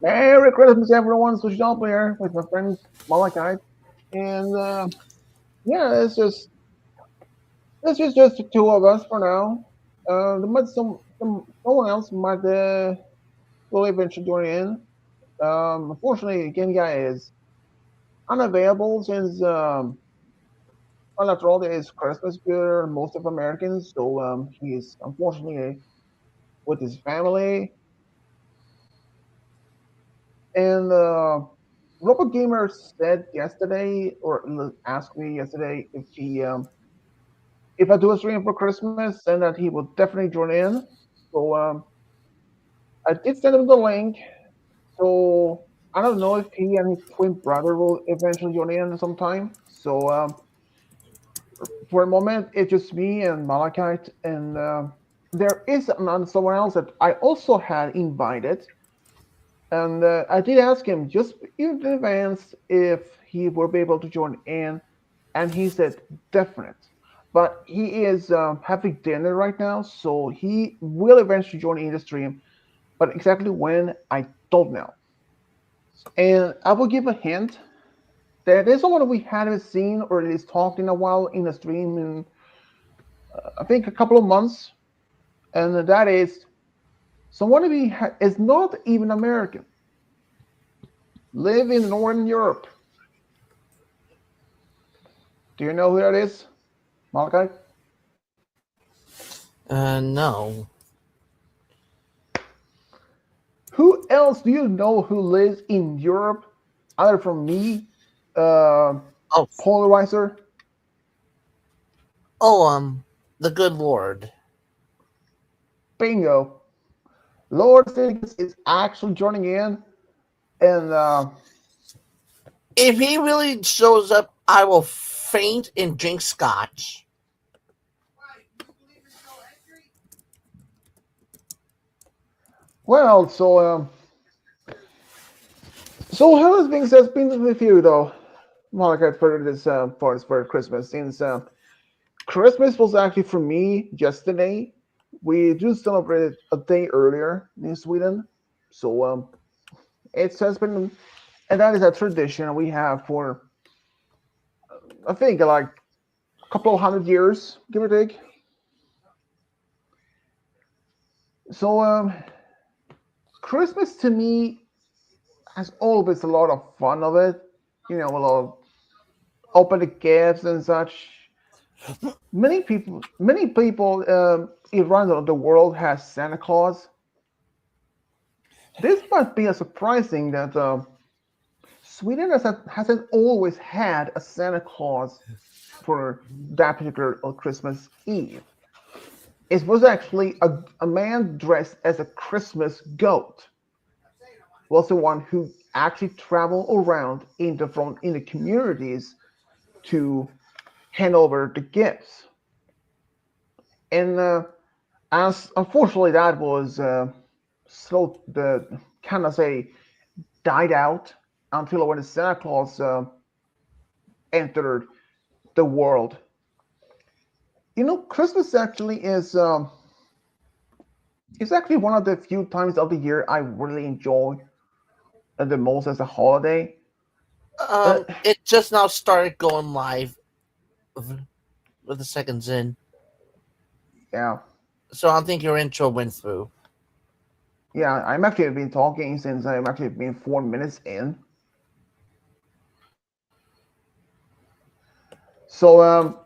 Merry Christmas, everyone. So Jean here with my friend Malachi, and yeah, it's just the two of us for now. There might someone else might will eventually join in. Unfortunately, Game Guy is unavailable since well, after all, it is Christmas for most of Americans, so he's unfortunately with his family. And Robot Gamer said yesterday, or asked me yesterday, if I do a stream for Christmas, and that he will definitely join in. So I did send him the link. So I don't know if he and his twin brother will eventually join in sometime. So for a moment, it's just me and Malachite, and there is someone else that I also had invited. And I did ask him just in advance if he would be able to join in, and he said definite. But he is having dinner right now, so he will eventually join in the stream. But exactly when, I don't know. And I will give a hint. There is someone we haven't seen or at least talked in a while in a stream in I think a couple of months, and that is someone is not even American, live in Northern Europe. Do you know who that is, Malachi? No. Who else do you know who lives in Europe, other from me, uh, Oh, Polarizer? oh, the good Lord. Bingo. Lord Stiggins is actually joining in, and If he really shows up, I will faint and drink scotch. well, so how has things has been with you though, Malachi, for this for Christmas? Since Christmas was actually for me yesterday. We do celebrate a day earlier in Sweden, so it has been, and that is a tradition we have for I think like a couple of hundred years, give or take. So Christmas to me has always a lot of fun of it. You know, a lot of opening gifts and such. Many people around the world has Santa Claus. This might be a surprising that Sweden hasn't always had a Santa Claus for that particular Christmas Eve. It was actually a man dressed as a Christmas goat was the one who actually traveled around in the communities to hand over the gifts. And as unfortunately that was so the kind of say died out until when Santa Claus entered the world. You know, Christmas actually is actually one of the few times of the year I really enjoy the most as a holiday. Uh, It just now started going live with the seconds in, yeah, so I think your intro went through. yeah, I'm actually been talking since I'm actually been 4 minutes in. So,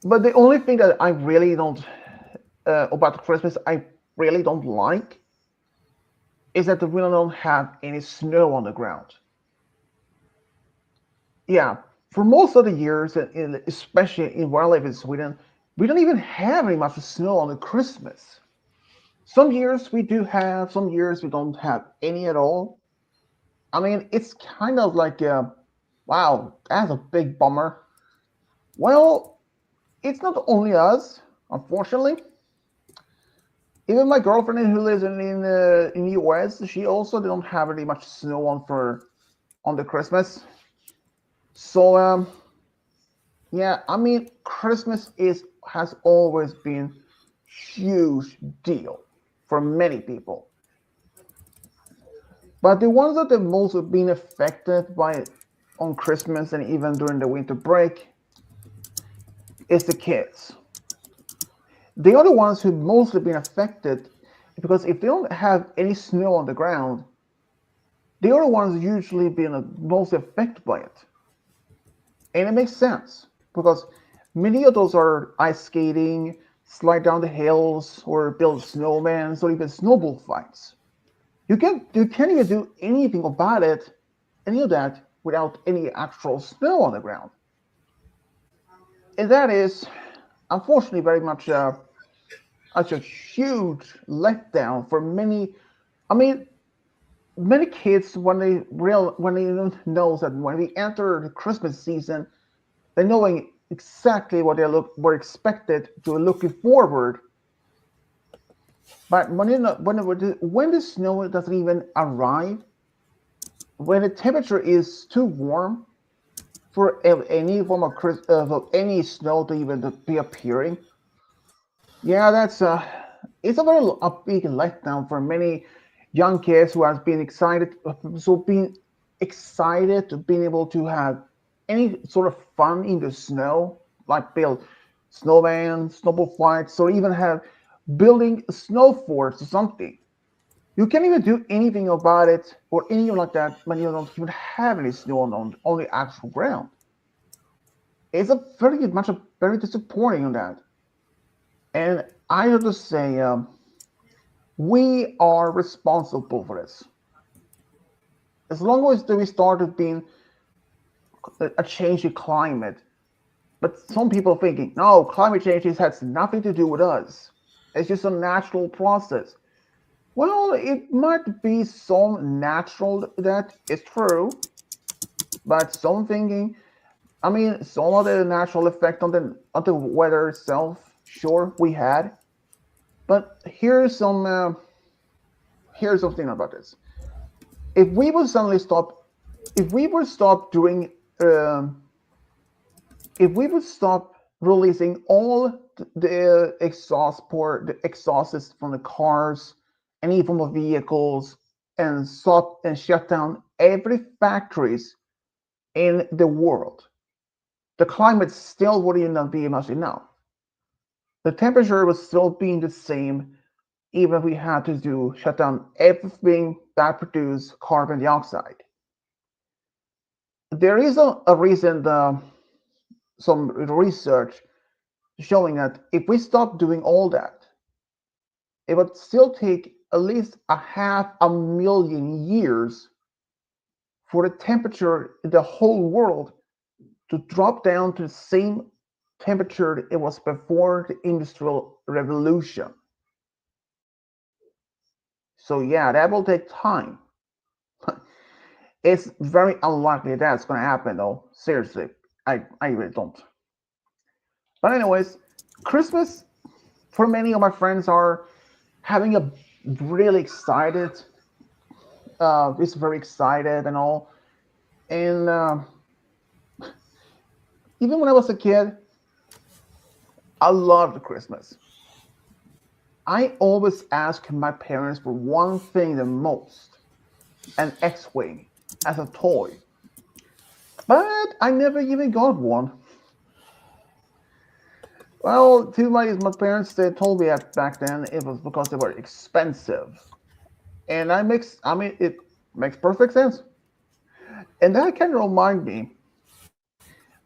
but the only thing that I really don't about Christmas I really don't like is that we don't have any snow on the ground. Yeah, for most of the years, especially in where I live in Sweden, we don't even have any much snow on the Christmas. Some years we do have, some years we don't have any at all. I mean, it's kind of like, wow, that's a big bummer. Well, it's not only us, unfortunately. Even my girlfriend who lives in the US, she also don't have really much snow on the Christmas. So yeah, I mean Christmas is has always been huge deal for many people. But the ones that the most have been affected by on Christmas and even during the winter break is the kids. They are the ones who mostly been affected because if they don't have any snow on the ground, they are the ones usually being most affected by it. And it makes sense because many of those are ice skating, slide down the hills, or build snowmen, or even snowball fights. You can't even do anything about it, any of that, without any actual snow on the ground. And that is, unfortunately, very much such a huge letdown for many. I mean, many kids when they know that when we enter the Christmas season, they knowing exactly what they were expected to looking forward. But when the snow doesn't even arrive, when the temperature is too warm for any form of any snow to even to be appearing, yeah, that's it's a a big letdown for many young kids who has been excited, being excited to being able to have any sort of fun in the snow, like build snowman, snowball fights, or even have building snow forts or something. You can't even do anything about it or anything like that when you don't even have any snow on the actual ground. It's a very disappointing on that. And I have to say, we are responsible for this. As long as we started being a change in climate, but some people are thinking, no, climate change has nothing to do with us. It's just a natural process. Well, it might be some natural that is true, but some thinking, I mean, some of the natural effect on the weather itself, sure, we had. But here's something about this. If we would suddenly stop, if we would stop doing, um, if we would stop releasing all the the exhausts from the cars and even from the vehicles, and stop and shut down every factories in the world, the climate still wouldn't not be much enough. The temperature was still being the same even if we had to do shut down everything that produced carbon dioxide. There is a recent some research showing that if we stop doing all that, it would still take at least a half a million years for the temperature in the whole world to drop down to the same temperature it was before the industrial revolution. So yeah, that will take time. It's very unlikely that's going to happen, though. Seriously, I really don't. But anyways, Christmas for many of my friends are having a really excited. It's very excited and all. And even when I was a kid, I loved Christmas. I always asked my parents for one thing the most: an X-wing as a toy. But I never even got one. Well, my parents they told me that back then it was because they were expensive, and I mean it makes perfect sense. And that can remind me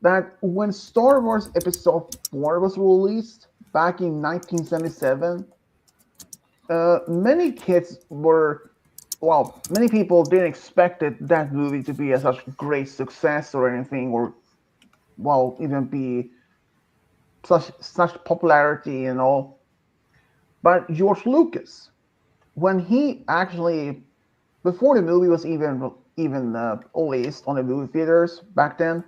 that when Star Wars Episode 4 was released back in 1977, many kids were many people didn't expect that movie to be a such great success or anything, or even be such popularity and all. But George Lucas, when he actually before the movie was even released on the movie theaters back then,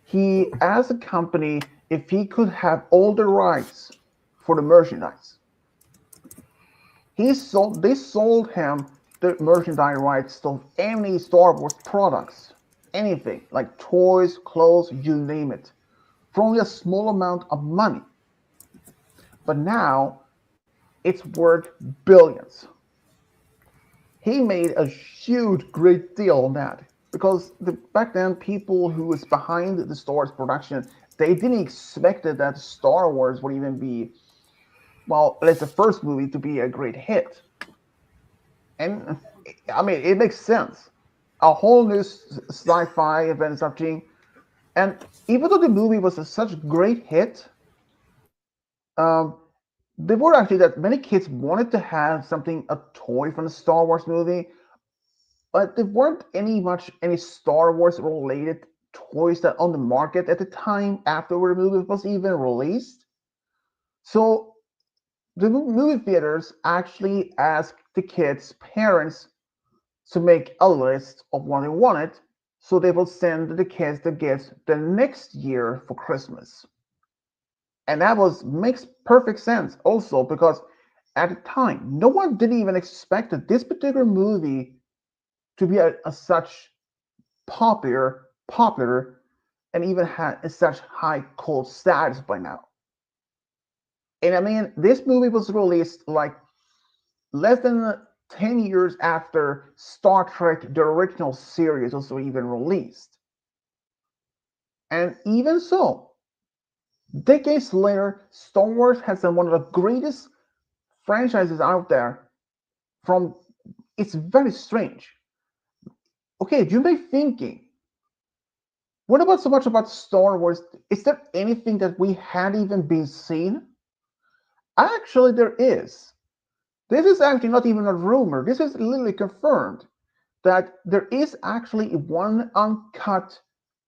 he asked the company if he could have all the rights for the merchandise. They sold him the merchandise rights to any Star Wars products, anything like toys, clothes, you name it, for only a small amount of money. But now it's worth billions. he made a huge, great deal on that because back then, people who was behind the Star Wars production, they didn't expect that Star Wars would even be, well, it's the first movie to be a great hit. And I mean, it makes sense. A whole new sci-fi event something, and even though the movie was such a great hit, um, there were actually that many kids wanted to have something, a toy from the Star Wars movie, but there weren't any Star Wars related toys that on the market at the time after the movie was even released. So the movie theaters actually asked the kids' parents to make a list of what they wanted, so they will send the kids the gifts the next year for Christmas. And that was makes perfect sense also because at the time no one didn't even expect that this particular movie to be a such popular and even had a such high cult status by now. And I mean, this movie was released like less than 10 years after Star Trek, the original series, was even released. And even so, decades later, Star Wars has been one of the greatest franchises out there. From It's very strange. Okay, you may be thinking, what about so much about Star Wars? Is there anything that we hadn't even been seen? Actually, there is. This is actually not even a rumor. This is literally confirmed that there is actually one uncut,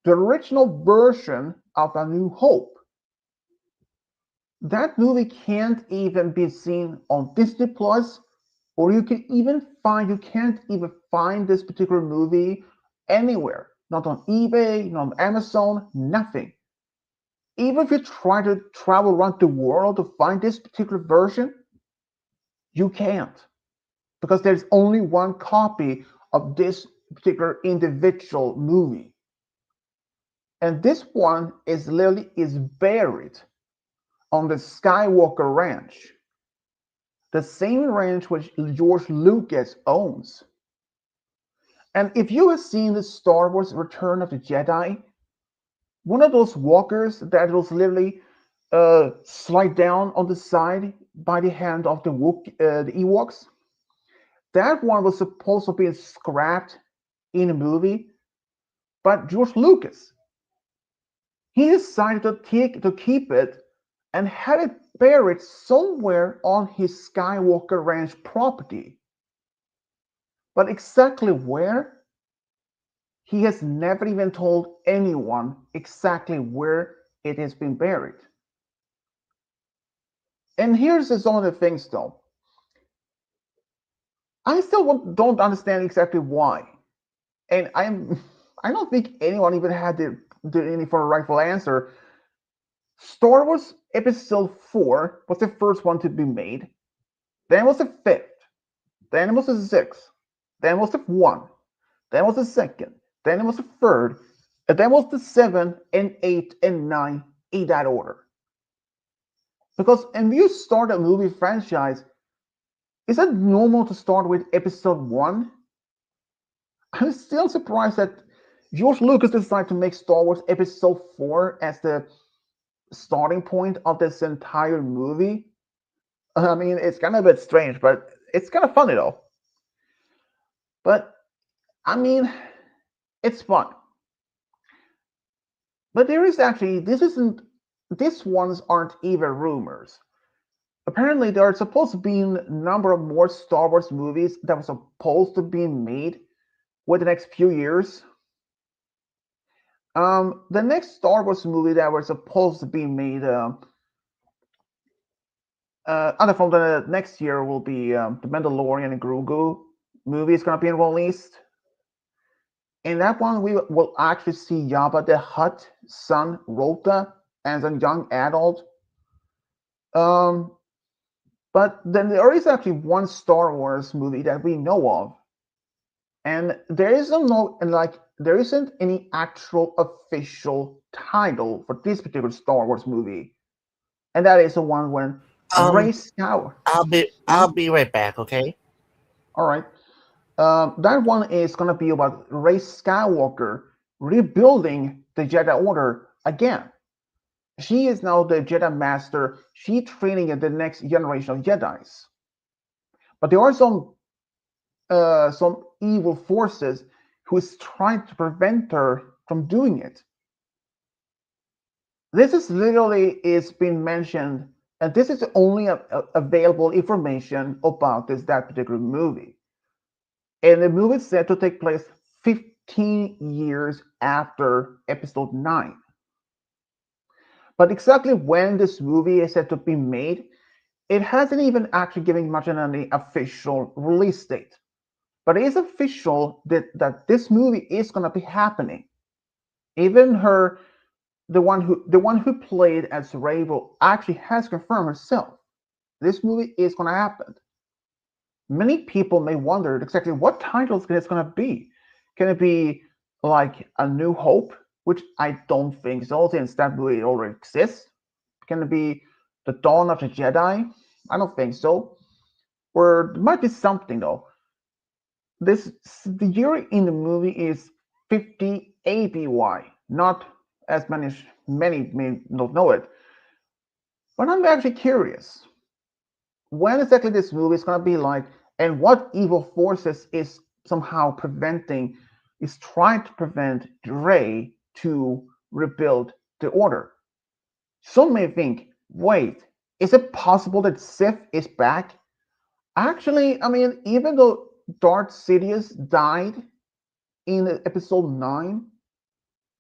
the original version of A New Hope. That movie can't even be seen on Disney Plus, or you can't even find this particular movie anywhere. Not on eBay, not on Amazon, nothing. Even if you try to travel around the world to find this particular version, you can't. Because there's only one copy of this particular individual movie. And this one is buried on the Skywalker Ranch, the same ranch which George Lucas owns. And if you have seen the Star Wars Return of the Jedi, one of those walkers that was literally slide down on the side by the hand of the Ewoks, that one was supposed to be scrapped in a movie, but George Lucas, he decided to keep it and had it buried somewhere on his Skywalker Ranch property. But exactly where, he has never even told anyone exactly where it has been buried. And here's some of the things though. I still don't understand exactly why. And I don't think anyone even had any for a rightful answer. Star Wars Episode 4 was the first one to be made. Then was the fifth. Then was the sixth. Then was the one. Then was the second. Then it was the third. And then was the seven and eight and nine in that order. Because when you start a movie franchise, is it normal to start with episode one? I'm still surprised that George Lucas decided to make Star Wars Episode 4 as the starting point of this entire movie. I mean, it's kind of a bit strange, but it's kind of funny though. But I mean, it's fun. But there is actually these ones aren't even rumors. Apparently, there are supposed to be a number of more Star Wars movies that were supposed to be made within the next few years. The next Star Wars movie that was supposed to be made, from the next year will be the Mandalorian and Grogu movie is gonna be released. In that one, we will actually see Jabba the Hutt son Rota as a young adult. Um, but then there is actually one Star Wars movie that we know of, and there isn't any actual official title for this particular Star Wars movie, and that is the one when Ray Um, Skywalker. I'll be Hmm? I'll be right back. Okay. All right. That one is going to be about Rey Skywalker rebuilding the Jedi Order again. She is now the Jedi Master. She's training the next generation of Jedi's. But there are some evil forces who is trying to prevent her from doing it. This is literally is being mentioned, and this is the only available information about that particular movie. And the movie is set to take place 15 years after Episode 9. But exactly when this movie is set to be made, it hasn't even actually given much of any official release date. But it is official that this movie is going to be happening. Even the one who played as Rey actually has confirmed herself. This movie is going to happen. Many people may wonder exactly what titles it's going to be. Can it be like A New Hope, which I don't think so, since that movie already exists? Can it be The Dawn of the Jedi? I don't think so. Or there might be something though. This the year in the movie is 50 ABY, not as many may not know it. But I'm actually curious when exactly this movie is gonna be like, and what evil forces is somehow preventing, is trying to prevent Rey to rebuild the order. Some may think, wait, is it possible that Sith is back? Actually, I mean, even though Darth Sidious died in episode 9,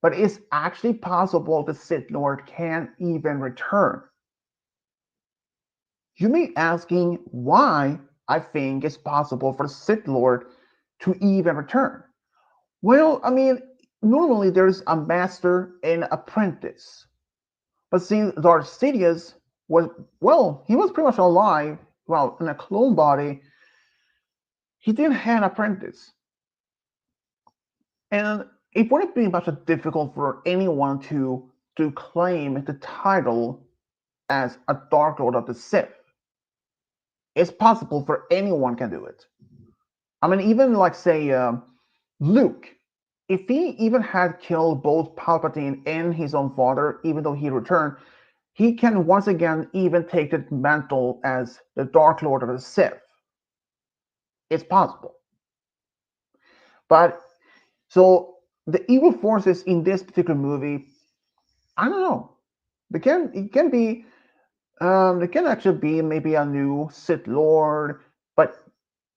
but it's actually possible the Sith Lord can even return. You may be asking why I think it's possible for the Sith Lord to even return. Well, I mean, normally there's a master and apprentice. But since Darth Sidious was, well, he was pretty much alive, well, in a clone body, he didn't have an apprentice. And it wouldn't be much difficult for anyone to claim the title as a Dark Lord of the Sith. It's possible for anyone can do it. I mean, even like say Luke, if he even had killed both Palpatine and his own father, even though he returned, he can once again even take the mantle as the Dark Lord of the Sith. It's possible. But so the evil forces in this particular movie, I don't know. It can actually be maybe a new Sith Lord, but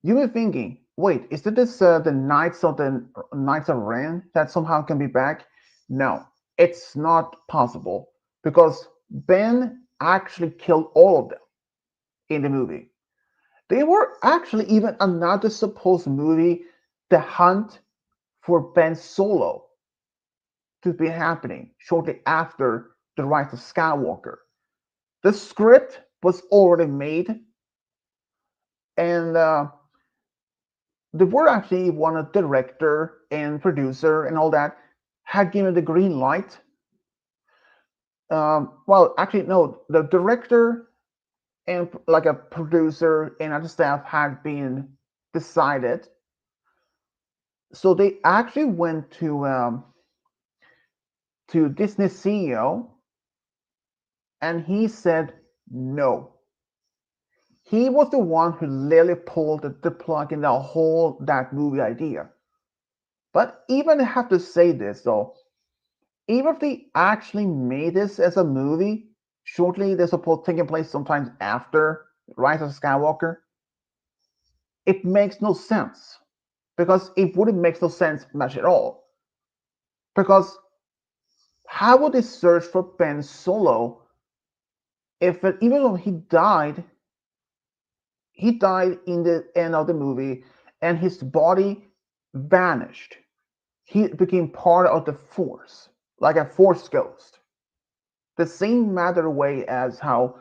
you were thinking, wait, is it this the Knights of Ren that somehow can be back? No, it's not possible because Ben actually killed all of them in the movie. They were actually even another supposed movie, The Hunt for Ben Solo, to be happening shortly after The Rise of Skywalker. The script was already made, and the word actually one a director and producer and all that had given the green light. Well, actually, no, the director and like a producer and other staff had been decided. So they actually went to Disney CEO, and he said no. He was the one who literally pulled the plug in the whole that movie idea. But even I have to say this though, even if they actually made this as a movie, shortly they're supposed taking place sometimes after Rise of Skywalker, it makes no sense. Because it wouldn't make no sense much at all. Because how would they search for Ben Solo if even though he died in the end of the movie and his body vanished. He became part of the Force, like a Force ghost. The same matter way as how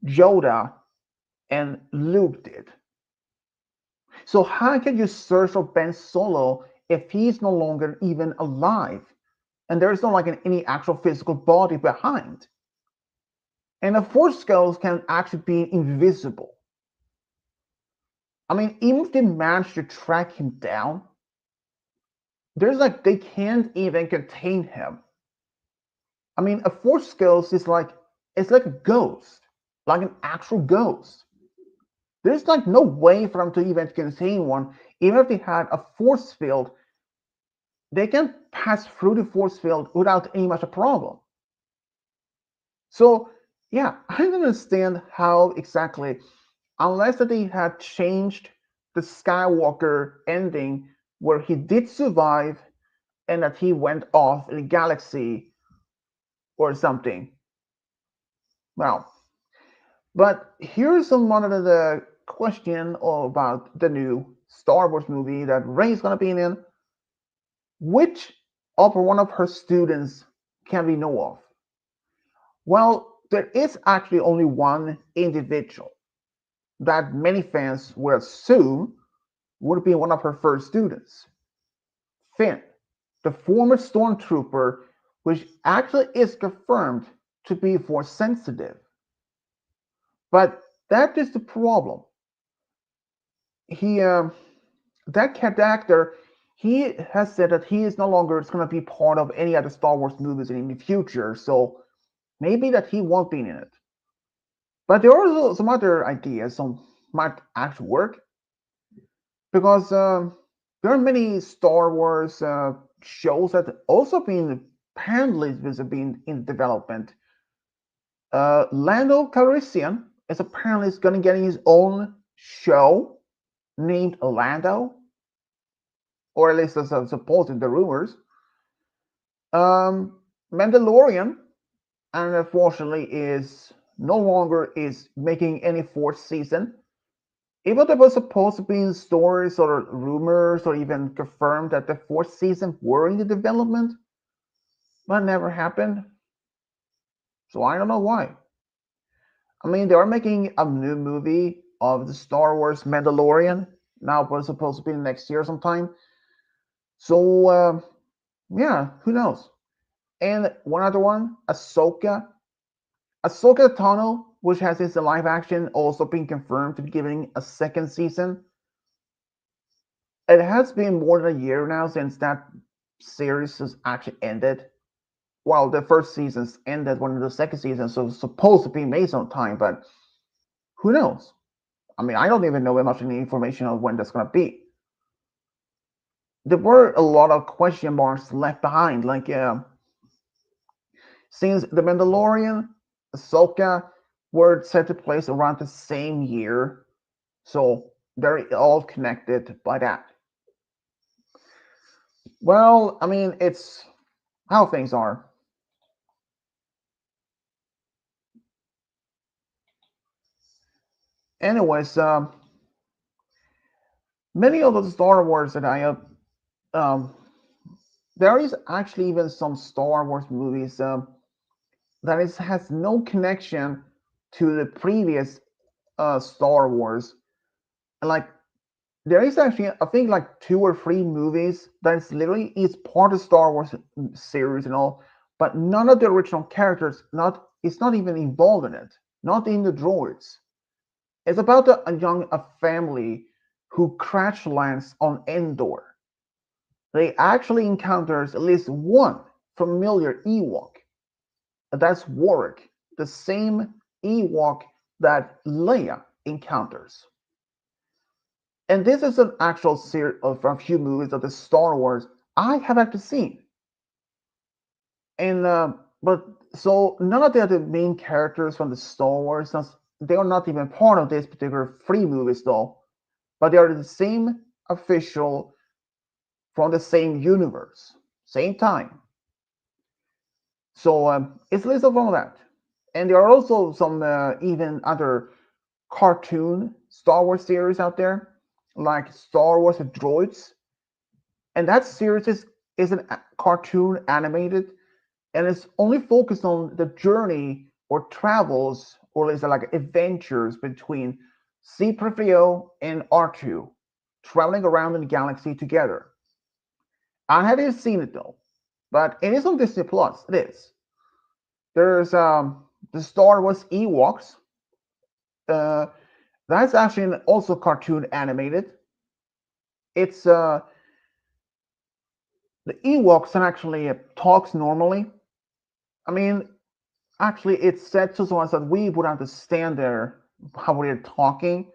Yoda and Luke did. So how can you search for Ben Solo if he's no longer even alive and there's no like any actual physical body behind? And a Force ghost can actually be invisible. I mean, even if they manage to track him down, there's like they can't even contain him. I mean, a force ghost is like it's like a ghost, like an actual ghost. There's like no way for them to even contain one. Even if they had a force field, they can pass through the force field without any much a problem. So yeah, I don't understand how exactly, unless that they had changed the Skywalker ending where he did survive and that he went off in the galaxy or something. Well, but here's some one of the question about the new Star Wars movie that Rey's gonna be in. Which of one of her students can we know of? Well, there is actually only one individual that many fans would assume would be one of her first students, Finn, the former stormtrooper, which actually is confirmed to be force sensitive. But that is the problem. He, that cat actor, he has said that he is no longer going to be part of any other Star Wars movies in the future. So maybe that he won't be in it. But there are also some other ideas some might actually work because there are many Star Wars shows that also been apparently been in development. Lando Calrissian is apparently going to get his own show named Lando, or at least as supposed in the rumors. Mandalorian, and unfortunately, is no longer is making any fourth season. Even though there was supposed to be stories or rumors or even confirmed that the fourth season were in the development, but never happened. So I don't know why. I mean, they are making a new movie of the Star Wars Mandalorian. Now it was supposed to be next year sometime. So yeah, who knows? And one other one, Ahsoka. Ahsoka Tano, which has its live action also been confirmed to be getting a second season. It has been more than a year now since that series has actually ended. Well, the first season's ended when the second season, so it's supposed to be made sometime, but who knows? I mean, I don't even know much any information on when that's gonna be. There were a lot of question marks left behind, like since The Mandalorian, Ahsoka were set to place around the same year, so they're all connected by that. Well, I mean, it's how things are. Anyways, many of the Star Wars that I have, um, there is actually even some Star Wars movies that has no connection to the previous Star Wars. Like there is actually, I think, like two or three movies that is literally is part of Star Wars series and all, but none of the original characters not it's not even involved in it. Not in the droids. It's about a family who crash lands on Endor. They actually encounters at least one familiar Ewok. That's Warwick, the same Ewok that Leia encounters. And this is an actual series of a few movies of the Star Wars I have actually seen. And but so none of the other main characters from the Star Wars, they are not even part of this particular three movies though, but they are the same official from the same universe, same time. So it's a list of all that. And there are also some even other cartoon Star Wars series out there, like Star Wars with Droids. And that series is a cartoon animated, and it's only focused on the journey or travels or is like adventures between C-3PO and R2 traveling around in the galaxy together. I haven't seen it though, but it is on Disney Plus. It is. There's the Star Wars Ewoks, uh, That's actually also cartoon animated. It's the Ewoks and actually talks normally. I mean, actually, it's said to us that we would understand their how they're talking.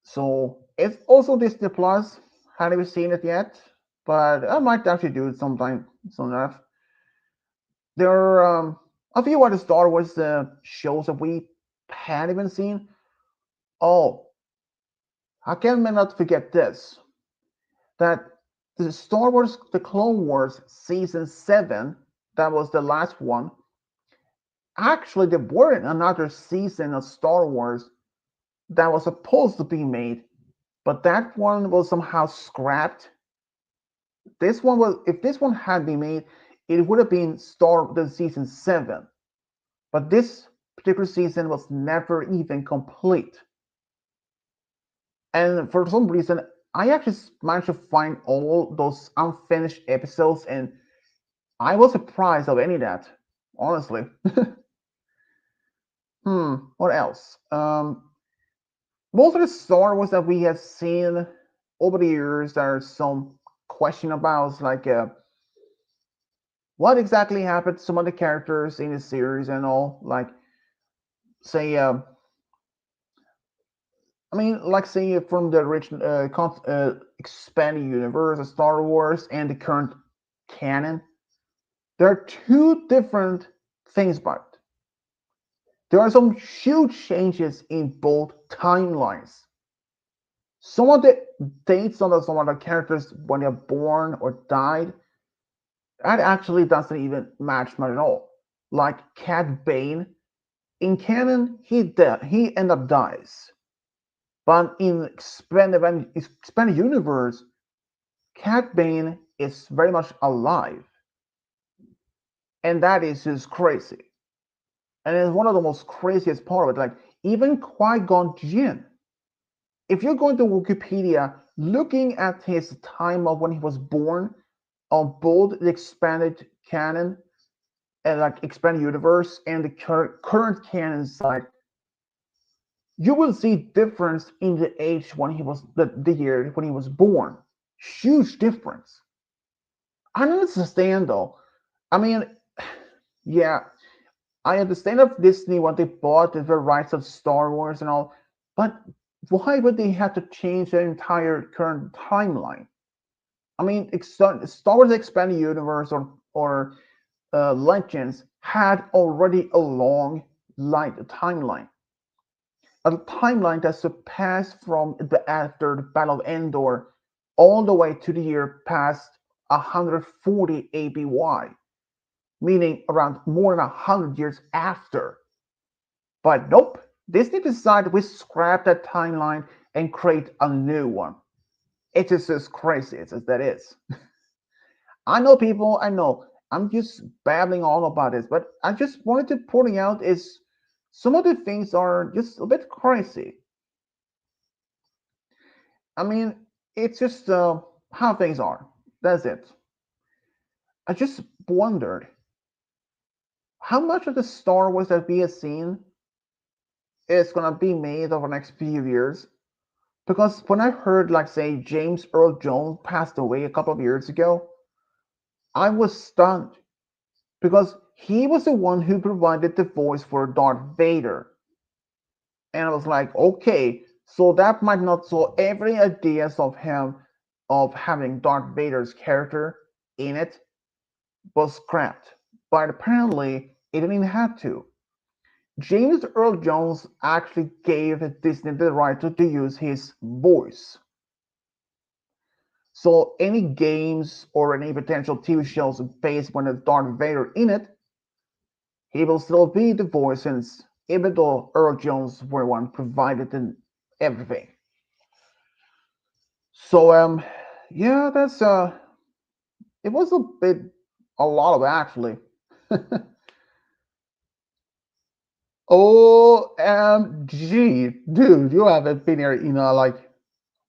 So it's also Disney Plus. Haven't seen it yet, but I might actually do it sometime soon enough. There are a few other Star Wars shows that we hadn't even seen. Oh, I can not forget this. That the Star Wars, the Clone Wars season 7, that was the last one. Actually, there weren't another season of Star Wars that was supposed to be made, but that one was somehow scrapped. This one was, if this one had been made, it would have been Star the season 7. But this particular season was never even complete. And for some reason, I actually managed to find all those unfinished episodes, and I was surprised of any of that, honestly. What else? Most of the Star Wars that we have seen over the years, there's some question about, like, what exactly happened to some of the characters in the series and all. Like, say, I mean, like, say, from the original expanded universe of Star Wars and the current canon, there are two different things about it. There are some huge changes in both timelines. Some of the dates on some of the characters when they're born or died, that actually doesn't even match much at all. Like Cad Bane, in canon, he end up dies. But in expanded universe, Cad Bane is very much alive. And that is just crazy. And it's one of the most craziest part of it. Like, even Qui-Gon Jinn, if you're going to Wikipedia, looking at his time of when he was born on both the expanded canon and like expanded universe and the current canon side, you will see difference in the age when he was the year when he was born. Huge difference. I don't understand though. I mean, yeah, I understand of Disney when they bought the rights of Star Wars and all, but why would they have to change the entire current timeline? I mean, Star Wars Expanded Universe or Legends had already a long light timeline, a timeline that surpassed from the after the Battle of Endor all the way to the year past 140 ABY, meaning around more than 100 years after. But nope, Disney decided we scrap that timeline and create a new one. It is as crazy as that is. I know people, I know. I'm just babbling all about this, but I just wanted to point out is some of the things are just a bit crazy. I mean, it's just how things are. That's it. I just wondered how much of the Star Wars that we have seen is gonna be made over the next few years. Because when I heard, like, say, James Earl Jones passed away a couple of years ago, I was stunned because he was the one who provided the voice for Darth Vader. And I was like, okay, so that might not, so every ideas of him of having Darth Vader's character in it was scrapped. But apparently, it didn't have to. James Earl Jones actually gave Disney the right to use his voice. So any games or any potential TV shows based on the Darth Vader in it, he will still be the voice since even though Earl Jones were one provided in everything. So yeah, that's it was a lot of actually. OMG, dude, you haven't been here in like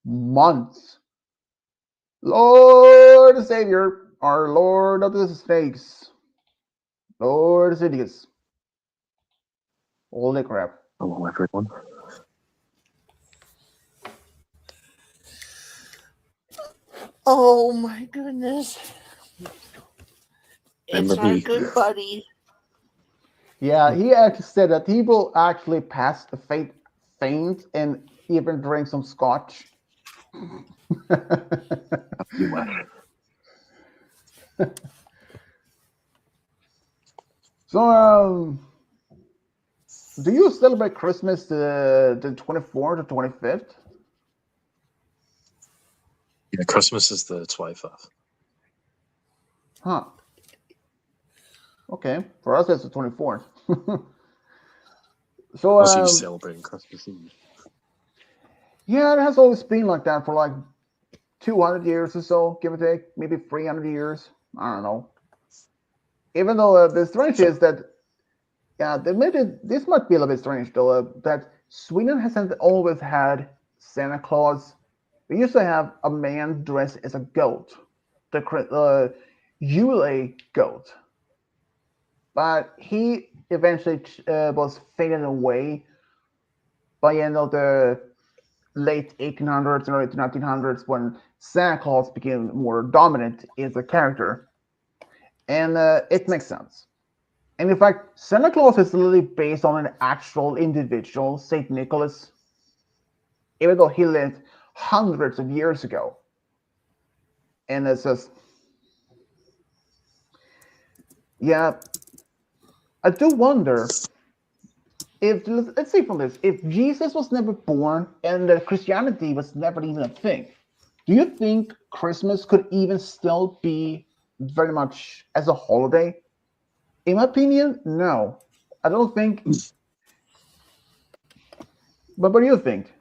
months. Lord Savior, our Lord of the Snakes, Lord Sidious. Holy crap. Hello, everyone. Oh my goodness. Remember It's our me? good buddy. Yeah, he actually said that he will actually pass the faint and even drink some scotch. You wish. So, do you celebrate Christmas the 24th or 25th? Yeah, Christmas is the 25th. Huh. Okay. For us, it's the 24th. So, Plus, you celebrating Christmas Eve. yeah, it has always been like that for like 200 years or so, give or take, maybe 300 years. I don't know. Even though the strange is that, yeah, this might be a little bit strange though, that Sweden hasn't always had Santa Claus. We used to have a man dressed as a goat, the Yule goat, but he eventually was faded away by the end of the late 1800s and early 1900s when Santa Claus became more dominant as a character. And it makes sense. And in fact, Santa Claus is literally based on an actual individual, St. Nicholas, even though he lived hundreds of years ago. And it's just, yeah, I do wonder if, let's say from this, if Jesus was never born and Christianity was never even a thing, do you think Christmas could even still be very much as a holiday? In my opinion, no. I don't think. But what do you think?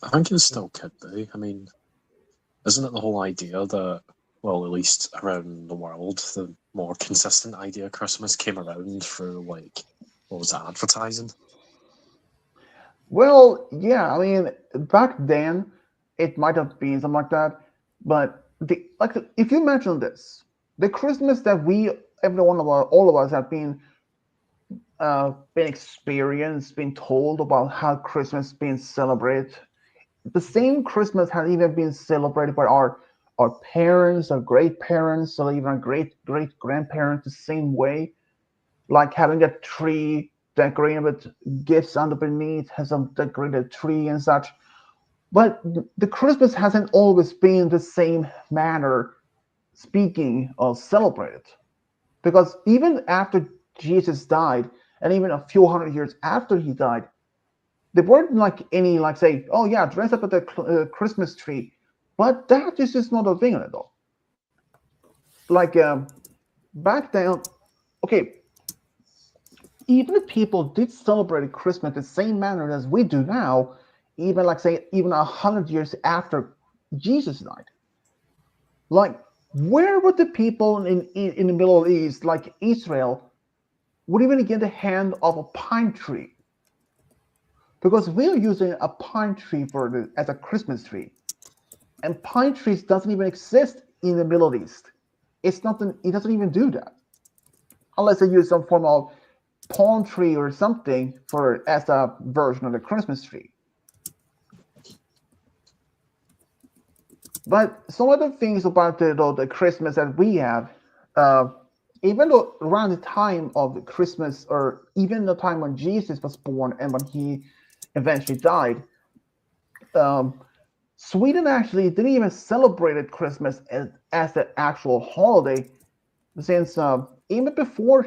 I think it still could be. I mean, isn't it the whole idea that, well, at least around the world, the more consistent idea of Christmas came around through, like, what was it, advertising? Well, yeah. I mean, back then it might have been something like that. But like, if you imagine this, the Christmas that every one of all of us have been experienced, been told about how Christmas been celebrated. The same Christmas has even been celebrated by our parents, our great parents, or even our great grandparents the same way. Like having a tree decorated with gifts underneath, has a decorated tree and such. But the Christmas hasn't always been the same manner speaking or celebrated. Because even after Jesus died, and even a few hundred years after he died, there weren't like any like say, oh yeah, dress up at the Christmas tree, but that is just not a thing at all. Like back then, okay, even if people did celebrate Christmas the same manner as we do now, even like say even 100 years after Jesus died, like where would the people in the Middle East, like Israel, would even get the hand of a pine tree? Because we're using a pine tree as a Christmas tree, and pine trees doesn't even exist in the Middle East. It's not. It doesn't even do that unless they use some form of palm tree or something for as a version of the Christmas tree. But some other things about the Christmas that we have, uh, even though around the time of Christmas, or even the time when Jesus was born and when he eventually died, um, Sweden actually didn't even celebrate Christmas as the actual holiday, since even before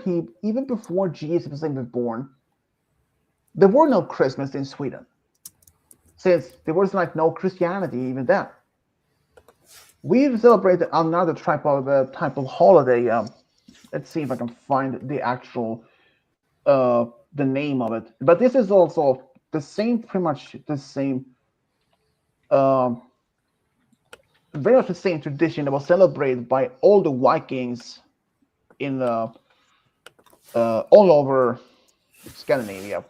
Jesus was even born, there were no Christmas in Sweden, since there was like no Christianity even then. We celebrated another type of holiday. Let's see if I can find the actual the name of it. But this is also the same, pretty much the same, um, very much the same tradition that was celebrated by all the Vikings in all over Scandinavia.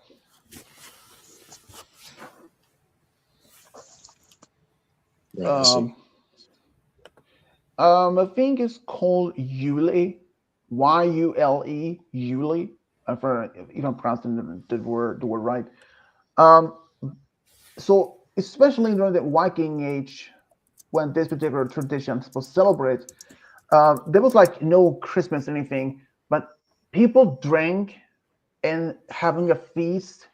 Right, I see. Um, I think it's called Yule, Yule, Yule. If I'm pronouncing the word right. Um, so especially during the Viking Age, when this particular tradition was celebrated, there was like no Christmas anything, but people drank and having a feast.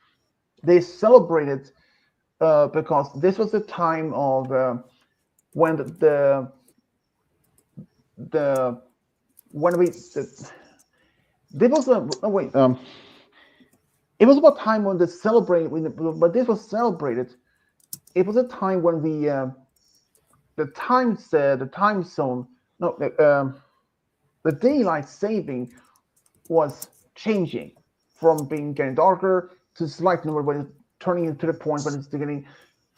They celebrated because this was the time of when the when we there was a oh, wait it was about time when the celebrate when but this was celebrated. It was a time when the time zone no the daylight saving was changing from being getting darker to slightly more, but turning into the point when it's getting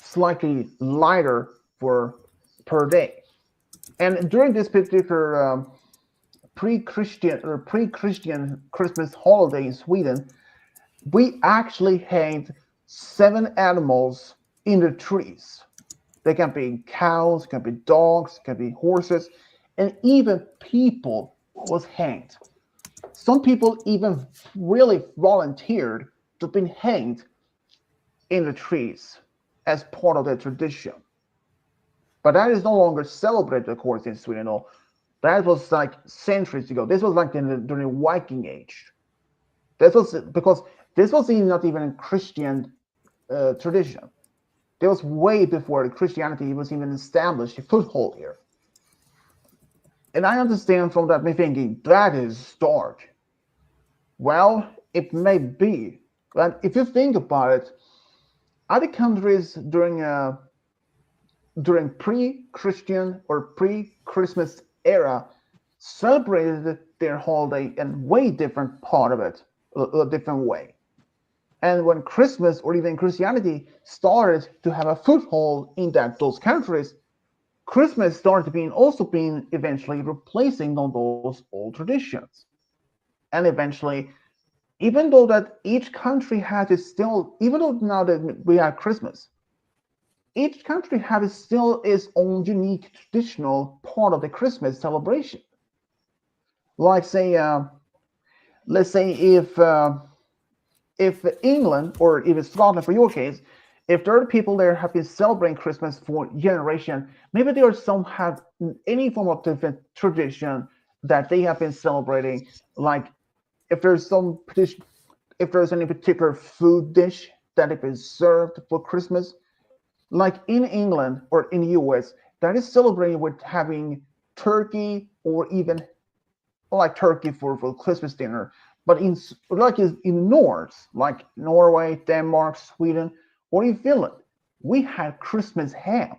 slightly lighter for per day. And during this particular pre-Christian Christmas holiday in Sweden, we actually hanged seven animals in the trees. They can be cows, can be dogs, can be horses, and even people was hanged. Some people even really volunteered to be hanged in the trees as part of the tradition. But that is no longer celebrated, of course, in Sweden. No, that was like centuries ago. This was like during the Viking Age. This was because this was not even a Christian tradition. This was way before Christianity was even established a foothold here. And I understand from that me thinking that is dark. Well, it may be, but if you think about it, other countries during pre-Christian or pre-Christmas era celebrated their holiday in way different part of it, a different way. And when Christmas or even Christianity started to have a foothold in those countries, Christmas started being also being eventually replacing on those old traditions. And eventually, even though that each country has its still, even though now that we have Christmas, each country has still its own unique traditional part of the Christmas celebration. Like say, let's say if England or even Scotland, for your case, if there are people there have been celebrating Christmas for generation, maybe there are some have any form of different tradition that they have been celebrating. Like if there's some if there's any particular food dish that has been served for Christmas, like in England or in the US, that is celebrating with having turkey or even like turkey for Christmas dinner. But in North, like Norway, Denmark, Sweden, or in Finland, we had Christmas ham,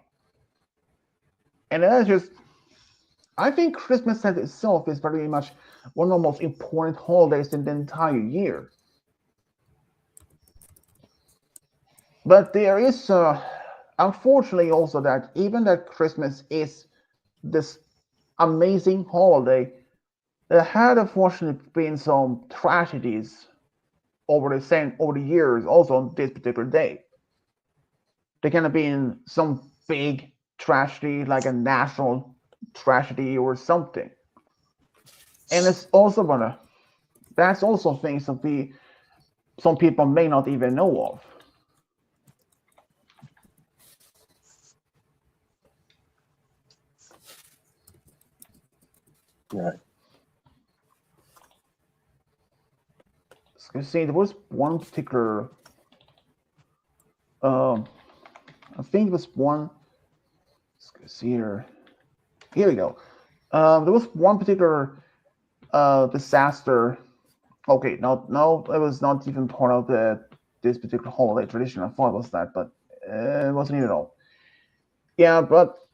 and that's just. I think Christmas as itself is very much one of the most important holidays in the entire year. But there is, unfortunately, also that even that Christmas is this amazing holiday, there had unfortunately been some tragedies over the years, also on this particular day. There can have been some big tragedy, like a national tragedy or something, and it's also gonna. That's also things that some people may not even know of. Right. So see, there was one particular. Um, I think it was one. Let's see here. Here we go. There was one particular disaster. Okay, no, it was not even part of this particular holiday tradition. I thought it was that, but it wasn't even at all. Yeah, but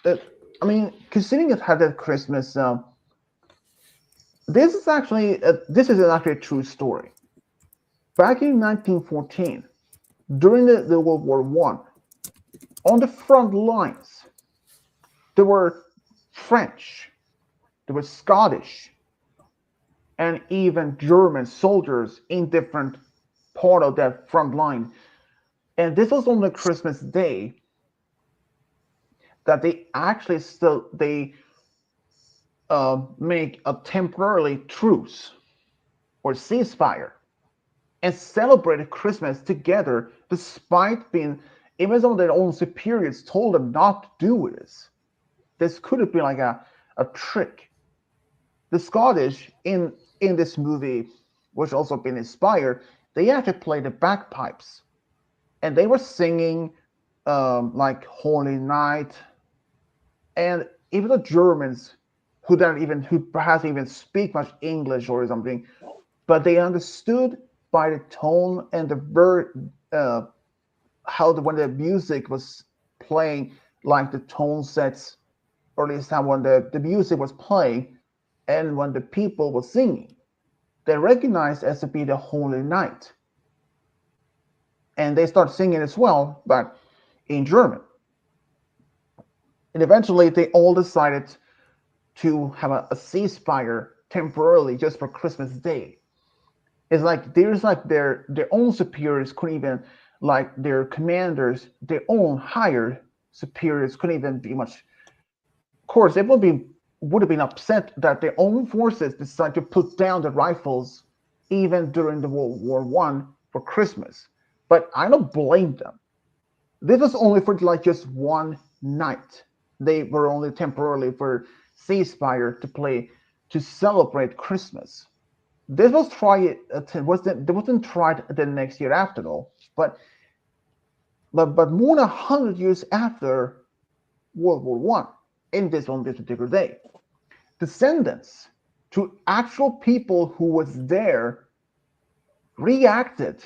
uh, I mean, considering it had that Christmas, this is actually a true story. Back in 1914, during the World War One, on the front lines, there were French, there were Scottish, and even German soldiers in different part of that front line. And this was on the Christmas day that they actually still they make a temporarily truce or ceasefire and celebrated Christmas together, despite being even some of their own superiors told them not to do this. This could have been like a trick. The Scottish in this movie, which also been inspired, they actually played the bagpipes, and they were singing like Holy Night, and even the Germans who perhaps even speak much English or something, but they understood by the tone and the when the music was playing, like the tone sets, or at least how when the music was playing, and when the people were singing, they recognized as to be the Holy Night, and they start singing as well, but in German. And eventually, they all decided to have a ceasefire temporarily just for Christmas Day. It's like there's like their own superiors couldn't even, like their commanders, their own higher superiors couldn't even be much. Of course, they would have been upset that their own forces decided to put down the rifles even during the World War One for Christmas. But I don't blame them. This was only for like just one night. They were only temporarily for ceasefire to play to celebrate Christmas. This was tried. Wasn't tried the next year after all. But more than 100 years after World War One, on this particular day, descendants to actual people who was there reacted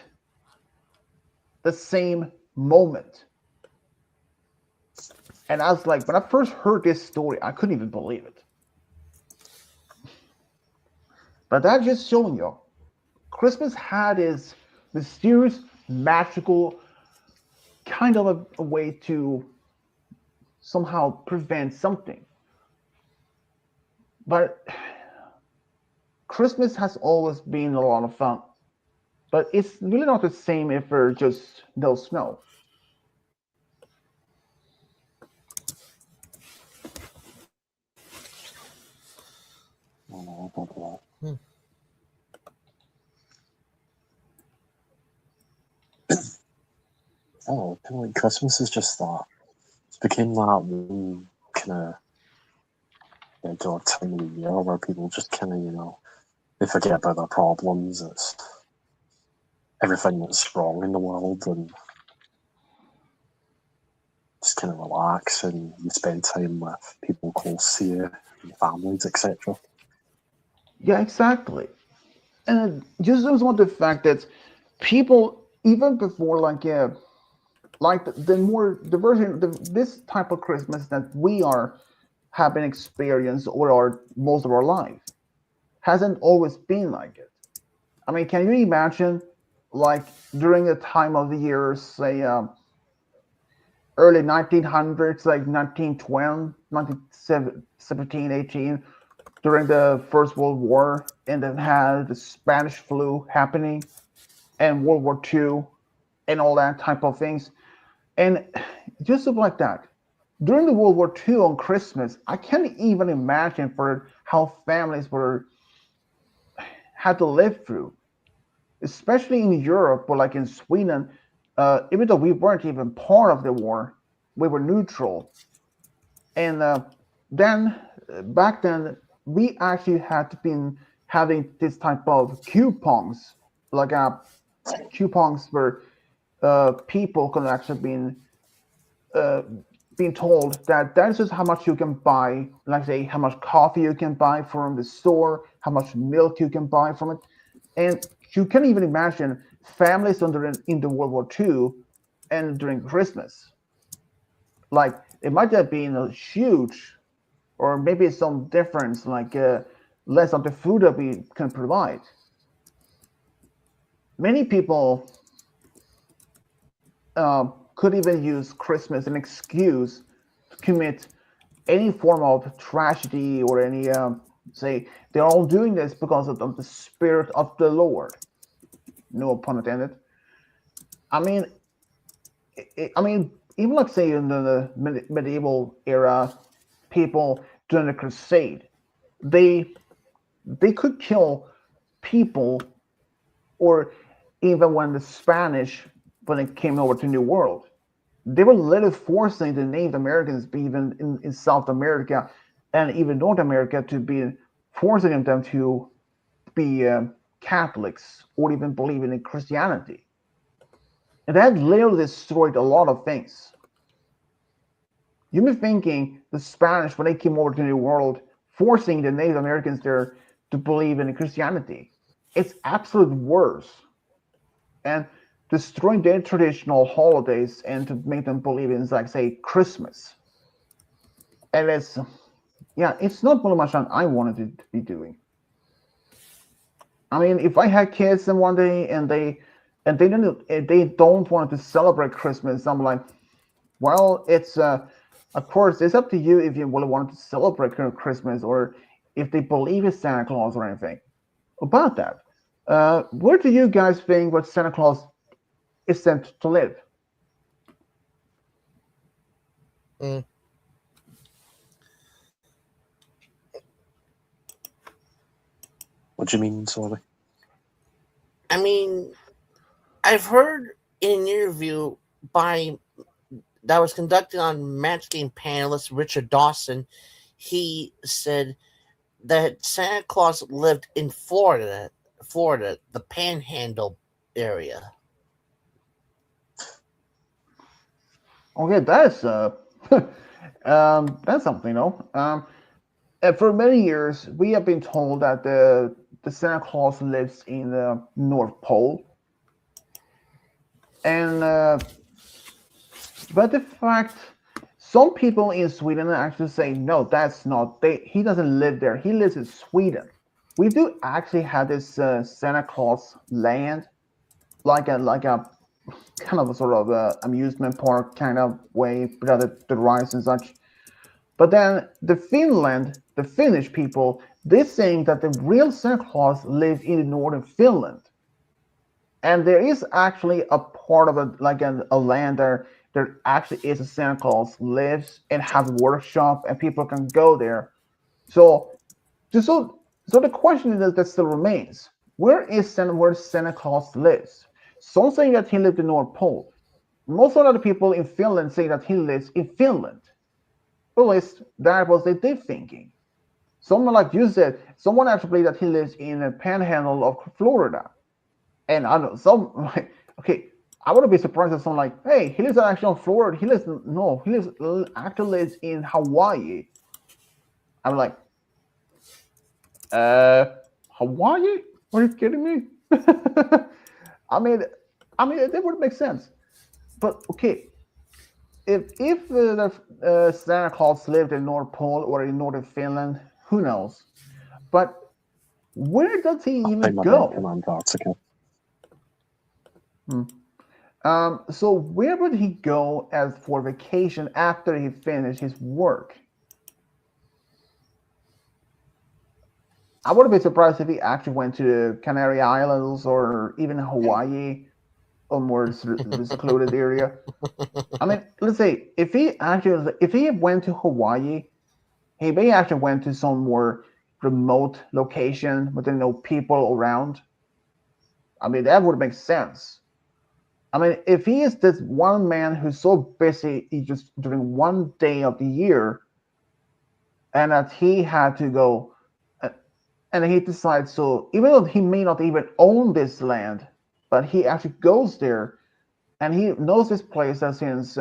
the same moment. And I was like, when I first heard this story, I couldn't even believe it. But that's just showing you, Christmas had this mysterious, magical kind of a way to somehow prevent something. But Christmas has always been a lot of fun. But it's really not the same if there's just no snow. Oh, kind of like Christmas is just that. It became that one kind of dark time of the year where people just kind of, they forget about their problems. It's everything that's wrong in the world and just kind of relax, and you spend time with people close to you, and families, etc. Yeah, exactly. And just as want the fact that people, even before like the version this type of Christmas that we are have been experienced or our most of our life hasn't always been like it. I mean, can you imagine, like during the time of the year, say early 1900s, like 1912, 1917, 18, during the First World War, and then had the Spanish flu happening, and World War II, and all that type of things, and just stuff like that. During the World War II on Christmas, I can't even imagine for how families were had to live through, especially in Europe or like in Sweden. Even though we weren't even part of the war, we were neutral. And then back then, we actually had been having this type of coupons, like coupons where people could actually uh, being told that that's just how much you can buy, like say how much coffee you can buy from the store, how much milk you can buy from it, and you can even imagine families in the World War II and during Christmas, like it might have been a huge, or maybe some difference, like less of the food that we can provide. Many people could even use Christmas as an excuse to commit any form of tragedy or any say they're all doing this because of the spirit of the Lord. No pun intended. I mean, I mean, even like say in the medieval era, people during the Crusade, they they could kill people, or even when the Spanish when it came over to New World, they were literally forcing the Native Americans, even in South America and even North America, to be forcing them to be Catholics or even believing in Christianity. And that literally destroyed a lot of things. You may be thinking the Spanish, when they came over to the New World, forcing the Native Americans there to believe in Christianity. It's absolutely worse. And destroying their traditional holidays and to make them believe in, like, say, Christmas. And it's not really much I wanted to be doing. I mean, if I had kids and one day and they don't want to celebrate Christmas, I'm like, well, it's of course it's up to you if you really want to celebrate Christmas or if they believe in Santa Claus or anything about that. Where do you guys think what Santa Claus is sent to live? Mm. What do you mean, sorry? I mean, I've heard in an interview that was conducted on Match Game panelist Richard Dawson, he said that Santa Claus lived in Florida, the Panhandle area. Okay, that's that's something, and for many years, we have been told that the Santa Claus lives in the North Pole, and but the fact some people in Sweden actually say no, that's not. He doesn't live there. He lives in Sweden. We do actually have this Santa Claus land, like a kind of a sort of amusement park kind of way, without the rides and such. But then the Finnish people, they think that the real Santa Claus lives in northern Finland, and there is actually a part of it, like a land there actually is a Santa Claus lives and has a workshop, and people can go there. So, so the question that still remains: where Santa Claus lives? Some say that he lived in North Pole. Most of the people in Finland say that he lives in Finland. At least that was their thinking. Someone like you said, someone actually believed that he lives in a panhandle of Florida. And I don't know, some like, okay, I wouldn't be surprised if someone like, hey, he lives actually in Florida. He actually lives in Hawaii. I'm like, Hawaii? Are you kidding me? I mean, that would make sense. But okay, if the Santa Claus lived in North Pole or in northern Finland, who knows? But where does he even go? In Antarctica. So where would he go as for vacation after he finished his work? I wouldn't be surprised if he actually went to the Canary Islands or even Hawaii, a more secluded area. I mean, let's say if he went to Hawaii, he may actually went to some more remote location with no people around. I mean, that would make sense. I mean, if he is this one man who's so busy just during one day of the year, and that he had to go, and he decides, so even though he may not even own this land, but he actually goes there, and he knows this place since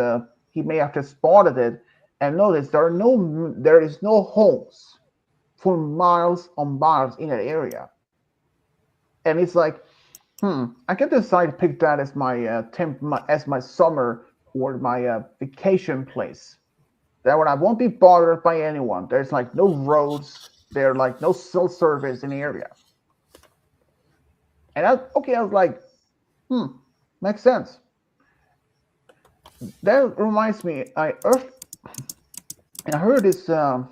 he may have just spotted it, and notice there is no homes for miles on miles in that area, and it's like, I can decide to pick that as my summer or my vacation place. That way I won't be bothered by anyone. There's like no roads. There's like no cell service in the area. And I was like, makes sense. That reminds me, I heard this. There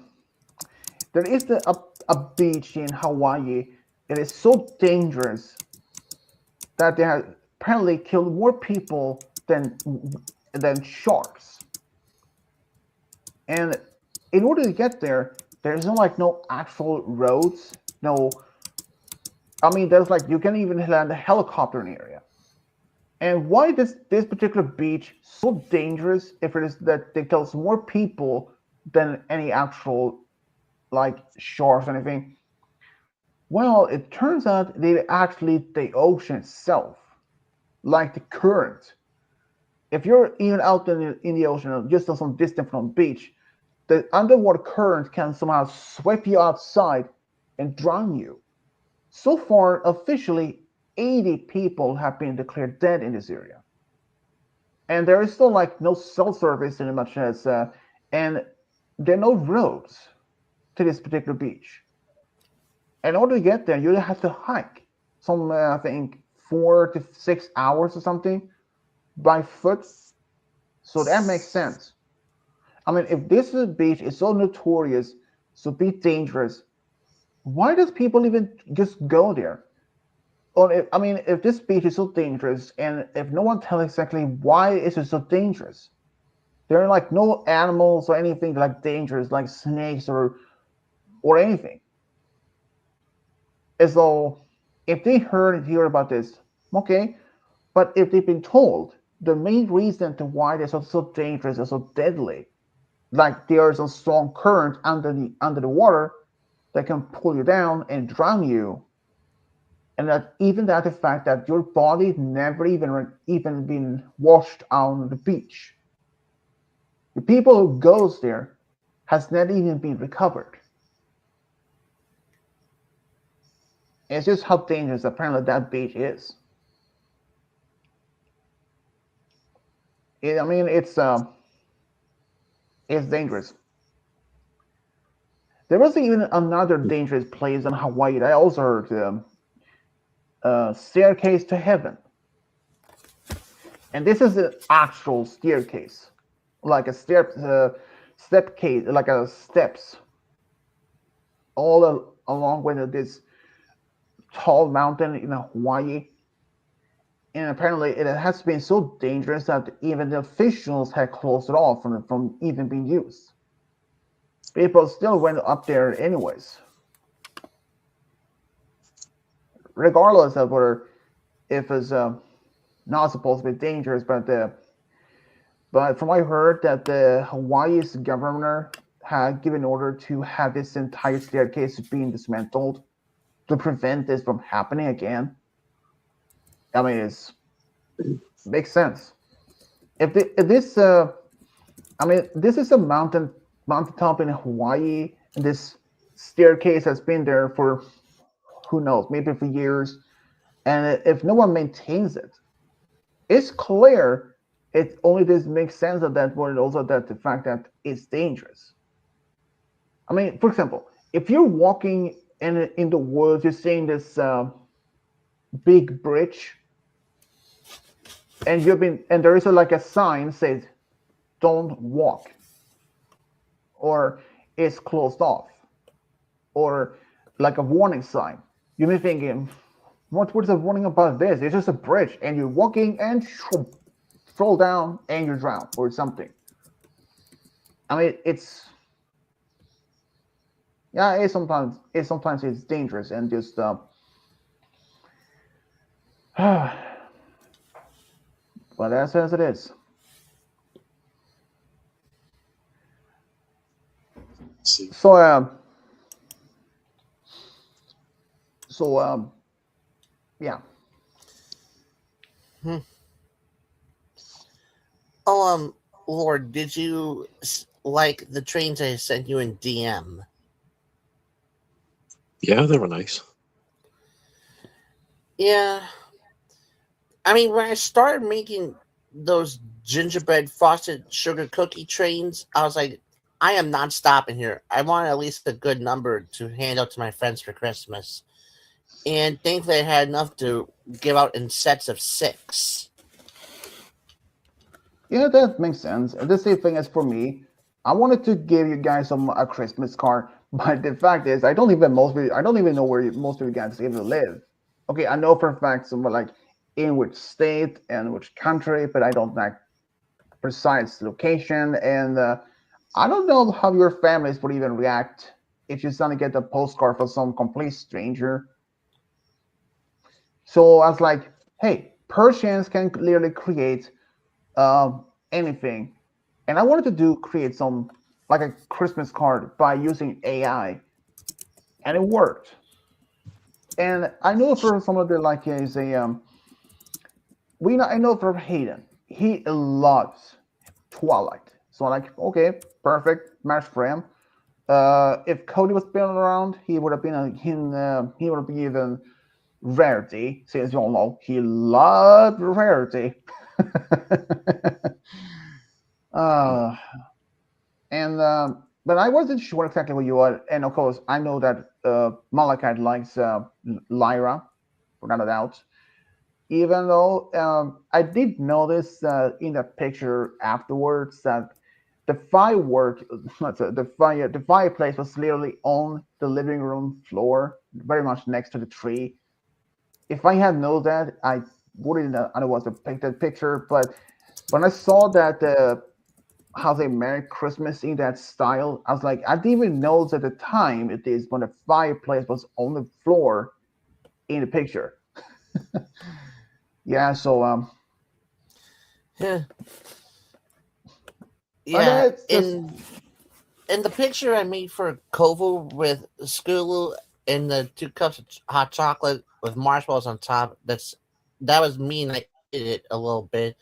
is a beach in Hawaii that is so dangerous that they have apparently killed more people than sharks. And in order to get there, there's no actual roads. No, I mean, there's like you can even land a helicopter in the area. And why this particular beach so dangerous if it is that it kills more people than any actual like sharks or anything? Well, it turns out that actually the ocean itself, like the current. If you're even out in the ocean, just on some distance from the beach, the underwater current can somehow sweep you outside and drown you. So far, officially, 80 people have been declared dead in this area. And there is still like no cell service in much as, and there are no roads to this particular beach. In order to get there, you have to hike some, I think, 4 to 6 hours or something by foot. So that makes sense. I mean, if this beach is so notorious, so be dangerous, why does people even just go there? Or if, I mean, if this beach is so dangerous, and if no one tells exactly why is it so dangerous, there are like no animals or anything like dangerous, like snakes or anything. As though if they hear about this, okay, but if they've been told the main reason to why they're so dangerous and so deadly, like there's a strong current under the water that can pull you down and drown you, and that even that the fact that your body never even been washed on the beach, the people who goes there has not even been recovered. It's just how dangerous apparently that beach is. I mean, it's dangerous. There was even another dangerous place in Hawaii that I also heard, staircase to heaven, and this is an actual staircase, like a step case, like a steps all along with this tall mountain in Hawaii. And apparently, it has been so dangerous that even the officials had closed it off from even being used. People still went up there anyways, regardless of whether if it's not supposed to be dangerous. But from what I heard, that the Hawaii's governor had given order to have this entire staircase being dismantled to prevent this from happening again. I mean, it makes sense. If this, I mean, this is a mountaintop in Hawaii, and this staircase has been there for who knows, maybe for years. And if no one maintains it, it's clear it only does make sense of that, but also that the fact that it's dangerous. I mean, for example, if you're walking in the woods, you're seeing this big bridge, and there is like a sign says, "Don't walk," or "It's closed off," or like a warning sign. You may be thinking, what's the warning about this? It's just a bridge, and you're walking and fall down and you drown or something. I mean, sometimes it's dangerous and just but that's as it is. See, So so yeah. Hmm. Oh, Lord, did you like the trains I sent you in DM? yeah, they were nice. Yeah. I mean, when I started making those gingerbread frosted sugar cookie trains, I was like, I am not stopping here. I want at least a good number to hand out to my friends for Christmas. And thankfully, I had enough to give out in sets of 6. Yeah, that makes sense. The same thing as for me. I wanted to give you guys a Christmas card, but the fact is, I don't even know where most of you guys even live. Okay, I know for a fact somewhere like in which state and which country, but I don't like precise location, and I don't know how your families would even react if you suddenly get a postcard from some complete stranger. So I was like, hey, Perchance can literally create anything. And I wanted to do create some like a Christmas card by using AI, and it worked. And I know for some of the like is a I know for Hayden, he loves Twilight. So I'm like, okay, perfect match for him. If Cody was been around, he would have been he would have been even Rarity, since you all know he loved Rarity. uh, and but I wasn't sure exactly what you are. And of course, I know that Malachite likes Lyra, without a doubt. Even though I did notice in the picture afterwards that the firework, the fireplace was literally on the living room floor, very much next to the tree. If I had known that, I wouldn't otherwise have picked that picture. But when I saw that how they Merry Christmas in that style, I was like, I didn't even notice at the time it is when the fireplace was on the floor in the picture. Yeah, so Yeah, but yeah. it's just In the picture I made for Koval with Skulu and the 2 cups of hot chocolate with marshmallows on top, that was me, and I edited it a little bit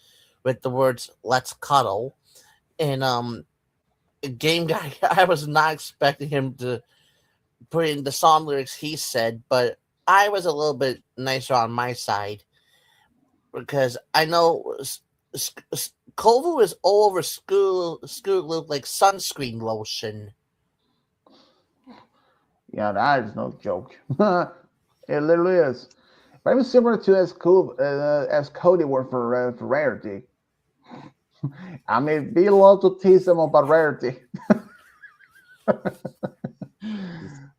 with the words "Let's cuddle." And Game Guy, I was not expecting him to put in the song lyrics he said, but I was a little bit nicer on my side because I know Koval is all over Skulu like sunscreen lotion. yeah, that is no joke. It literally is. But even similar to as Cody were for Rarity. I mean, be allowed to tease them about Rarity.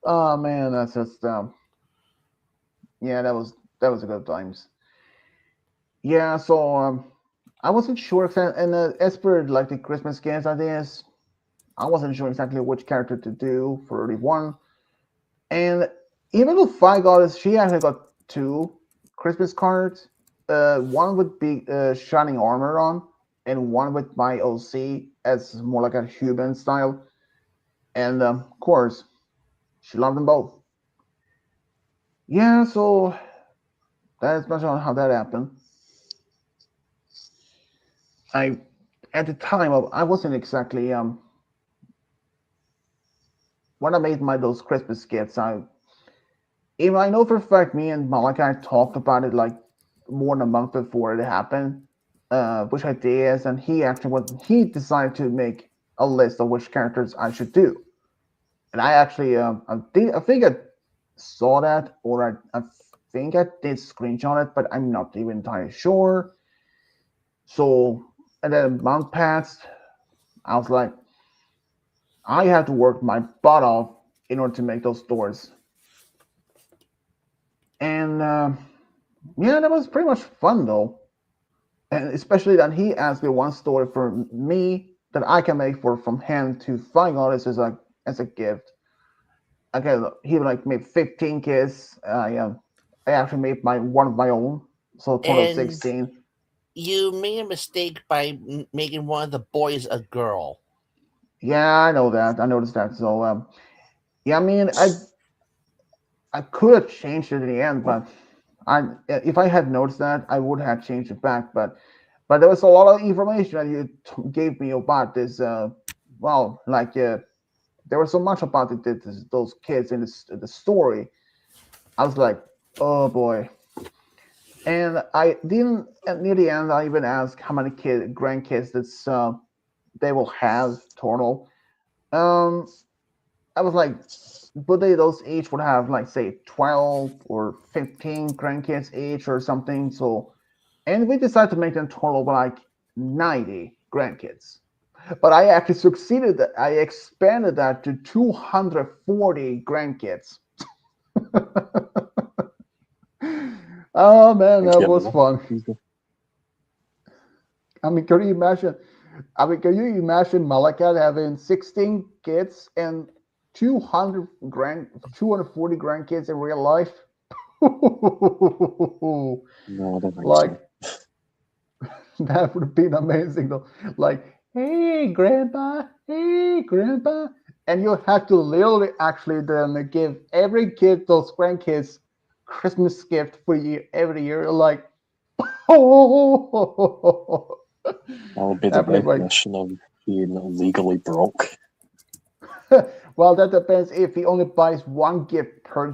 Oh man, that's just yeah, that was a good times. Yeah, so I wasn't sure if and as per like the Christmas games ideas, I wasn't sure exactly which character to do for the one. And even though Fi Goddess, she actually got two Christmas cards. One would be Shining Armor on, and one with my OC as more like a human style. And of course, she loved them both. Yeah, so that's much on how that happened. I at the time I wasn't exactly when I made my those Christmas gifts. Even I know for a fact me and Malachi talked about it like more than a month before it happened, which ideas, and he decided to make a list of which characters I should do. And I actually I think I saw that, or I think I did screenshot it, but I'm not even entirely sure. So and then a month passed. I was like, I had to work my butt off in order to make those doors. And yeah, that was pretty much fun though. And especially that he asked me one story for me that I can make for from him to five artists as a gift. Okay, he like made 15 kids. I actually made my one of my own, so a total of And 16. you made a mistake by making one of the boys a girl. Yeah, I know that. I noticed that. So yeah, I mean, I could have changed it in the end, but I if I had noticed that, I would have changed it back. But there was a lot of information that you gave me about this. Well, like there was so much about those kids in the story. I was like, oh boy. And I didn't near the end. I even asked how many grandkids that they will have total. Um, I was like, but those each would have like say 12 or 15 grandkids each or something. So, and we decided to make them total of like 90 grandkids. But I actually succeeded. I expanded that to 240 grandkids. Oh man, that Yeah, was more. fun. I mean, can you imagine? I mean, can you imagine Malakat having 16 kids and 240 grandkids in real life? No, I don't think Like, so. That would have been amazing though. Like, hey grandpa, and you had to literally actually then give every kid, those grandkids, Christmas gift for you every year. Like, oh, That would be the that'd be like, definition of being legally broke. well, that depends if he only buys one gift per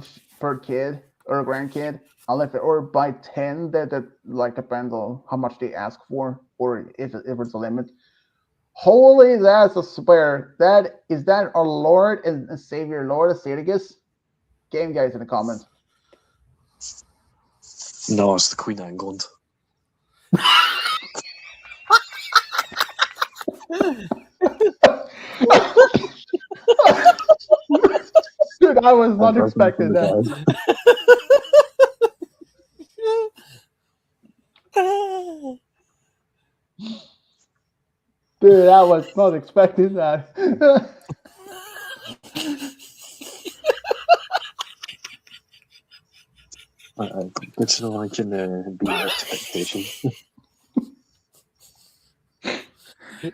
kid or grandkid. Unless or buy 10, that like depends on how much they ask for, or if it's a limit. Holy, that's a swear. That is that our Lord and Savior, Lord Ascetius? Game guys in the comments. No, it's the Queen of England. Dude, I was not That doesn't expecting that. come Dude, I was not expecting that. Good to know I can beat expectation.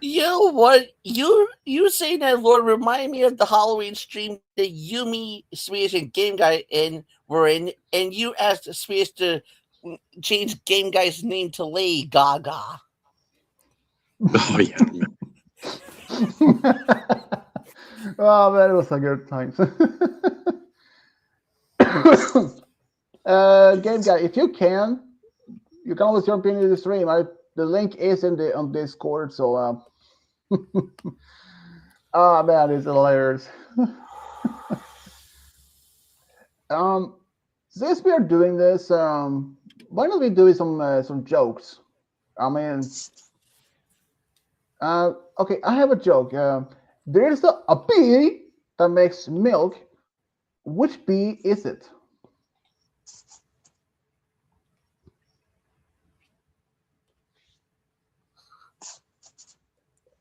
You know what? You saying that, Lord, remind me of the Halloween stream that you, me, Swedish, and Game Guy were in, and you asked Swedish to change Game Guy's name to Lady Gaga. Oh yeah. Oh man, it was a good time. Game guy, if you can always jump into the stream. The link is on Discord. So, oh man, it's hilarious. Since we are doing this, why don't we do some jokes? I mean, okay, I have a joke. There's a bee that makes milk. Which bee is it?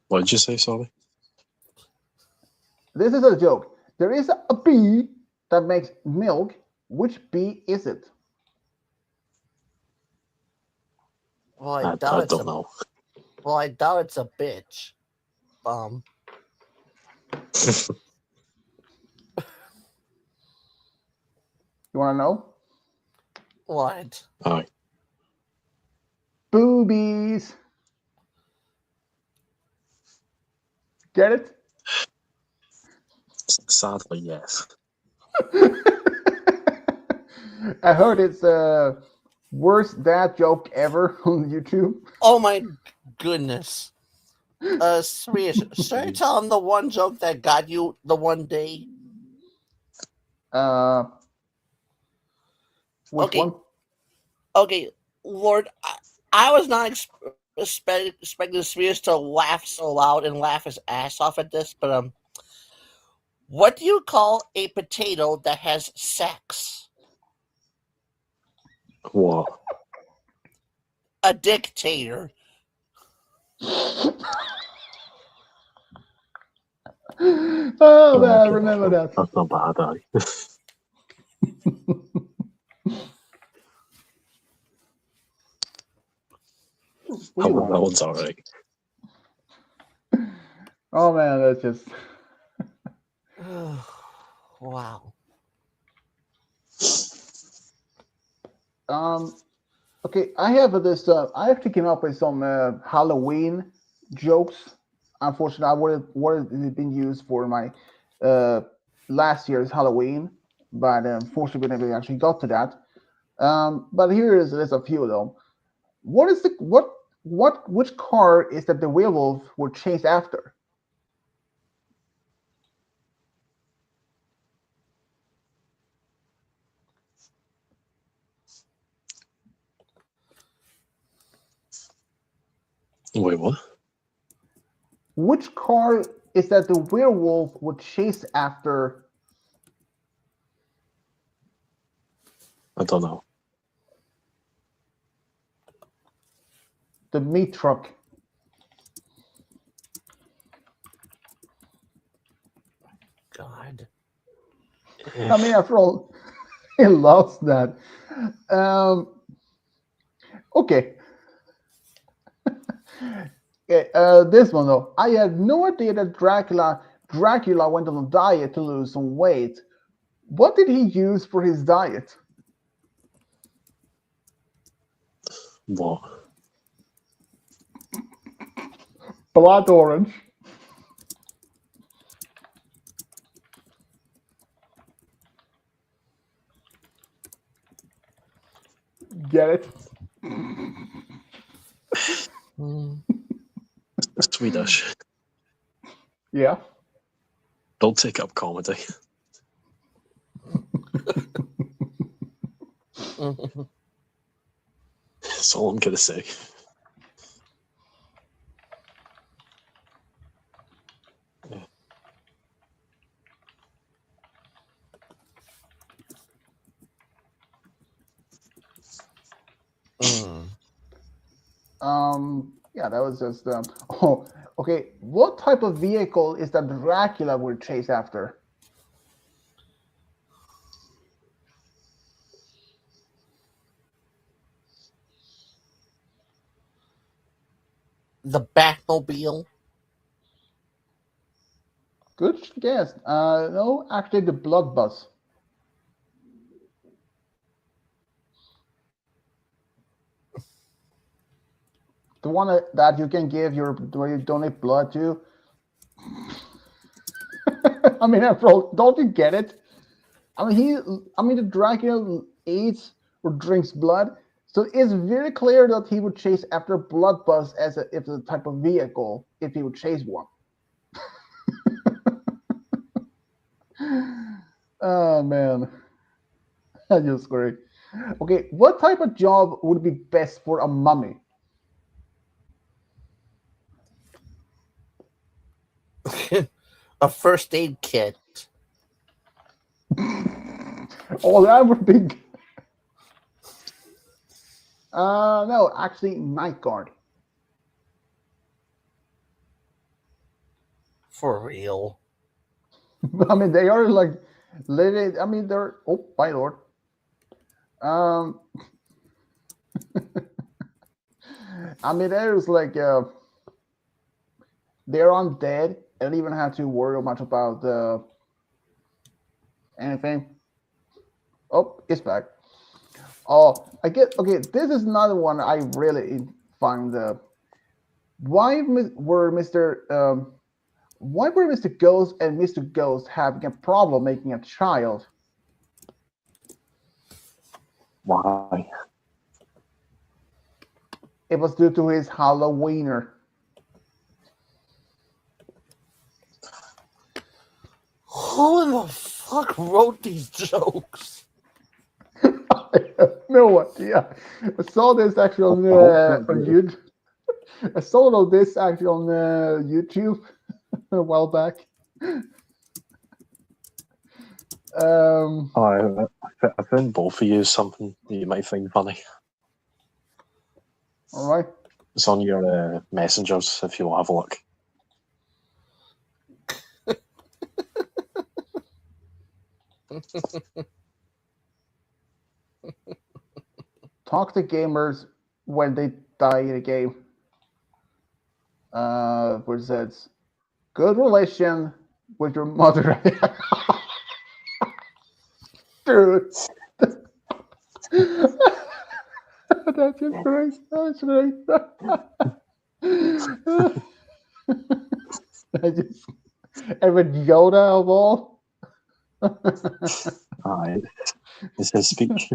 What did you say, sorry? This is a joke. There is a bee that makes milk. Which bee is it? Well, I don't know. Well, I doubt it's a bitch. You want to know? What? Aye. Boobies. Get it? Sadly, yes. I heard it's the worst dad joke ever on YouTube. Oh my goodness. Swedish, start telling the one joke that got you the one day. Which Okay. one? Okay, Lord, I was not expecting Swedish to laugh so loud and laugh his ass off at this, but what do you call a potato that has sex? What? A dictator. Oh man, I remember that. That's not bad, aye. That one's alright. Oh man, that's just Wow. Okay, I have this. I actually came up with some Halloween jokes. Unfortunately, I would have been used for my last year's Halloween, but unfortunately, we never actually got to that. But there's a few though. What is the which car is that the werewolf will chase after? Wait, what? Which car is that the werewolf would chase after? I don't know. The meat truck. God. I mean, after all, he loves that. Okay. Okay, this one though. I had no idea that Dracula went on a diet to lose some weight. What did he use for his diet? What? Blood orange. Get it? Mm. Swedish. Yeah. Don't take up comedy. That's all I'm gonna say. Mm. Yeah, that was just oh, okay. What type of vehicle is that Dracula would chase after? The Batmobile. Good guess. No, actually the blood bus. The one that you can give where you donate blood to. I mean, after all, don't you get it? The Dracula eats or drinks blood, so it's very clear that he would chase after a blood bus as if a type of vehicle, if he would chase one. Oh man, that's just great. Okay, what type of job would be best for a mummy? A first aid kit. Oh, that would be. No, actually, night guard. For real. I mean, they are like, literally. I mean, they're. Oh, my lord. Um, I mean, there's like, they're undead. I don't even have to worry much about anything. Oh, it's back. Oh, I get. Okay, this is another one I really find. Why were Why were Mr. Ghost and Mr. Ghost having a problem making a child? Why? It was due to his Halloweener. Who in the fuck wrote these jokes? I have no idea. I saw this actually on YouTube. I saw this actually on YouTube a while back. I found both of you something that you might find funny. All right. It's on your messengers if you will have a look. Talk to gamers when they die in a game. Where it says, good relation with your mother. Dude. That's just great. That's great. I just, and with Yoda of all. Alright. It's his speech.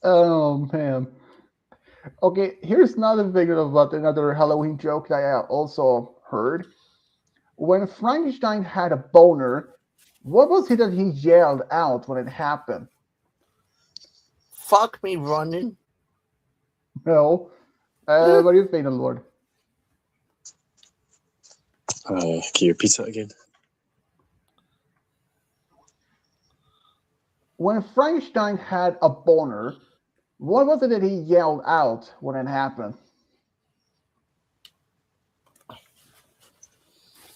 Oh man. Okay, here's another figure about another Halloween joke that I also heard. When Frankenstein had a boner, what was it that he yelled out when it happened? Fuck me running. No. What do you think, Lord? Can you repeat it again? When Frankenstein had a boner, what was it that he yelled out when it happened?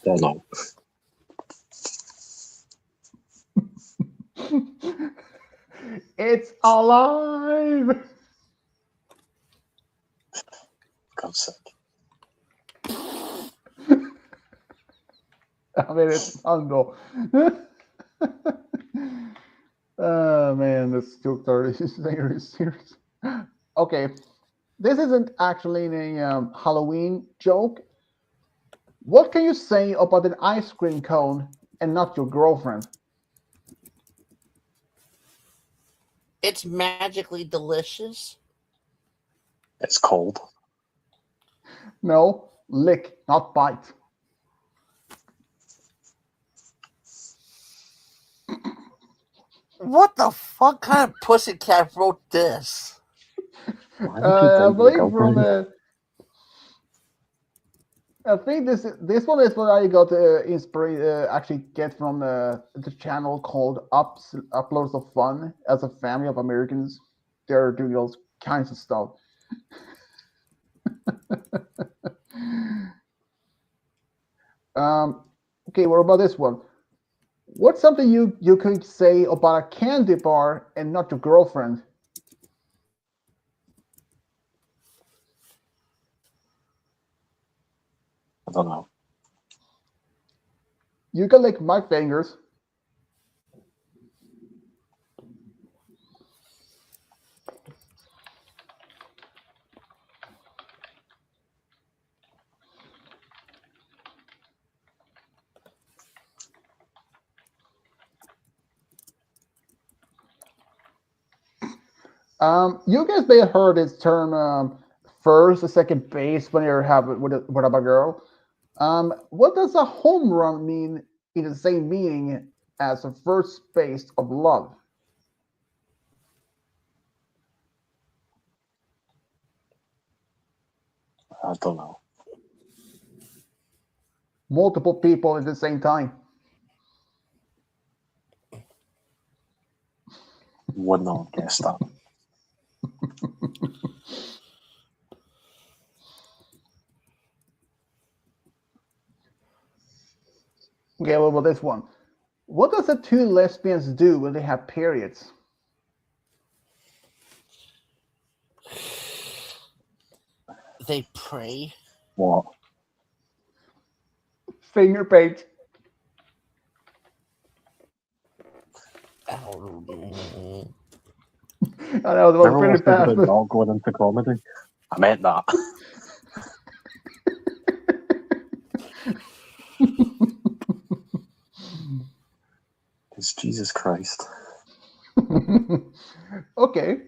Don't know. It's alive! God. I mean, it's fun though. Oh man, this still 30 is very serious. Okay, this isn't actually a Halloween joke. What can you say about an ice cream cone and not your girlfriend? It's magically delicious. It's cold. No, lick, not bite. What the fuck kind of pussycat wrote this? Why would you I date your believe from girlfriend? I think this one is what I got inspiration actually get from the channel called Uploads of Fun. As a family of Americans, they're doing all kinds of stuff. Okay, what about this one? What's something you could say about a candy bar and not your girlfriend? I don't know. You can lick my fingers. You guys may have heard this term first or second base when you're having with a girl. What does a home run mean in the same meaning as a first base of love? I don't know. Multiple people at the same time. Would not guess that. Okay, what about this one? What does the two lesbians do when they have periods? They pray. What? Finger paint. Oh, I know that was Remember pretty what I said fast. about not going into comedy? I meant that. It's Jesus Christ. Okay.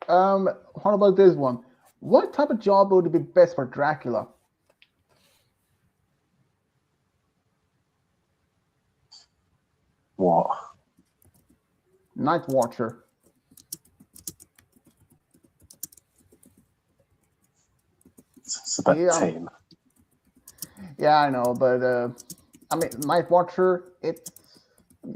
What about this one? What type of job would be best for Dracula? What? Night Watcher. It's a bit Yeah, tame. yeah, I know, but I mean, Night Watcher.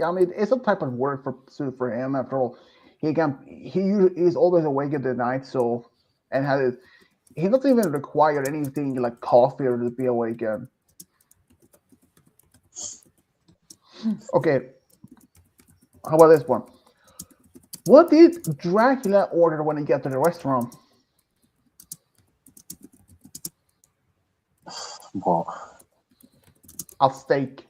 I mean, it's a type of work suited for him. After all, he's always awake at the night, so and he doesn't even require anything like coffee or to be awake. Okay, how about this one? What did Dracula order when he got to the restaurant? What? A steak.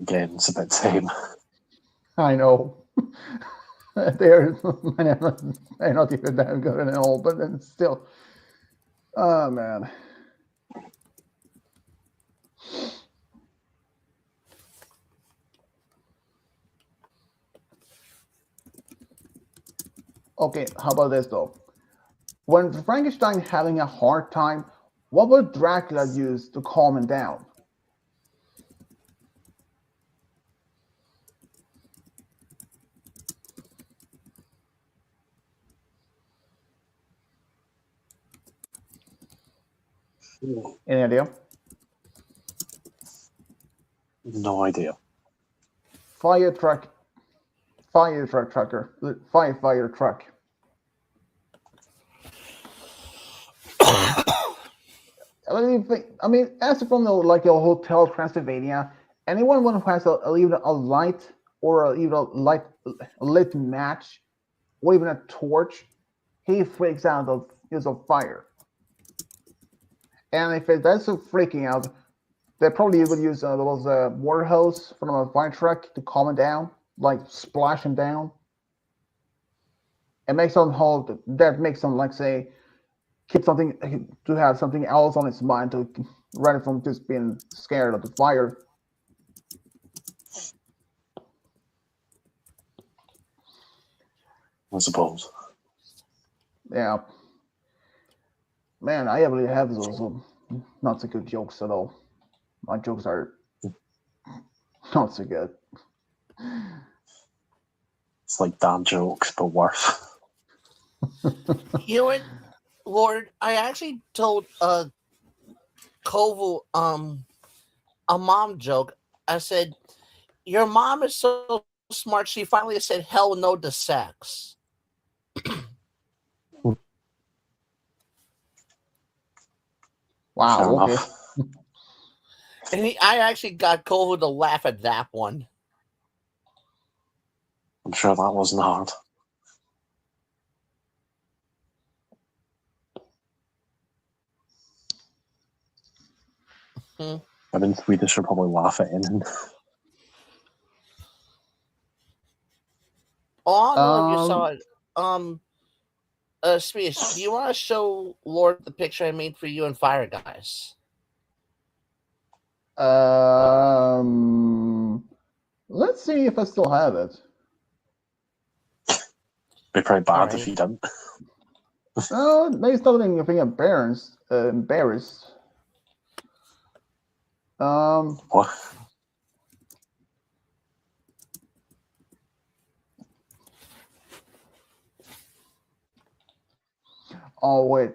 Again, it's a bit tame. I know. they're not even that good at all, but then still. Oh man. Okay, how about this though? When Frankenstein having a hard time, what would Dracula use to calm him down? Any idea? No idea. Fire truck, fire truck. I mean, as from the like a hotel Transylvania, anyone who has even a light or even a lit match or even a torch, he freaks out of use of fire. And if it does freaking out, they probably would use those water hose from a fire truck to calm it down, like splash him down. It makes them hold. That makes them like say keep something to have something else on his mind to rather from just being scared of the fire. I suppose. Yeah, man, I really have those not so good jokes at all. My jokes are not so good. It's like dad jokes, but worse. You know what, Lord? I actually told Kovu a mom joke. I said, "Your mom is so smart. She finally said hell no to sex." Fair Wow. Okay. enough. And I actually got Kovu to laugh at that one. I'm sure that wasn't hard. Hmm. I mean, Swedish would probably laugh at anything. Oh, I don't know if you saw Um. it. Swedish, do you want to show Lord the picture I made for you and Fire Guys? Let's see if I still have it. Be pretty bad Alright. if you didn't. No, maybe something I think embarrassed. Embarrassed. What? Oh wait.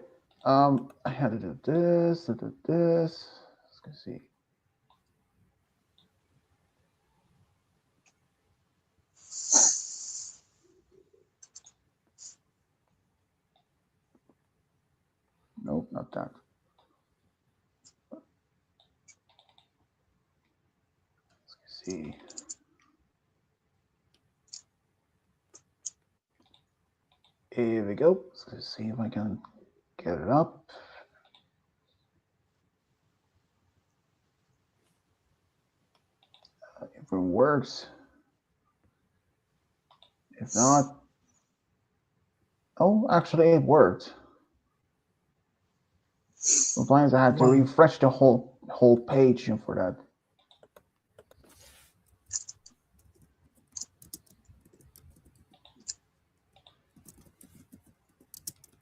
I had to do this. I did this. Let's see. Nope, not that. Let's see. Here we go. Let's see if I can get it up. If it works. If not, oh, actually it worked. Sometimes I had to refresh the whole page for that.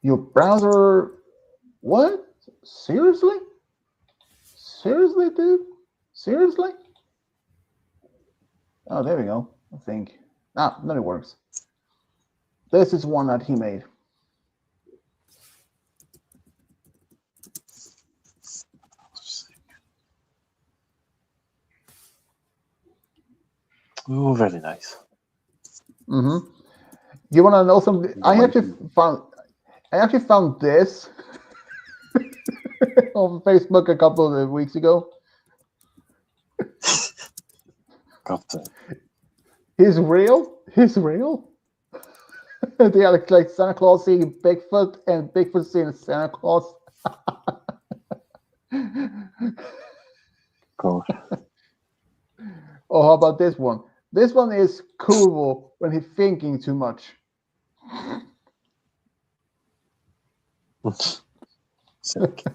Your browser, what? Seriously? Seriously, dude? Seriously? Oh, there we go. I think. Ah, then it works. This is one that he made. Oh, very nice. Mm-hmm. You want to know something? I actually found this on Facebook a couple of weeks ago. Got to. He's real. He's real. They are like Santa Claus seeing Bigfoot and Bigfoot seeing Santa Claus. Gosh. Oh, how about this one? This one is cool when he's thinking too much. Sick.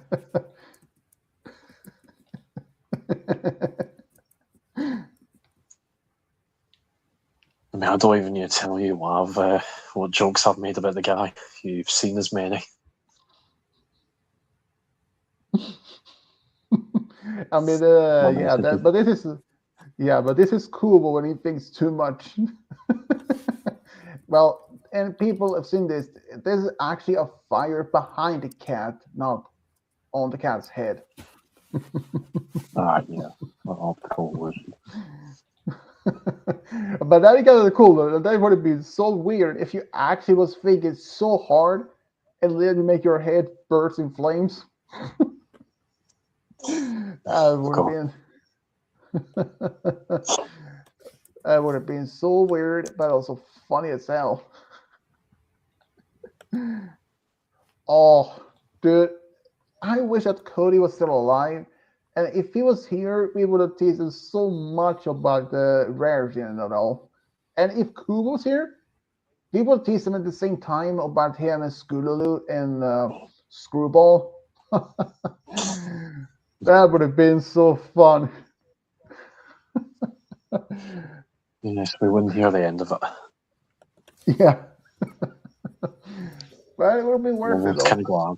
I mean, I don't even need to tell you what jokes I've made about the guy. You've seen as many. I mean, Well, but this is cool when he thinks too much. Well, and people have seen this. There's actually a fire behind the cat, not on the cat's head. Yeah. Optical illusion. But that is kind of cool. That would have been so weird if you actually was thinking so hard and literally make your head burst in flames. That would have been. That would have been so weird, but also funny as hell. Oh, dude, I wish that Cody was still alive. And if he was here, we would have teased so much about the rare gen and all. And if Kubo was here, we would tease him at the same time about him and Scootaloo and Screwball. That would have been so fun. Yes, we wouldn't hear the end of it. Yeah. But it would have been worth We're it though. kind of glad.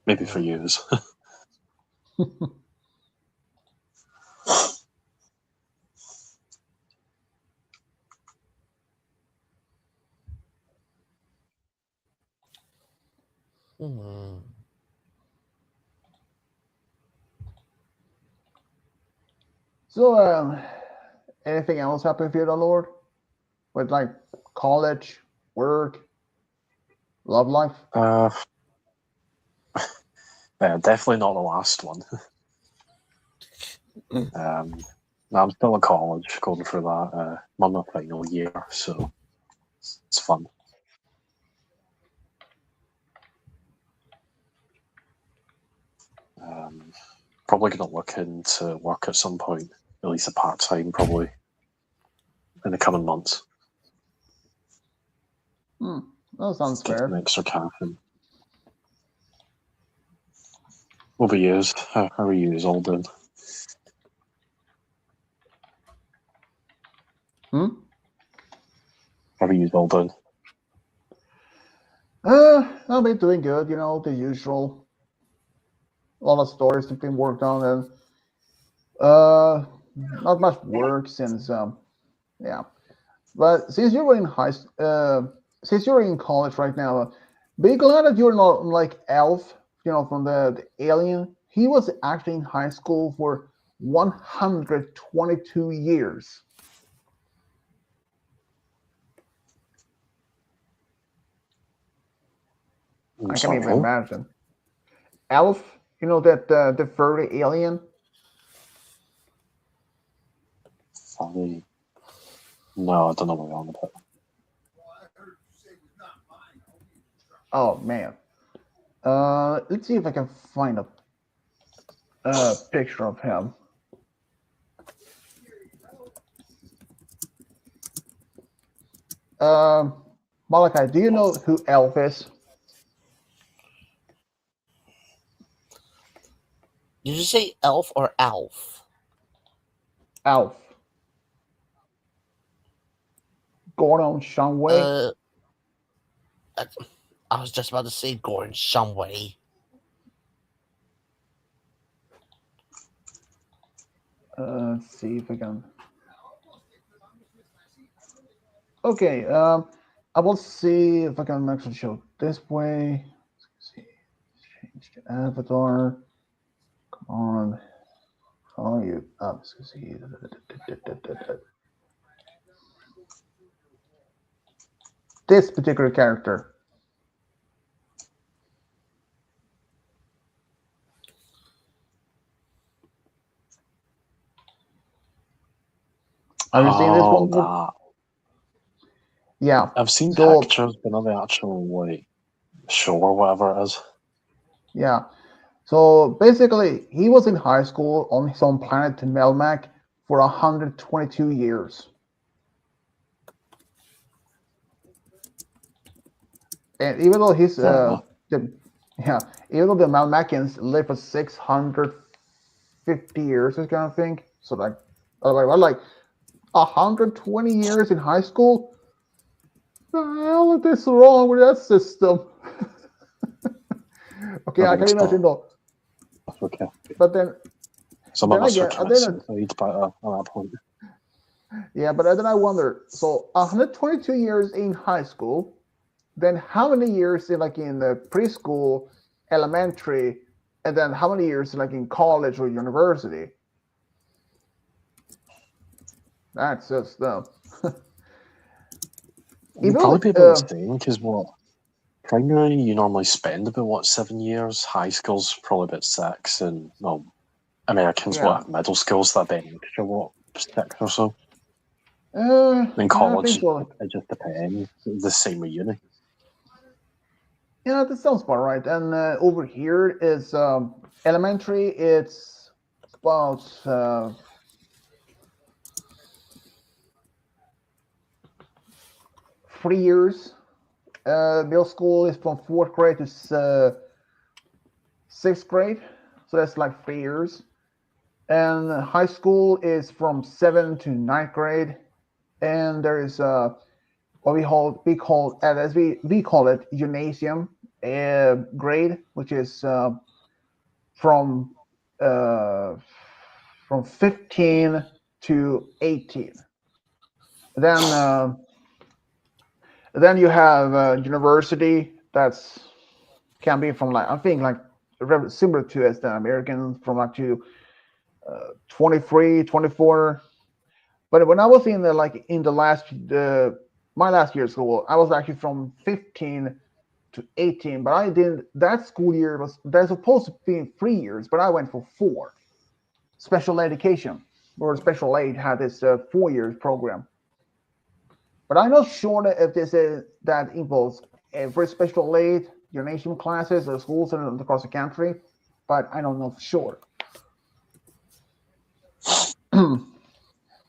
Maybe for years. Hmm. So, anything else happen for you, Lord? With like college, work, love life? Definitely not the last one. I'm still at college, going through that. I'm on my final year, so it's fun. Probably going to look into work at some point, at least a part-time, probably, in the coming months. That sounds Get some fair. extra cash in. Over years, how are you all doing? How are you all doing? I've been doing good, the usual. A lot of stories have been worked on, and not much work since, yeah. But since you're in since you're in college right now, be glad that you're not like Elf, from the Alien. He was actually in high school for 122 years. I can't even imagine. Elf, that the furry alien. Sorry. No, I don't know what you're on about. Oh man. Let's see if I can find a picture of him. Malachi, do you know who Elf is? Did you say elf or Alf? Elf. Gordon Shumway. I was just about to say Gordon Shumway. Let's see if I can. Okay. I will see if I can actually show this way. Let's see. Change the avatar. Come on. How are you? Let's see. This particular character. Have you seen this one? That. Yeah. I've seen pictures, but not the actual show or whatever it is. Yeah. So basically, he was in high school on his own planet Melmac for 122 years. And even though he's even though the Melmacians live for 650 years, this kind of thing. So like 120 years in high school. The hell is this wrong with that system? Okay, I can imagine though. Okay. But then some of us are kind of suicide by at that point. Yeah, but then I wonder. So 122 years in high school, then how many years in the preschool, elementary, and then how many years in college or university? That's just You'd probably be about the same because primary you normally spend about 7 years. High school's probably about 6, and Americans middle school's that bit extra 6 or so. In Yeah, I think college, so. it just depends. The same with uni. Yeah, that sounds about right. And over here is elementary. It's about 3 years. Middle school is from fourth grade to sixth grade, so that's like 3 years. And high school is from seventh to ninth grade. And there is what we call as we call it gymnasium grade, which is from uh, from 15 to 18. Then then you have university that's can be from like I think like similar to as the American from like to 23, 24. But when I was in the like in the last my last year of school, I was actually from 15 to 18. But I didn't. That school year was they're supposed to be 3 years, but I went for four. Special education or special aid had this 4 years program. But I'm not sure that if this is that involves every special aid, your nation classes or schools across the country, but I don't know for sure.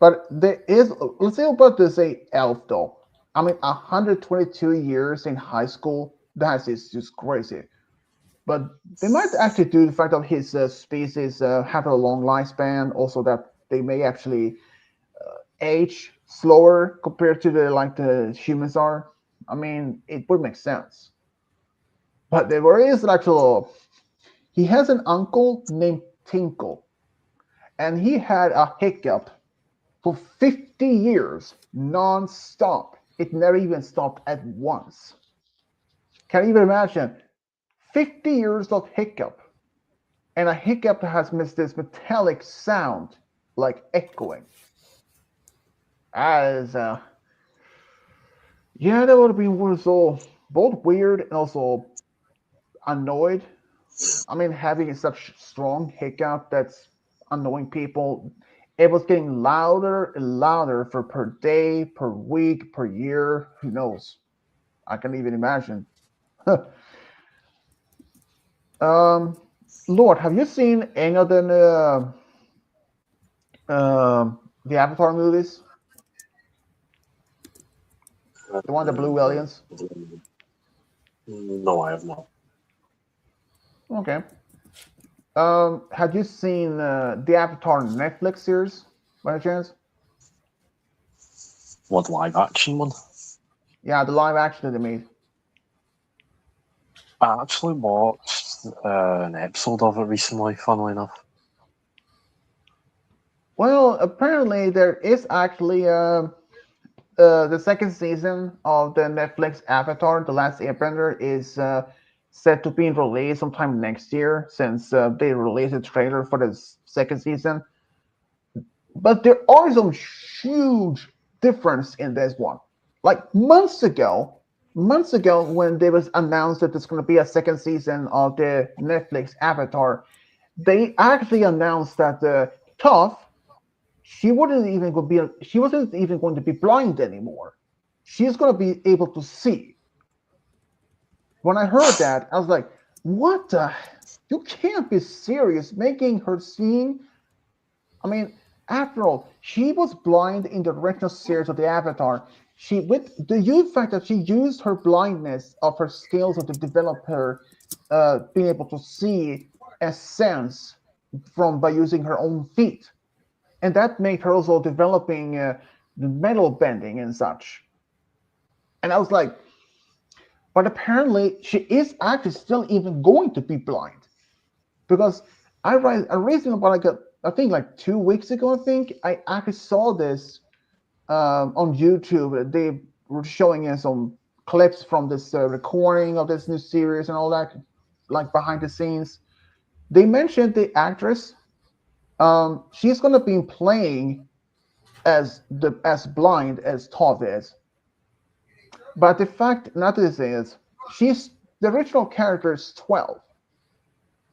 But there is, let's say about this say elf though. I mean, 122 years in high school, that is just crazy. But they might actually do the fact that his species have a long lifespan, also that they may actually age slower compared to the like the humans are. I mean, it would make sense. But there is actually he has an uncle named Tinkle, and he had a hiccup for 50 years non-stop. It never even stopped at once. Can you even imagine? 50 years of hiccup, and a hiccup has this metallic sound like echoing. As yeah, that would have been so both weird and also annoyed. I mean, having such strong hiccup that's annoying people. It was getting louder and louder for per day, per week, per year. Who knows? I can even imagine. um, Lord, have you seen any of the Avatar movies? The one, the Blue Aliens. No, I have not. Okay. Have you seen the Avatar Netflix series by any chance? What live action one? Yeah, the live action that they made. I actually watched an episode of it recently, funnily enough. Well, apparently there is actually the second season of the Netflix Avatar: The Last Airbender is set to be released sometime next year, since they released a trailer for the second season. But there are some huge difference in this one. Like months ago, when they was announced that there's going to be a second season of the Netflix Avatar, they actually announced that Toph she wasn't even going to be blind anymore. She's going to be able to see. When I heard that, I was like, "What the? You can't be serious! Making her seeing? I mean, after all, she was blind in the original series of the Avatar. She with the fact that she used her blindness of her skills to develop her being able to see and sense from by using her own feet, and that made her also developing the metal bending and such. And I was like, but apparently she is actually still even going to be blind because I recently about like I think like 2 weeks ago I think I actually saw this on YouTube. They were showing us some clips from this recording of this new series and all that, like behind the scenes. They mentioned the actress. She's gonna be playing as blind as Toph is. But the fact not this is she's the original character is 12,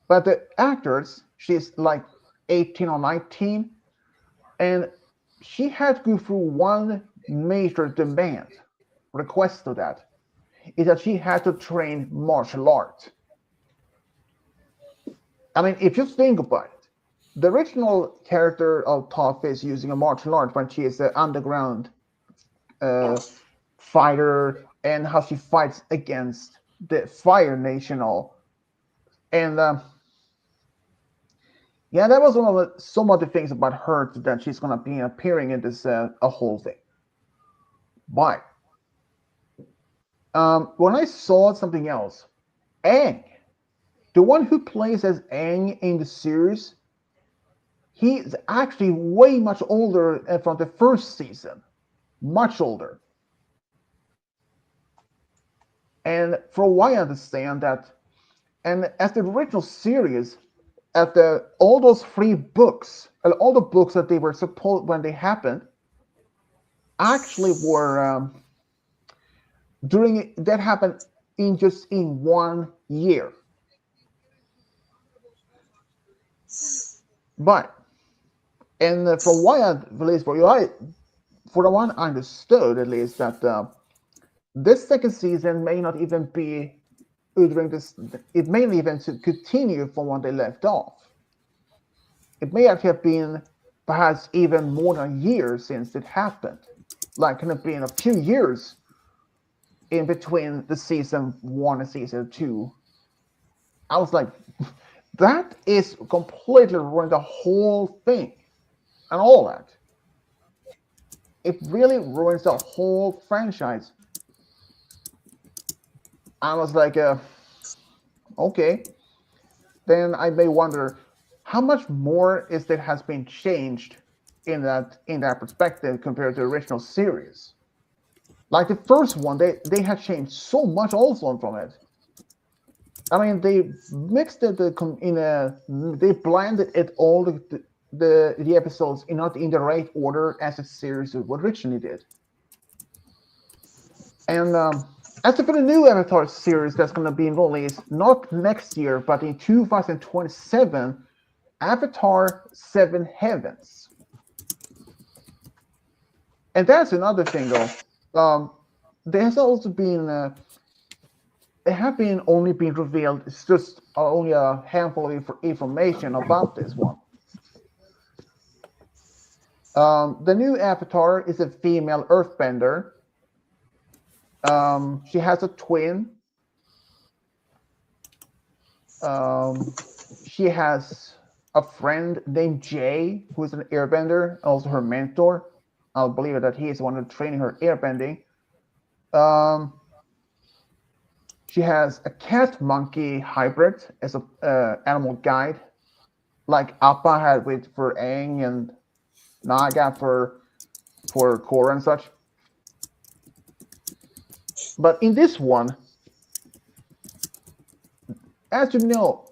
but the actors she's like 18 or 19, and she had to go through one major demand, request to that, is that she had to train martial art. I mean, if you think about it, the original character of Toph is using a martial art when she is an underground fighter, and how she fights against the Fire Nation all. And yeah, that was some of the things about her that she's gonna be appearing in this a whole thing. But when I saw something else, Aang, the one who plays as Aang in the series, he's actually way much older from the first season, much older. And from what I understand that, and as the original series, at the all those three books, and all the books that they were supposed when they happened, actually were during that happened in just in 1 year. But and from what I at least for the one I understood at least that this second season may not even be during this. It may even to continue from when they left off. It may actually have been perhaps even more than a year since it happened. Like can have been a few years in between the season 1 and season 2. I was like, that is completely ruined the whole thing and all that. It really ruins the whole franchise. I was like, okay. Then I may wonder how much more is that has been changed in that perspective compared to the original series. Like the first one, they had changed so much also from it. I mean, they mixed it they blended it all the episodes in not in the right order as the series originally did. And as for the new Avatar series that's going to be released not next year but in 2027, Avatar Seven Heavens. And that's another thing though. There's also been they have been only been revealed. It's just only a handful of information about this one. The new Avatar is a female Earthbender. She has a twin. She has a friend named Jay, who is an airbender, also her mentor. I'll believe that he is the one training her airbending. She has a cat monkey hybrid as a animal guide, like Appa had with for Aang and Naga for Korra and such. But in this one, as you know,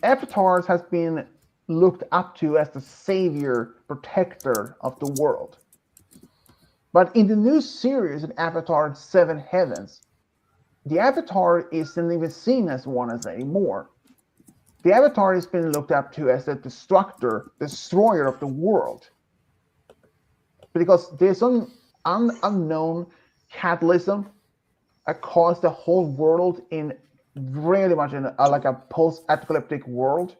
Avatars has been looked up to as the savior, protector of the world. But in the new series in Avatar Seven Heavens, the Avatar isn't even seen as one as anymore. The Avatar has been looked up to as the destroyer of the world. Because there's some unknown catalysm that caused the whole world in really much in like a post-apocalyptic world.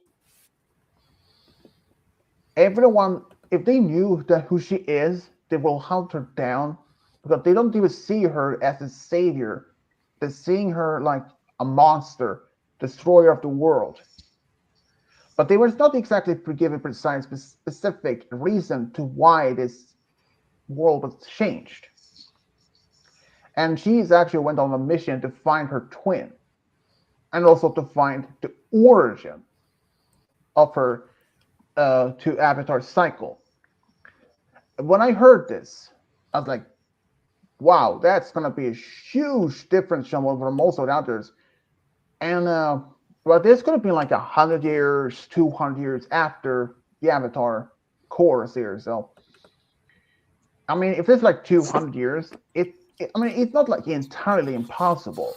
Everyone, if they knew that who she is, they will hunt her down because they don't even see her as a savior. They're seeing her like a monster, destroyer of the world. But they were not exactly given precise, specific reason to why this world was changed. And she's actually went on a mission to find her twin, and also to find the origin of her to Avatar cycle. When I heard this, I was like, wow, that's gonna be a huge difference from most of the others. And but it's gonna be like 100 years, 200 years after the Avatar Korra series. So I mean, if it's like 200 years, I mean, it's not like entirely impossible.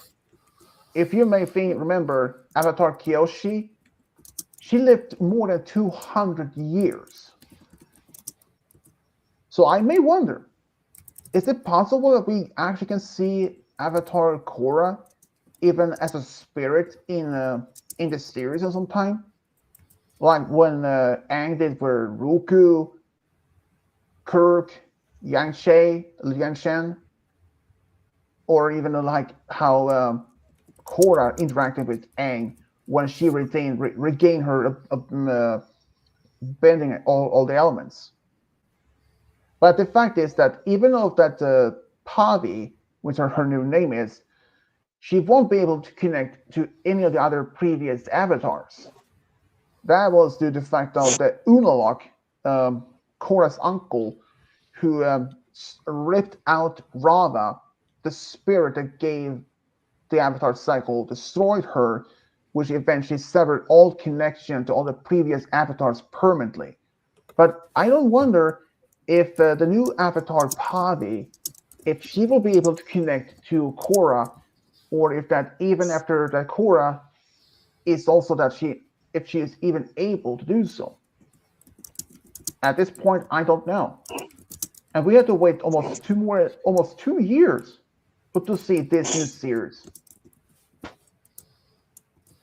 If you may remember Avatar Kyoshi, she lived more than 200 years. So I may wonder, is it possible that we actually can see Avatar Korra even as a spirit in the series of some time? Like when Aang did for Roku, Kirk, Yang She, Liang Shen, or even like how Korra interacted with Aang when she regained her bending all the elements. But the fact is that even though that Pavi, which her new name is, she won't be able to connect to any of the other previous avatars. That was due to the fact of that Unalaq, Korra's uncle, who ripped out Rava, the spirit that gave the Avatar cycle, destroyed her, which eventually severed all connection to all the previous avatars permanently. But I don't wonder if the new Avatar Pavi, if she will be able to connect to Korra, or if that even after that Korra is also that if she is even able to do so. At this point, I don't know, and we have to wait almost 2 years to see this new series.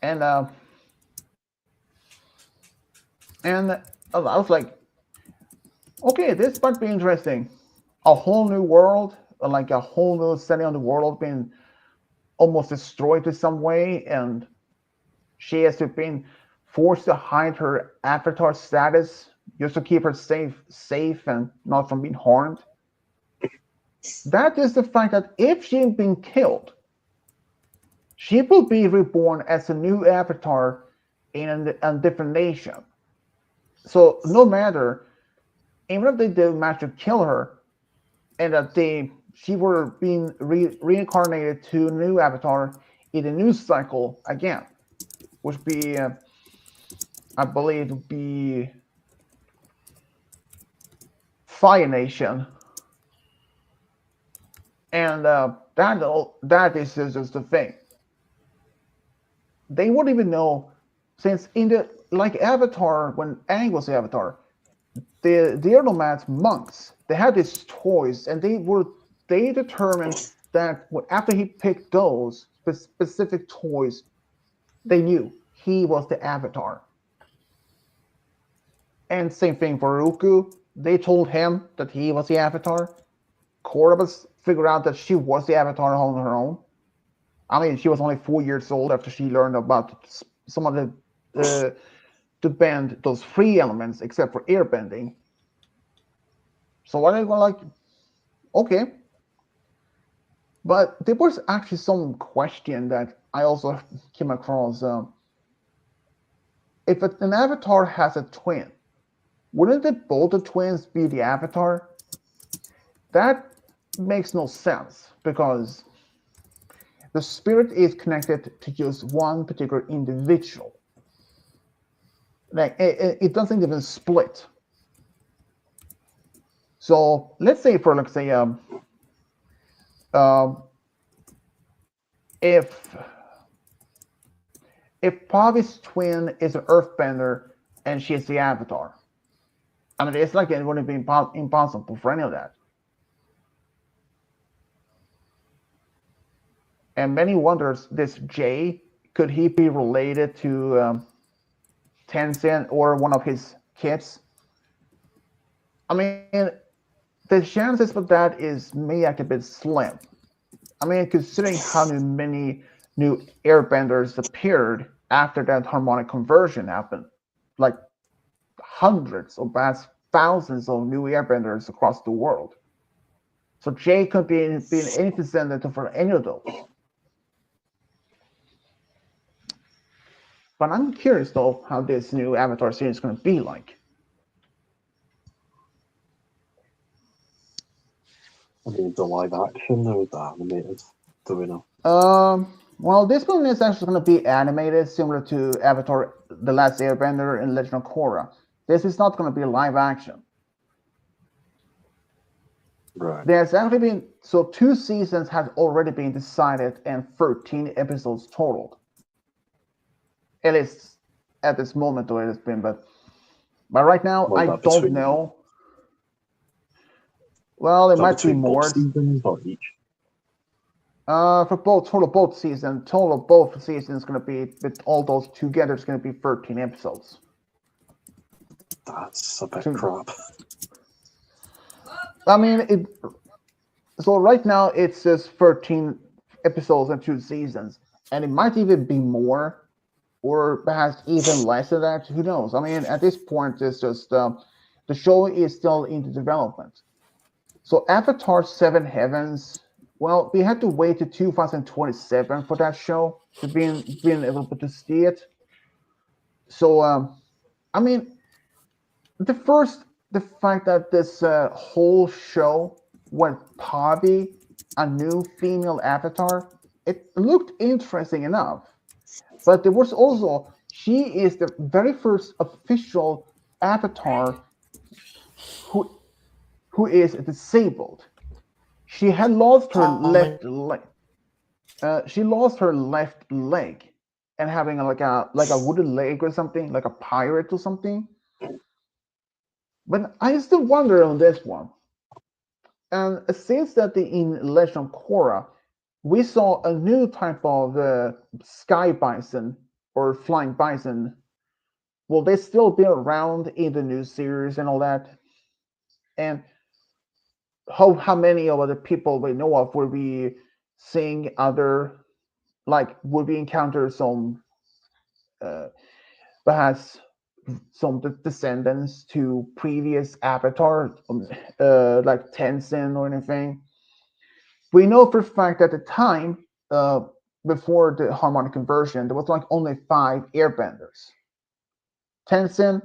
And I was like, okay, this might be interesting. A whole new world, like a whole new setting on the world being almost destroyed in some way, and she has been forced to hide her avatar status just to keep her safe and not from being harmed. That is the fact that if she's been killed, she will be reborn as a new avatar in a different nation. So no matter, even if they did manage to kill her, and that she were being reincarnated to a new avatar in a new cycle again, which would be, I believe, would be Fire Nation, and that is just the thing. They wouldn't even know, since in the like Avatar, when Aang was the Avatar, the other nomads monks, they had these toys, and they determined that after he picked those specific toys, they knew he was the Avatar. And same thing for Roku. They told him that he was the Avatar. Korra figured out that she was the Avatar on her own. I mean, she was only 4 years old after she learned about some of the to bend those free elements, except for airbending. So I was like, okay. But there was actually some question that I also came across. If an avatar has a twin, wouldn't it both the twins be the avatar? That makes no sense, because the spirit is connected to just one particular individual. Like it doesn't even split. So let's say if Pavi's twin is an earthbender and she's the avatar, I mean, it's like it wouldn't be impossible for any of that. And many wonders, this Jay, could he be related to Tenzin or one of his kids? I mean, the chances for that is maybe a bit slim. I mean, considering how many new airbenders appeared after that harmonic conversion happened, like hundreds or perhaps thousands of new airbenders across the world. So Jay could be any descendant for any of those. But I'm curious though how this new Avatar series is going to be like. I mean, the live action or the animated? Do we know? Well, this one is actually going to be animated, similar to Avatar: The Last Airbender and Legend of Korra. This is not going to be live action. Right. There's actually been 2 seasons have already been decided and 13 episodes totaled. At least at this moment, the way it's been, but right now I don't know. Well, it Is that might be between both more. seasons or each? For both total both seasons going to be with all those together. It's going to be 13 episodes. That's a bit So, crap. I mean, it. So right now it's just 13 episodes and 2 seasons, and it might even be more, or perhaps even less than that. Who knows? I mean, at this point, it's just the show is still into development. So Avatar Seven Heavens. Well, we had to wait to 2027 for that show to being able to see it. So I mean, the first the fact that this whole show went Pavi, a new female avatar, it looked interesting enough. But there was also she is the very first official avatar who who is disabled. She had lost her Oh man. left leg. She lost her left leg and having like a wooden leg or something, like a pirate or something. But I still wonder on this one. And since that in Legend of Korra, we saw a new type of sky bison or flying bison. Will they still be around in the new series and all that? And how many of the people we know of will be seeing other, like will we encounter some uh, perhaps some descendants to previous Avatar, like Tenzin or anything? We know for a fact at the time, uh, before the harmonic conversion, there was like only 5 airbenders: Tenzin,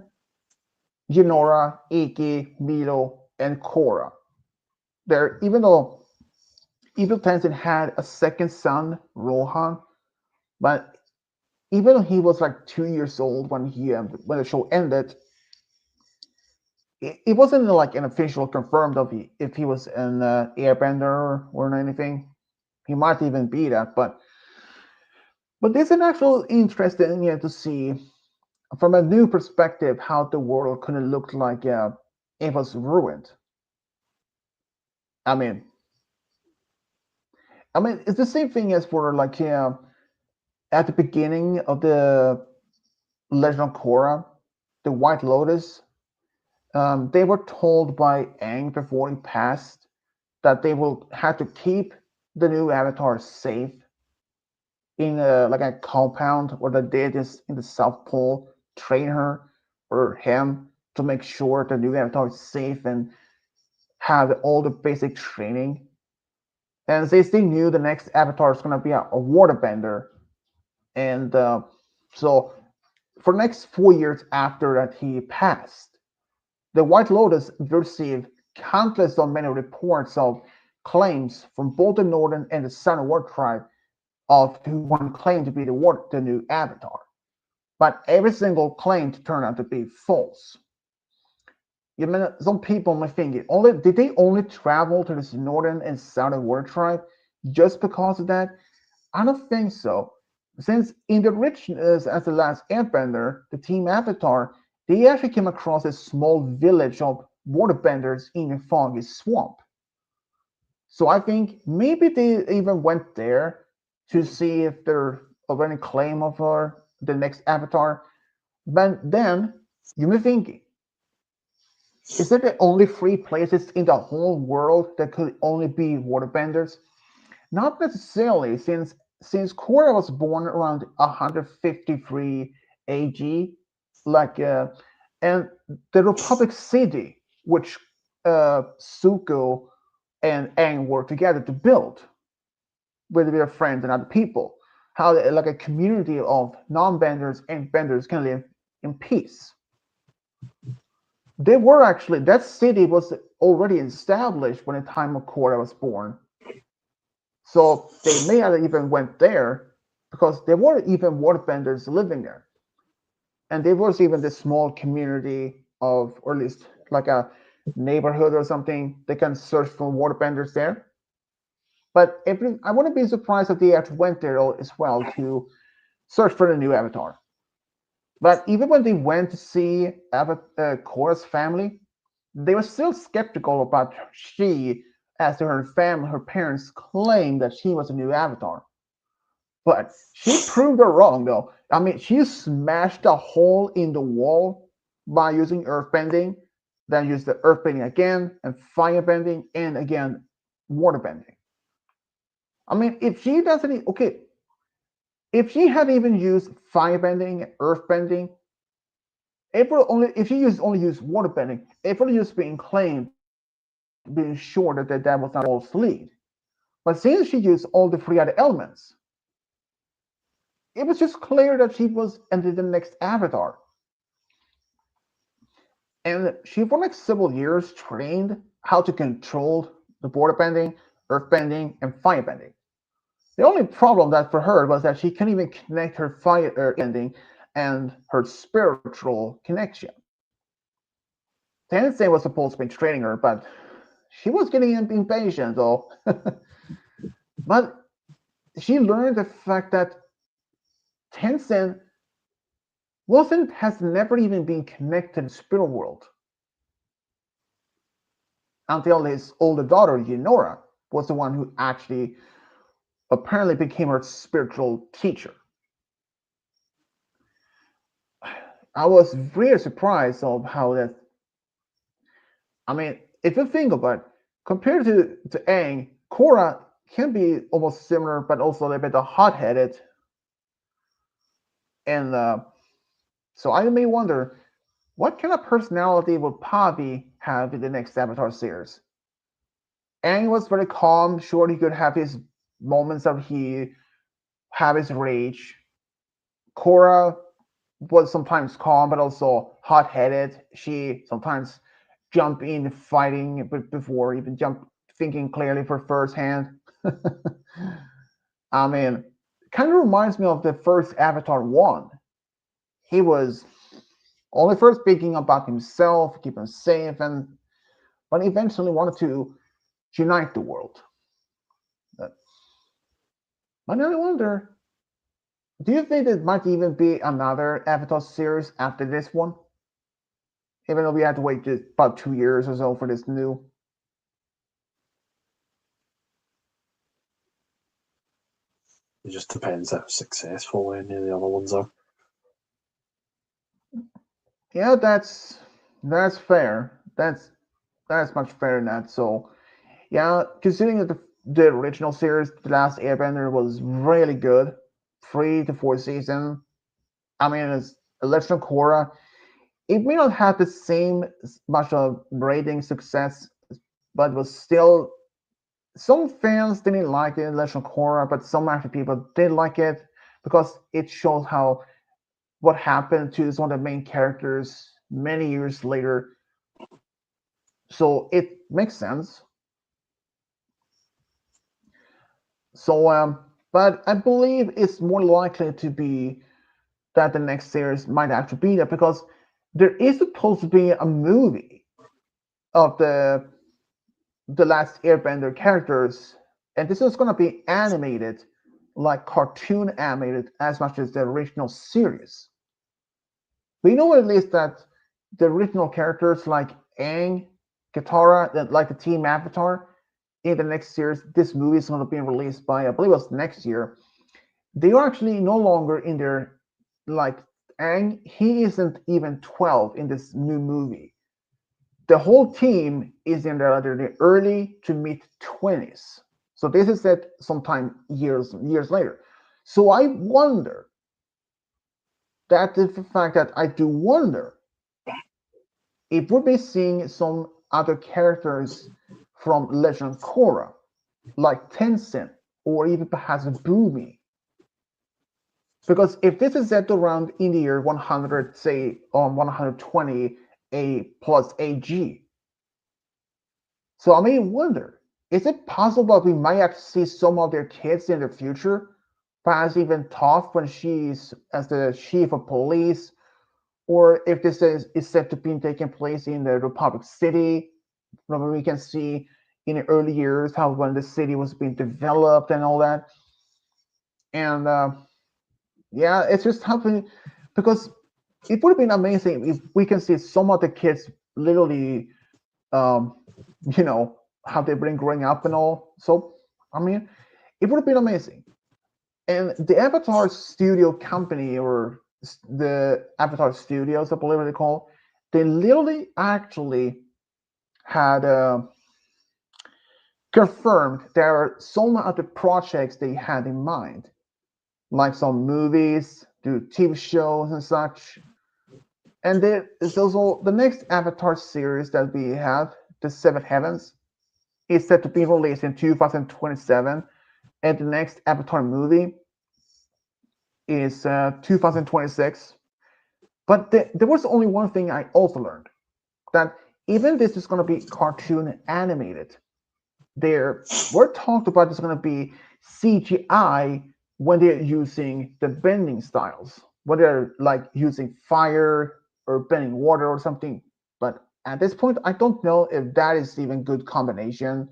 Jinora, Iki, Milo, and Korra. There, even though Evil Tenzin had a second son, Rohan, but even though he was like 2 years old when the show ended, it wasn't like an official confirmed of if he was an airbender or anything. He might even be that, but there's an actual interesting to see from a new perspective how the world could have looked like it was ruined. I mean, it's the same thing as for like at the beginning of the Legend of Korra, the White Lotus. They were told by Aang before he passed that they will have to keep the new Avatar safe in like a compound where the deities in the South Pole train her or him to make sure the new Avatar is safe and have all the basic training. And they still knew the next Avatar is going to be a waterbender. And so for the next 4 years after that he passed, the White Lotus received countless of many reports of claims from both the Northern and the Southern War tribe of who one claimed to be the new Avatar. But every single claim turned out to be false. You mean some people might think only did they only travel to this Northern and Southern War tribe just because of that? I don't think so. Since in the richness as the last airbender, the team Avatar, they actually came across a small village of waterbenders in a foggy swamp. So I think maybe they even went there to see if there of any claim of her, the next Avatar. But then you may think, is it the only 3 places in the whole world that could only be waterbenders? Not necessarily, since Korra was born around 153 AG, like and the Republic City, which Zuko and Aang worked together to build with their friends and other people, how like a community of non-benders and benders can live in peace. They were actually that city was already established when the time of Korra was born. So they may have even went there because there were even waterbenders living there. And there was even this small community of, or at least like a neighborhood or something. They can search for waterbenders there. But I wouldn't be surprised if they actually went there as well to search for the new Avatar. But even when they went to see Korra's family, they were still skeptical about she, as her family, her parents claimed that she was a new Avatar. But she proved her wrong, though. I mean, she smashed a hole in the wall by using earthbending, then used the earthbending again, and firebending, and again, waterbending. I mean, if she doesn't, okay, if she had even used firebending and earthbending, if she only used waterbending, it would just been claimed, being sure that was not all lead. But since she used all the three other elements, it was just clear that she was into the next Avatar. And she, for like several years, trained how to control the border bending, earth bending, and fire bending. The only problem that for her was that she couldn't even connect her fire bending and her spiritual connection. Tensei was supposed to be training her, but she was getting impatient, though. But she learned the fact that Tencent has never even been connected to the spirit world until his older daughter Yenora was the one who actually apparently became her spiritual teacher. I was really surprised of how that. I mean, if you think about it, compared to Aang, Korra can be almost similar, but also a little bit hot-headed, and so I may wonder what kind of personality would Pavi have in the next Avatar series. Aang was very calm. Sure, he could have his moments of he have his rage. Korra was sometimes calm, but also hot-headed. She sometimes jump in fighting before even jump thinking clearly for first hand. I mean, kind of reminds me of the first Avatar 1. He was only first speaking about himself, keep him safe, but eventually wanted to unite the world. But I wonder, do you think there might even be another Avatar series after this one? Even though we had to wait just about 2 years or so for this new. It just depends how successful any of the other ones are. Yeah, that's fair. That's much fair than that. So yeah, considering that the original series, The Last Airbender, was really good, 3 to 4 seasons. I mean, it's a Legend of Korra. It may not have the same much of rating success, but was still some fans didn't like it, Legend of Korra, but some actually people did like it because it shows how what happened to one of the main characters many years later. So it makes sense. So, but I believe it's more likely to be that the next series might actually be that because there is supposed to be a movie of the last Airbender characters, and this is going to be animated, like cartoon animated, as much as the original series. We know at least that the original characters like Aang, Katara, that like the Team Avatar, in the next series, this movie is going to be released by I believe it was next year. They are actually no longer in their like Aang. He isn't even 12 in this new movie. The whole team is in the early to mid 20s. So this is set sometime years later. So I wonder, that is the fact that I do wonder if we'll be seeing some other characters from Legend of Korra, like Tencent, or even perhaps Boomy. Because if this is set around in the year 100, say on 120 A plus AG, so I may wonder, is it possible that we might actually see some of their kids in the future? Perhaps even Toph when she's as the chief of police, or if this is set to be taking place in the Republic City, where we can see in the early years how when the city was being developed and all that. And yeah, it's just happening because it would have been amazing if we can see some of the kids literally um, you know, how they've been growing up and all. So, I mean, it would have been amazing. And the Avatar Studio Company, or the Avatar Studios, I believe they call, they literally actually had confirmed there are some other projects they had in mind, like some movies, do TV shows and such. And there is also the next Avatar series that we have, The Seven Heavens, is set to be released in 2027, and the next Avatar movie is 2026. But there was only one thing I also learned, that even this is going to be cartoon animated, there were talked about it's going to be CGI when they're using the bending styles, when they're like using fire or bending water or something. But at this point, I don't know if that is even good combination,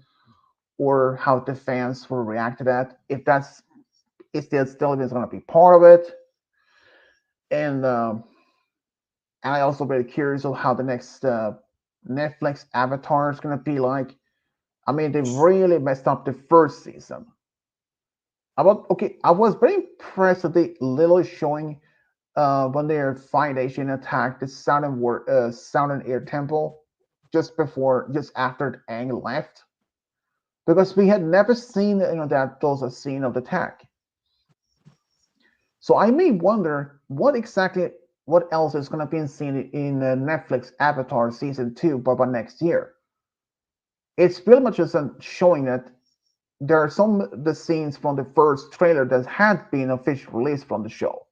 or how the fans will react to that. If that's, if there's still even going to be part of it. And I also very curious of how the next Netflix Avatar is going to be like. I mean, they really messed up the first season. I was very impressed that they literally showing when their Foundation attacked the Sound and Air Temple just after Aang left, because we had never seen that those a scene of the attack. So I may wonder what else is going to be seen in Netflix Avatar season 2 by next year. It's pretty much just showing that there are some the scenes from the first trailer that had been officially released from the show.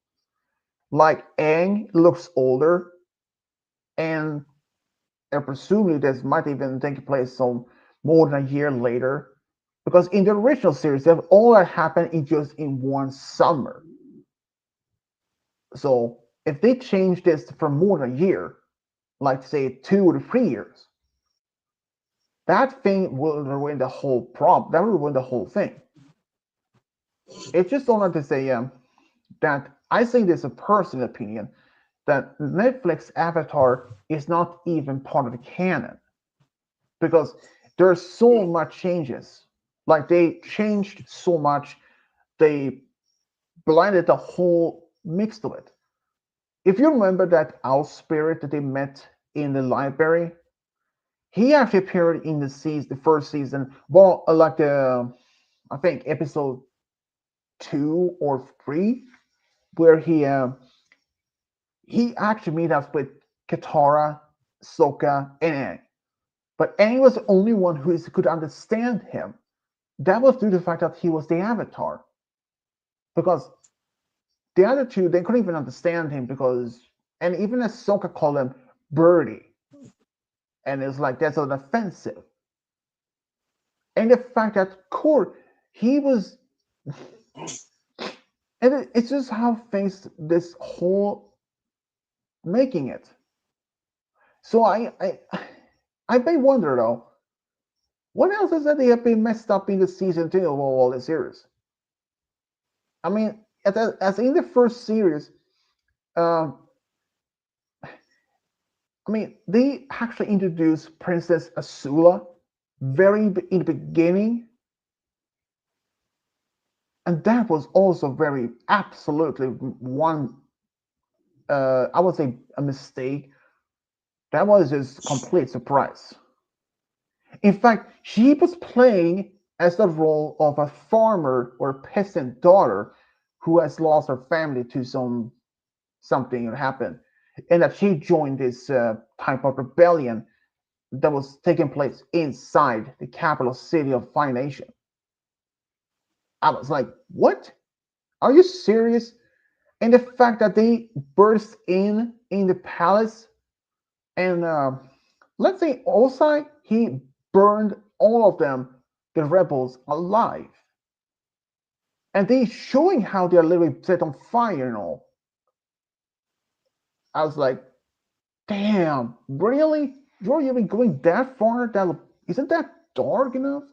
Like Aang looks older, and presumably this might even take place some more than a year later, because in the original series, all that happened in just in one summer. So if they change this for more than a year, like say 2 to 3 years, that thing will ruin the whole problem. That will ruin the whole thing. It's just all to say that I think this is a personal opinion that Netflix Avatar is not even part of the canon, because there's so much changes. Like they changed so much, they blinded the whole mix to it. If you remember that owl spirit that they met in the library, he actually appeared in the first season. Well, like the I think episode 2 or 3, where he actually met up with Katara, Sokka, and Aang. But Aang was the only one who could understand him. That was due to the fact that he was the Avatar. Because the other two, they couldn't even understand him, and even as Sokka called him Birdie, and it's like that's an offensive. And the fact that Korra, he was, and it's just how things this whole making it. So I may wonder though, what else is that they have been messed up in the season 2 of all the series? I mean, as in the first series, um, I mean, they actually introduced Princess Azula very in the beginning, and that was also very absolutely one. I would say a mistake. That was just complete surprise. In fact, she was playing as the role of a farmer or peasant daughter who has lost her family to something that happened, and that she joined this type of rebellion that was taking place inside the capital city of Fire Nation. I was like, what? Are you serious? And the fact that they burst in the palace, and let's say Osai, he burned all of them, the rebels, alive. And they showing how they're literally set on fire and all. I was like, damn, really? You're even going that far? That isn't that dark enough?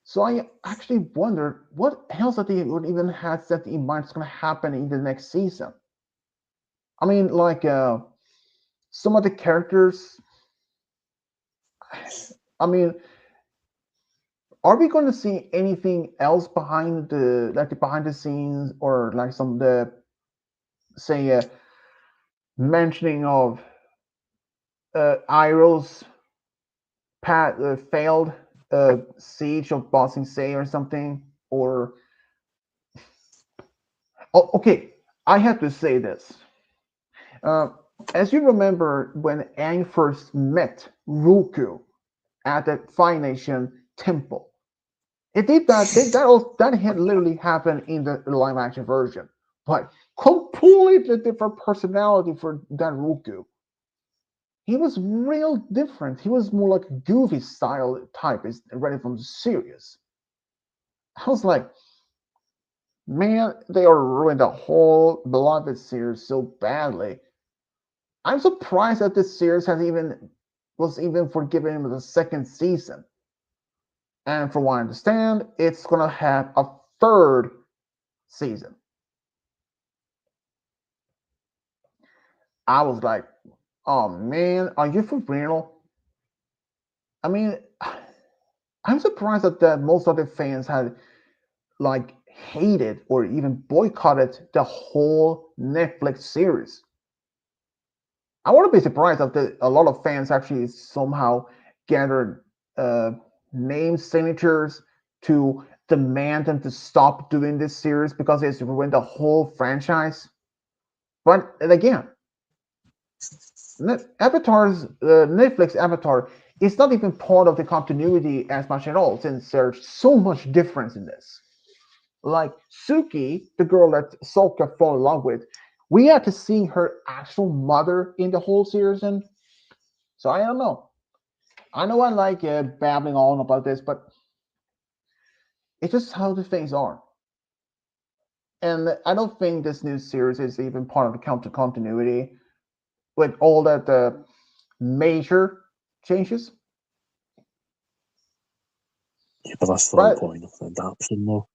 So I actually wonder what else that they would even have set in mind is going to happen in the next season. I mean, like some of the characters. I mean, are we going to see anything else behind the behind the scenes, or like some of the say mentioning of Iroh's failed siege of Bossing Say or something? Or oh, okay, I have to say this. Uh, as you remember, when Aang first met Ruku at the Fire Nation temple, it did that had literally happened in the live action version, but completely different personality for that Ruku. He was real different. He was more like a goofy style type, is ready from the series. I was like, man, they are ruined the whole beloved series so badly. I'm surprised that this series has even was even forgiven him the second season. And from what I understand, it's gonna have a third season. I was like, oh man, are you for real? I mean, I'm surprised that most of the fans had like hated or even boycotted the whole Netflix series. I wouldn't be surprised if a lot of fans actually somehow gathered uh, name signatures to demand them to stop doing this series because it's ruined the whole franchise. But again, Avatar's Netflix Avatar is not even part of the continuity as much at all, since there's so much difference in this. Like Suki, the girl that Sokka fell in love with, we had to see her actual mother in the whole series, and so I don't know. I know I like babbling on about this, but it's just how the things are. And I don't think this new series is even part of the counter continuity with all that major changes. Yeah, but that's the whole Right? point of the adaptation, though.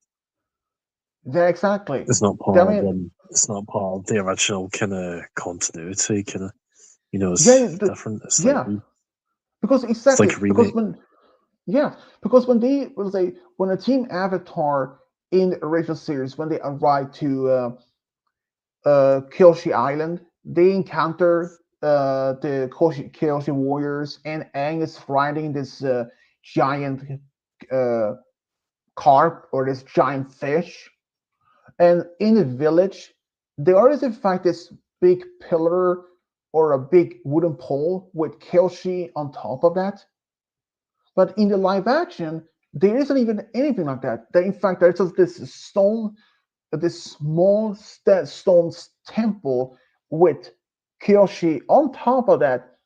Yeah, exactly. It's not I part of mean, them. It's not part of the original kind of continuity. Kind of, yeah, it's different. yeah, because It's exactly like a because remake. when they will say when a team Avatar in the original series when they arrive to Kyoshi Island, they encounter the Kyoshi warriors, and Aang is riding this giant uh, carp or this giant fish. And in the village, there is in fact this big pillar or a big wooden pole with Kyoshi on top of that. But in the live action, there isn't even anything like that. In fact, there's just this stone, this small stone temple with Kyoshi on top of that,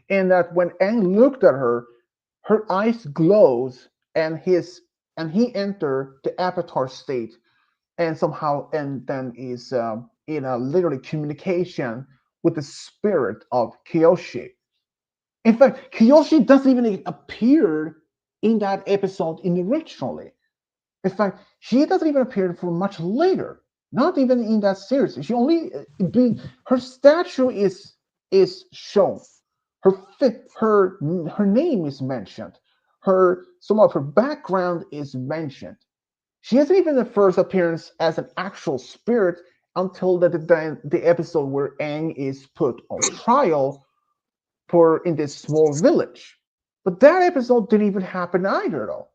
and that when Aang looked at her, her eyes glows, and he entered the avatar state, and somehow and then is in a literally communication with the spirit of Kyoshi. In fact, Kyoshi doesn't even appear in that episode in originally. In fact, she doesn't even appear for much later. Not even in that series. She only her statue is shown. Her her name is mentioned. Her some of her background is mentioned. She hasn't even the first appearance as an actual spirit until the episode where Aang is put on trial for in this small village. But that episode didn't even happen either, though.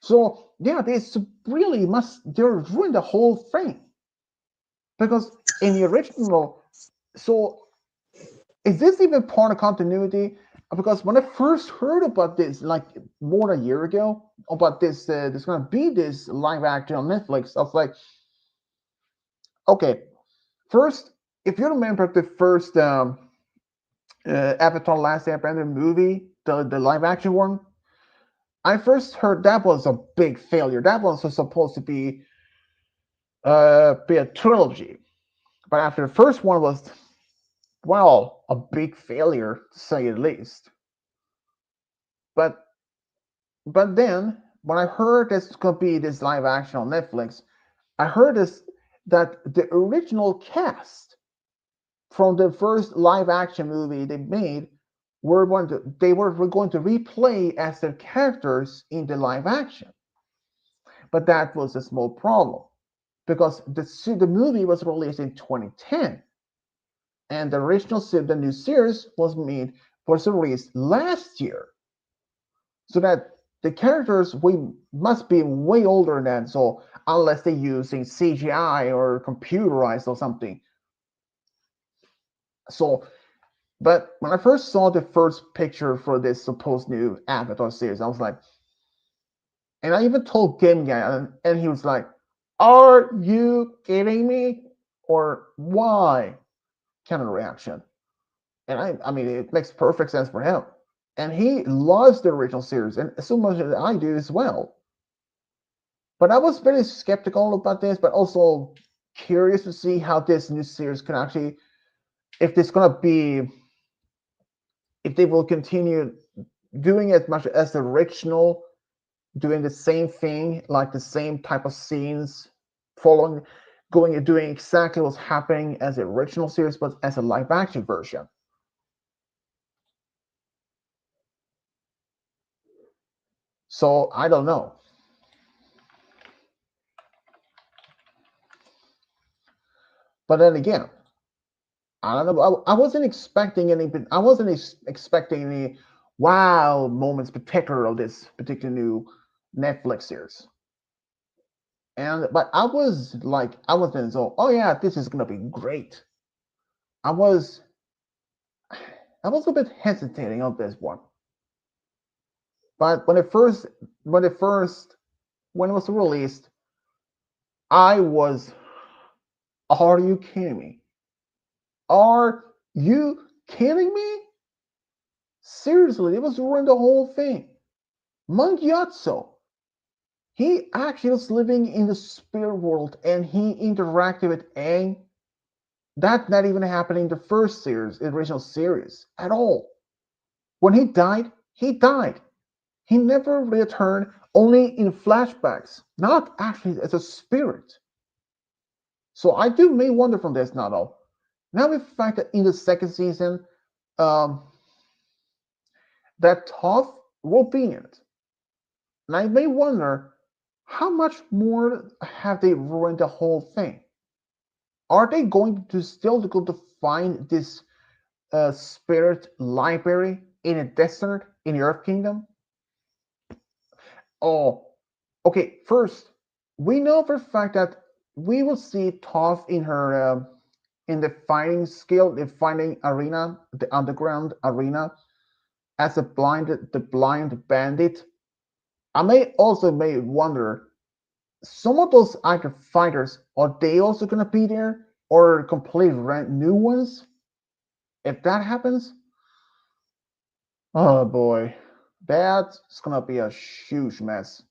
So yeah, this really must they ruined the whole thing because in the original, so is this even part of continuity? Because when I first heard about this, like more than a year ago, about this, there's gonna be this live action on Netflix. I was like, okay, first, if you remember the first Avatar: Last Airbender movie, the live action one, I first heard that was a big failure. That was supposed to be a trilogy, but after the first one was well a big failure to say the least. But then when I heard this could be this live action on Netflix, I heard this that the original cast from the first live action movie they made they were going to replay as their characters in the live action. But that was a small problem because the movie was released in 2010, and the new series was released last year, so that the characters we must be way older than, so unless they're using CGI or computerized or something. So, but when I first saw the first picture for this supposed new Avatar series, I was like, and I even told Game Guy, and he was like, "Are you kidding me? Or why?" Kind of reaction. And I mean, it makes perfect sense for him. And he loves the original series, and so much as I do as well. But I was very skeptical about this, but also curious to see how this new series can actually, if it's gonna be, if they will continue doing as much as the original, doing the same thing, like the same type of scenes, following, going and doing exactly what's happening as the original series, but as a live action version. So I don't know. But then again, I don't know. I wasn't expecting any. I wasn't expecting any wow moments, particular of this particular new Netflix series. And but I was like, I was in so, oh yeah, this is gonna be great. I was, I was a bit hesitating on this one. But when it was released, I was, are you kidding me? Are you kidding me? Seriously, it was ruined the whole thing. Mangyatso, he actually was living in the spirit world and he interacted with Aang. That not even happened in the first series, the original series, at all. When he died, he died. He never returned, only in flashbacks, not actually as a spirit. So I do may wonder from this now, though. Now the fact that in the second season, um, that Toph will be in it. And I may wonder how much more have they ruined the whole thing? Are they going to still go to find this spirit library in a desert in the Earth Kingdom? Oh, okay. First, we know for a fact that we will see Toph in her in the fighting skill, the fighting arena, the underground arena, as the blind bandit. I may wonder, some of those other fighters, are they also gonna be there, or complete brand new ones? If that happens, oh boy, that's gonna be a huge mess.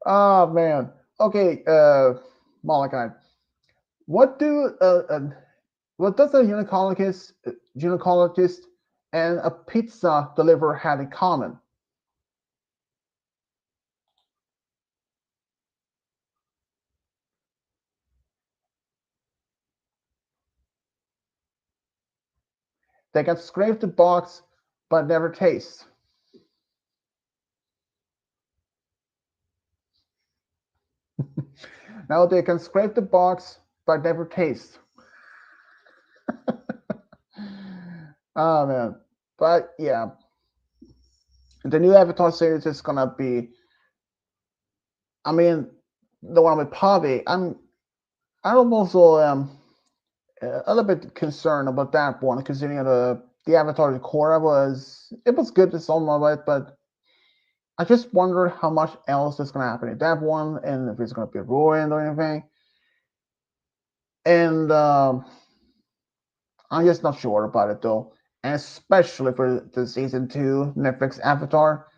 Oh man. Okay, Malachi, what do what does a gynecologist and a pizza deliverer have in common? They can scrape the box but never taste. Now they can scrape the box but never taste. Oh man. But yeah, the new Avatar series is gonna be, I mean, the one with Pavi. I'm also a little bit concerned about that one, considering the Avatar Korra was good to some of it, but I just wonder how much else is gonna happen in that one, and if it's gonna be ruined or anything. And I'm just not sure about it though, and especially for the season 2 Netflix Avatar.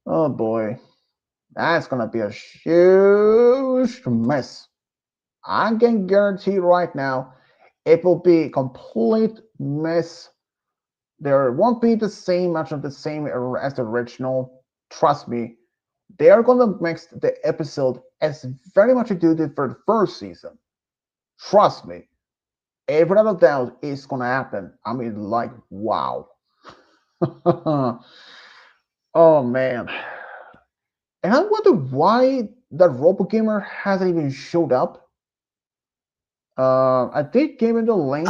Oh boy, that's gonna be a huge mess. I can guarantee right now, it will be a complete mess. There won't be the same much of the same as the original. Trust me. they are gonna mix the episode as very much they did for the first season. Trust me, every other doubt is gonna happen. I mean, like, wow. Oh man. And I wonder why that RoboGamer hasn't even showed up. I did give him the link.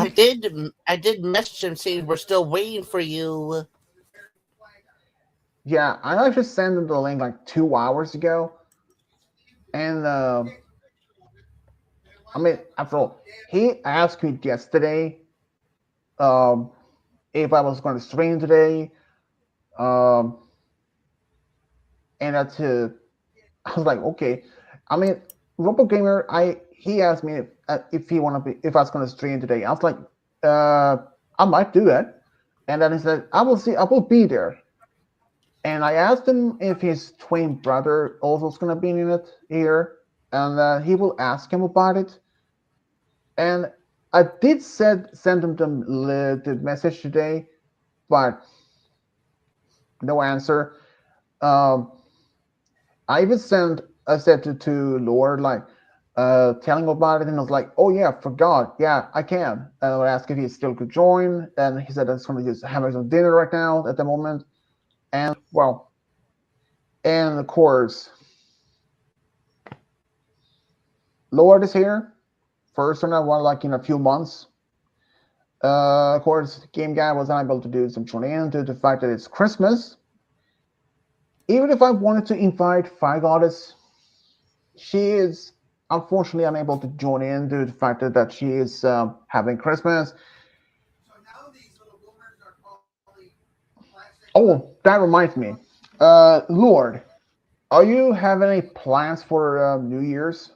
I did message him saying we're still waiting for you. Yeah, I actually sent him the link like 2 hours ago. And I mean, after all, he asked me yesterday um, if I was going to stream today. Um, and that's I was like, okay. I mean, RoboGamer, he asked me if he want to be if I was going to stream today. I was like, uh, I might do that. And then he said, I will see. I will be there. And I asked him if his twin brother also is going to be in it here, and he will ask him about it. And I did send him the message today, but no answer. Um, I said to Lord like telling him about it, and I was like, oh yeah, forgot. Yeah, I can. And I asked if he still could join, and he said that's going to just having some dinner right now at the moment. And well, and of course, Lord is here. First one I won like in a few months. Of course, Game Guy was unable to do some tuning due to the fact that it's Christmas. Even if I wanted to invite Five Goddess, she is unfortunately unable to join in due to the fact that she is having Christmas. Oh, that reminds me. Lord, are you having any plans for New Year's?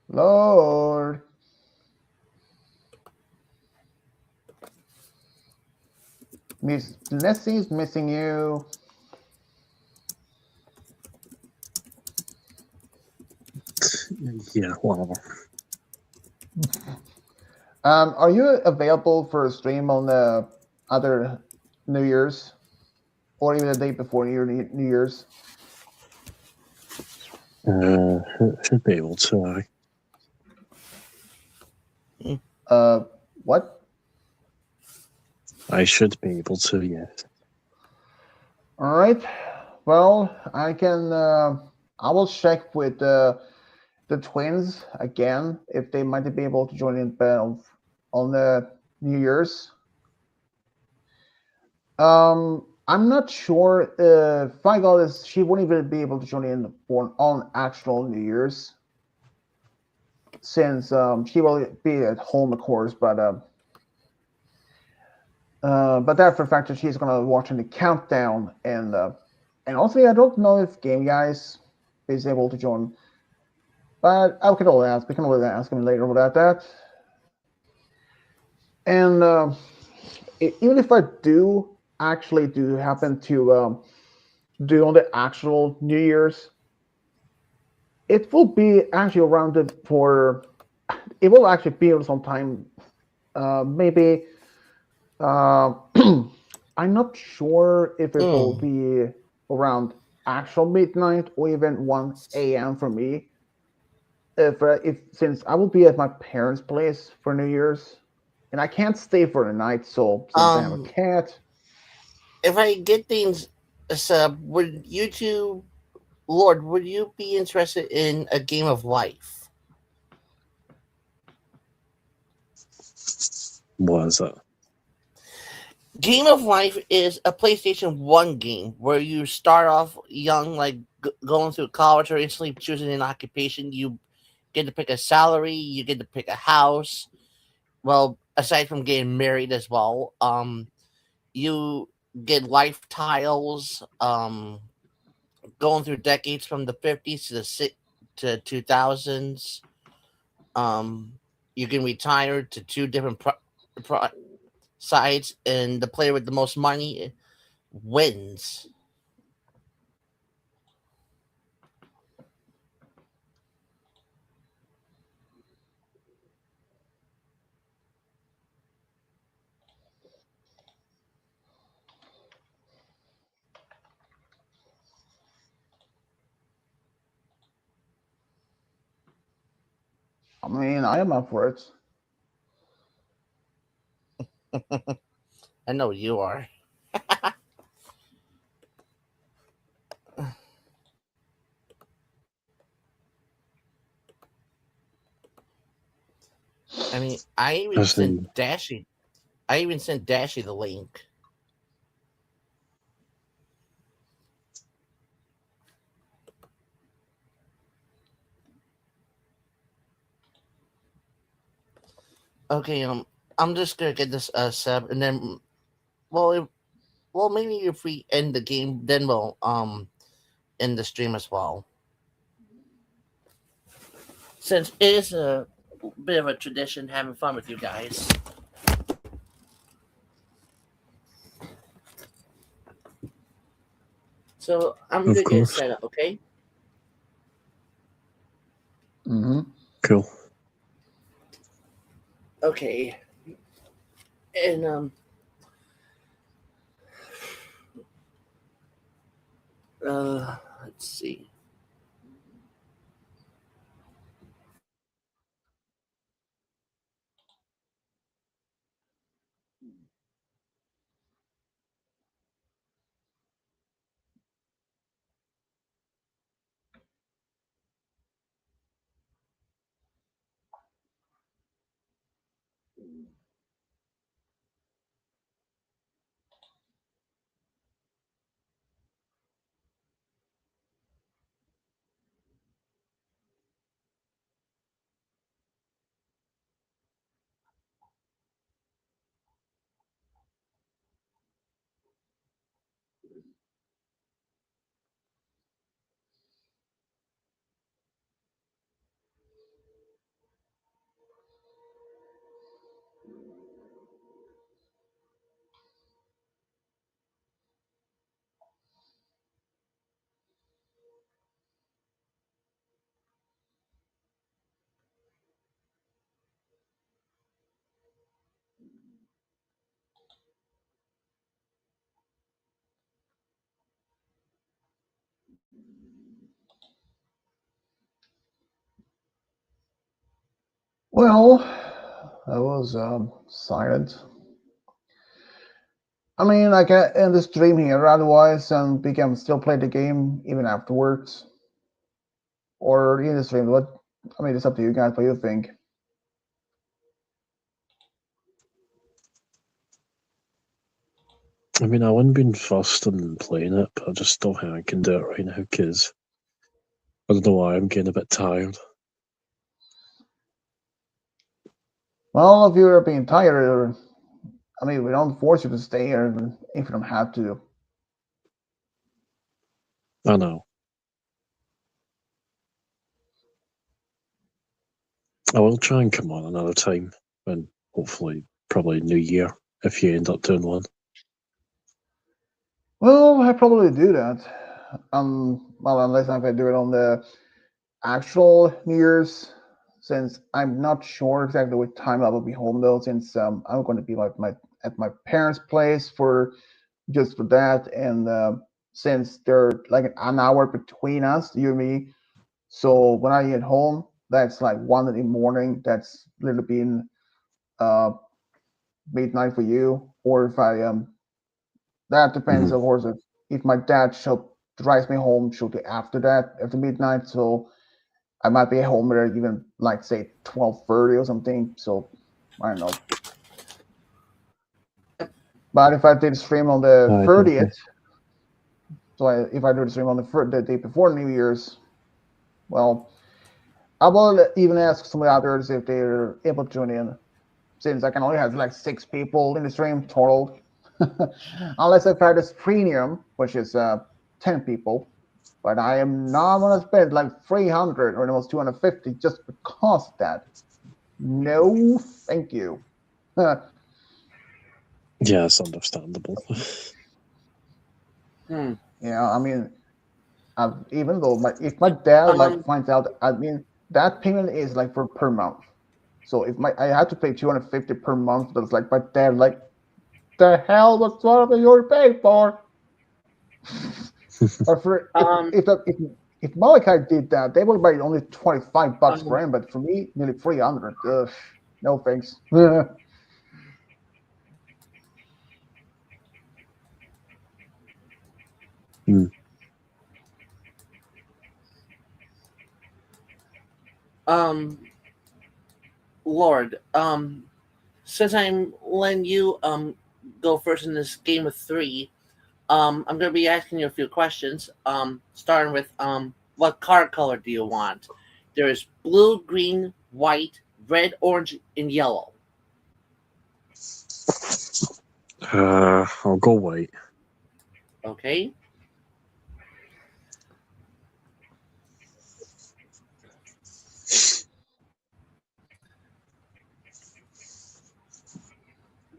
Lord. Miss Nessie's missing you. Yeah, whatever. Are you available for a stream on the other New Year's or even the day before New Year's? Should be able to. What? I should be able to, yes. All right. Well, I can. I will check with the twins again if they might be able to join in on the New Year's. I'm not sure if Feigal is. She won't even be able to join in on actual New Year's since she will be at home, of course. But that for a fact that she's gonna watching the countdown and also I don't know if Game Guys is able to join, but I can always ask. We can always ask him later about that. And even if I do actually do happen to do on the actual New Year's, it will be actually around the for. It will actually be sometime, maybe. Uh, I'm not sure if it will Mm. be around actual midnight or even 1 a.m. for me. If since I will be at my parents' place for New Year's, and I can't stay for the night, so since I have a Um, cat, if I get things would you two, Lord, would you be interested in a game of life? What is it? Game of Life is a PlayStation 1 game where you start off young, like going through college or instantly choosing an occupation. You get to pick a salary, you get to pick a house. Well, aside from getting married as well, you get life tiles, going through decades from the 50s to to 2000s. You can retire to two different pro- sides, and the player with the most money wins. I mean, I am up for it. I know you are. I mean, I even As sent in, Dashy. I even sent Dashy the link. Okay, I'm just gonna get this sub, and then well, well, maybe if we end the game, then we'll end the stream as well. Since it is a bit of a tradition having fun with you guys. So I'm of gonna get it course. set up, okay? Mm-hmm. Cool. Okay. And let's see. Well, I was silent. I mean, I can end the stream here otherwise, and we can still play the game even afterwards, or in the stream. What? I mean, it's up to you guys. What do you think? I mean, I wouldn't been fussed on playing it, but I just don't think I can do it right now because I don't know why I'm getting a bit tired. Well, if you're being tired, or I mean, we don't force you to stay here if you don't have to. I know. I will try and come on another time when hopefully probably New Year if you end up doing one. Well, I probably do that. Well, unless I do it on the actual New Year's, since I'm not sure exactly what time I will be home though, since I'm going to be like at my parents' place for just for that, and since they're like an hour between us, you and me, so when I get home, that's like 1 in the morning. That's literally been uh, midnight for you, or if I that depends, of course, if my dad show drives me home shortly after that, after midnight. So I might be home there even like say 12:30 or something. So I don't know. But if I did stream on the I don't know. 30th, if I do the stream on the day before New Year's, well, I will even ask some of the others if they're able to join in, since I can only have like 6 people in the stream total, unless I try this premium, which is 10 people. But I am not gonna spend like 300 or almost 250 just because of that. No, thank you. Yeah, it's understandable. Yeah, I mean, even though if my dad like Um, finds out, I mean that payment is like for per month. So if I had to pay 250 per month, that's like my dad like the hell what are you paid for? Or for um, if If Malachi did that, they would pay only $25 Um, for him, but for me, nearly 300. No thanks. um, Lord, since I'm letting you go first in this game of three, I'm gonna be asking you a few questions. Starting with what car color do you want? There is blue, green, white, red, orange, and yellow. I'll go white. Okay.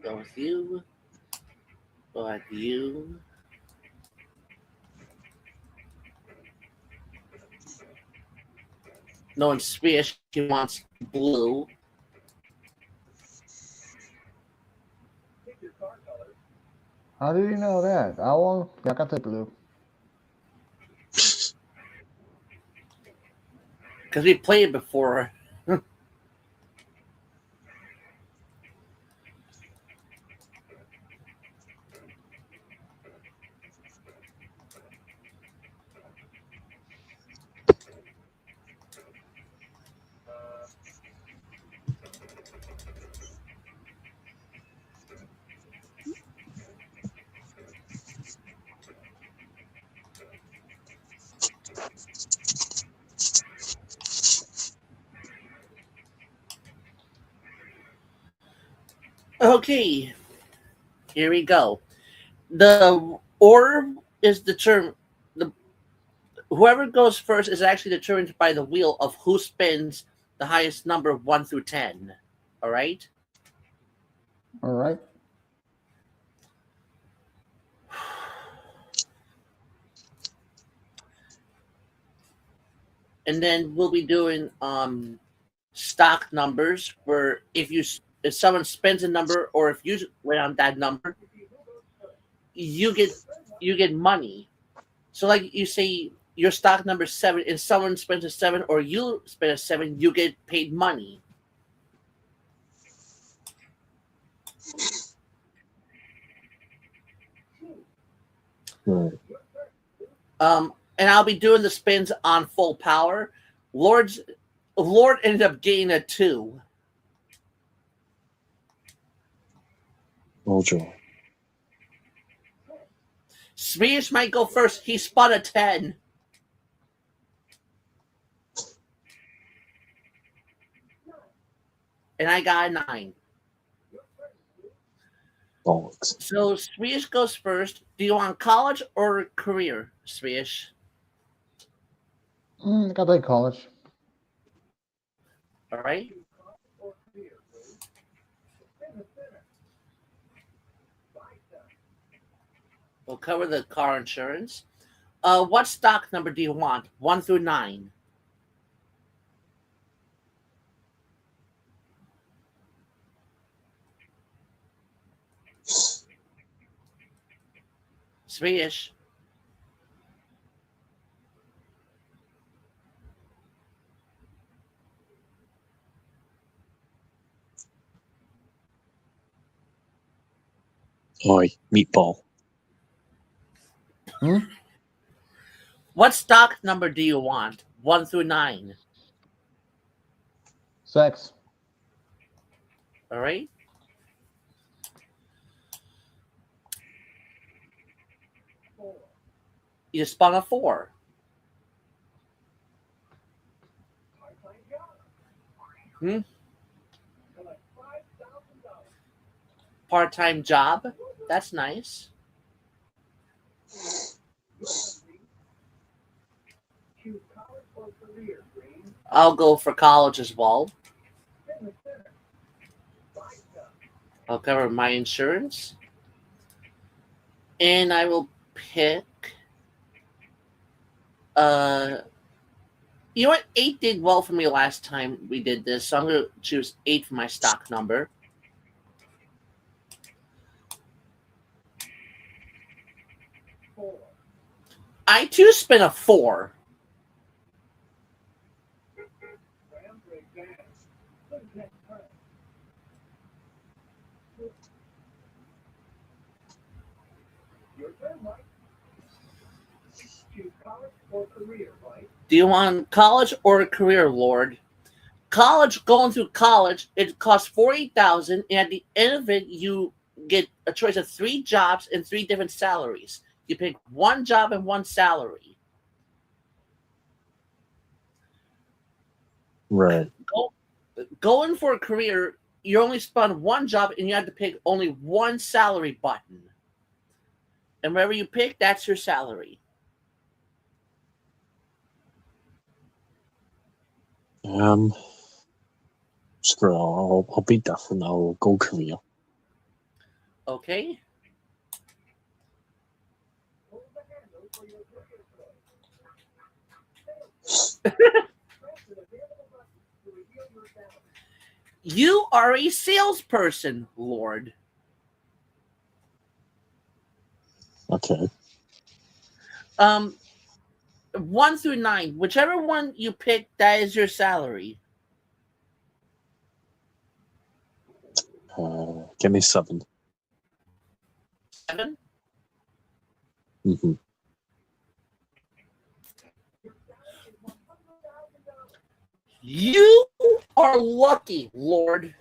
Go with you. Go with you. No one's Spears. He wants blue. How did you know that? Owl? Yeah, I got the blue. Because we played it before. Okay. Here we go. The order is determined. The Whoever goes first is actually determined by the wheel of who spins the highest number 1 through 10. All right. All right. And then we'll be doing stock numbers where if someone spends a number or if you went on that number, you get money. So like you say your stock number is 7 and someone spends a 7 or you spend a 7, you get paid money. Right. And I'll be doing the spins on full power. Lord ended up getting a 2. Roll draw. Smears might go first. He spun a 10. And I got a 9. Bollocks. So Smears goes first. Do you want college or career, Smears? I got to college. All right. We'll cover the car insurance. What stock number do you want? 1 through 9. Swedish. Oi, meatball. What stock number do you want? 1 through 9. 6. All right. You spun a 4. Part-time job. That's nice. I'll go for college as well. I'll cover my insurance. And I will pick you know what? 8 did well for me last time we did this, so I'm gonna choose 8 for my stock number. I too spent a 4. Do you want college or a career, Lord? College, going through college, it costs 40,000, and at the end of it, you get a choice of 3 jobs and 3 different salaries. You pick one job and one salary. Right. Going for a career, you only spun one job and you have to pick only one salary button. And wherever you pick, that's your salary. Screw it. I'll be different. I'll go career. Okay. You are a salesperson, Lord. Okay. 1 through 9, whichever one you pick, that is your salary. Give me 7. 7. Mm-hmm. You are lucky, Lord.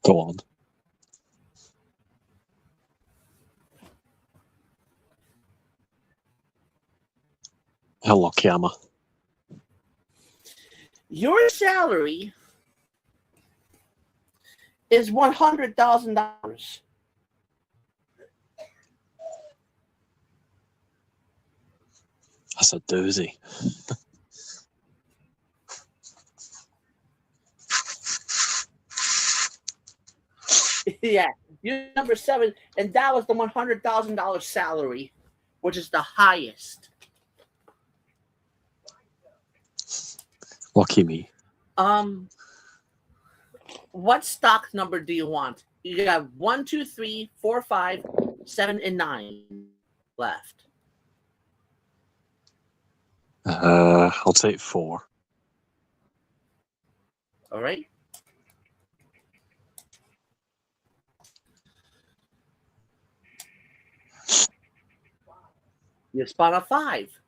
Go on. How lucky am I? Your salary is $100,000. That's a doozy. Yeah, you're number 7, and that was the $100,000 salary, which is the highest. Lucky me. What stock number do you want? You got 1, 2, 3, 4, 5, 7, and 9 left. I'll take 4. All right. You spot a 5.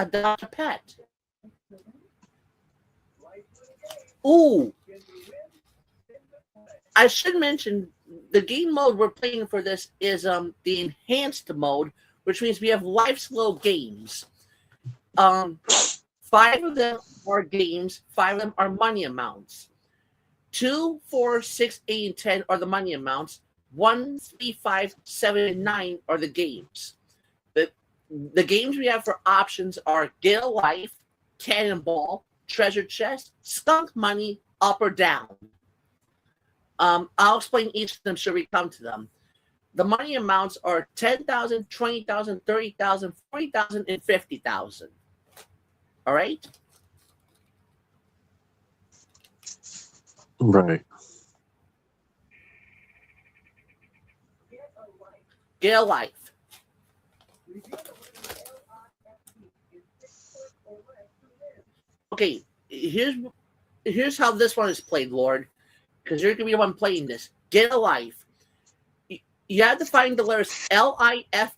Adopt a pet. Ooh. I should mention the game mode we're playing for this is the enhanced mode, which means we have life slow games. 5 of them are games, 5 of them are money amounts. 2, 4, 6, 8, and 10 are the money amounts. 1, 3, 5, 7, and 9 are the games. The games we have for options are Get a Life, Cannonball, Treasure Chest, Skunk Money, Up or Down. I'll explain each of them should we come to them. The money amounts are 10,000, 20,000, 30,000, 40,000, and 50,000. All right? Right. Get a Life. Okay, here's how this one is played, Lord, because you're gonna be the one playing this. Get a Life. You have to find the letters LIFE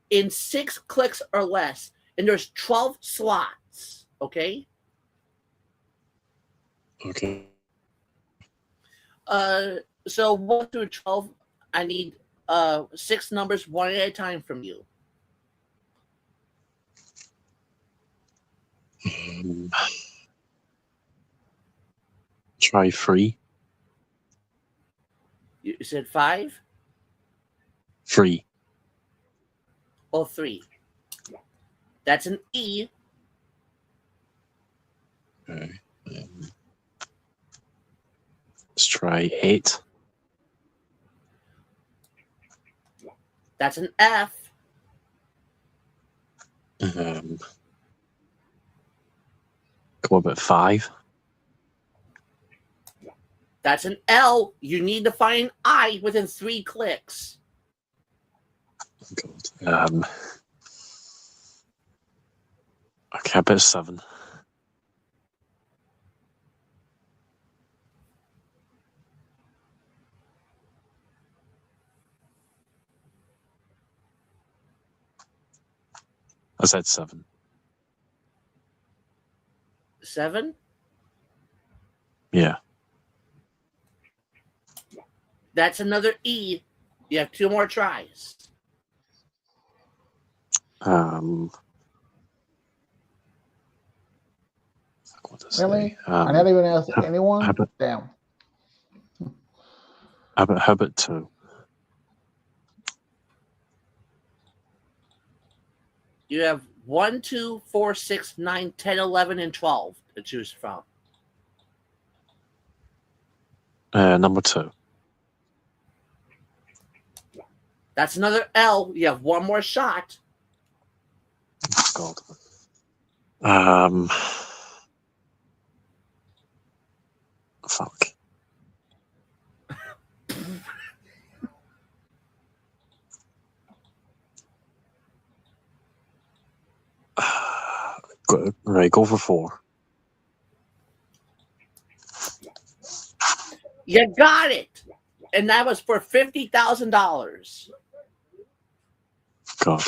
in 6 clicks or less, and there's 12 slots. Okay. Okay. So 1 through 12, I need 6 numbers, one at a time from you. Try 3. You said 5 3. or 3. That's an E. Okay. Let's try 8. That's an F. Come on, about 5. That's an L. You need to find an I within 3 clicks. God. Okay, I bet 7. I said 7. 7? Yeah. That's another E. You have 2 more tries. What does Really? say? I haven't even asked how anyone? about- Damn. How about 2? You have 1, 2, 4, 6, 9, 10, 11, and 12 to choose from. Number 2. That's another L. You have 1 more shot. God. Fuck. Right, go for 4. You got it. And that was for $50,000. God.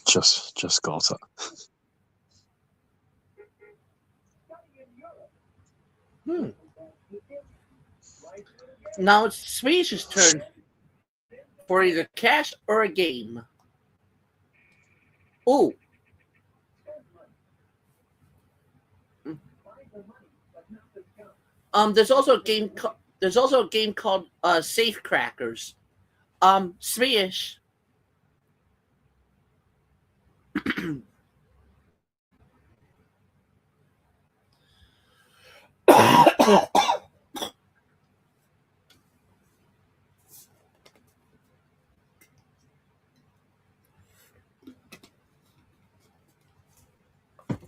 Just got it. Now it's Swedish's turn for either cash or a game. Ooh. There's also a game. There's also a game called Safe Crackers. Swedish.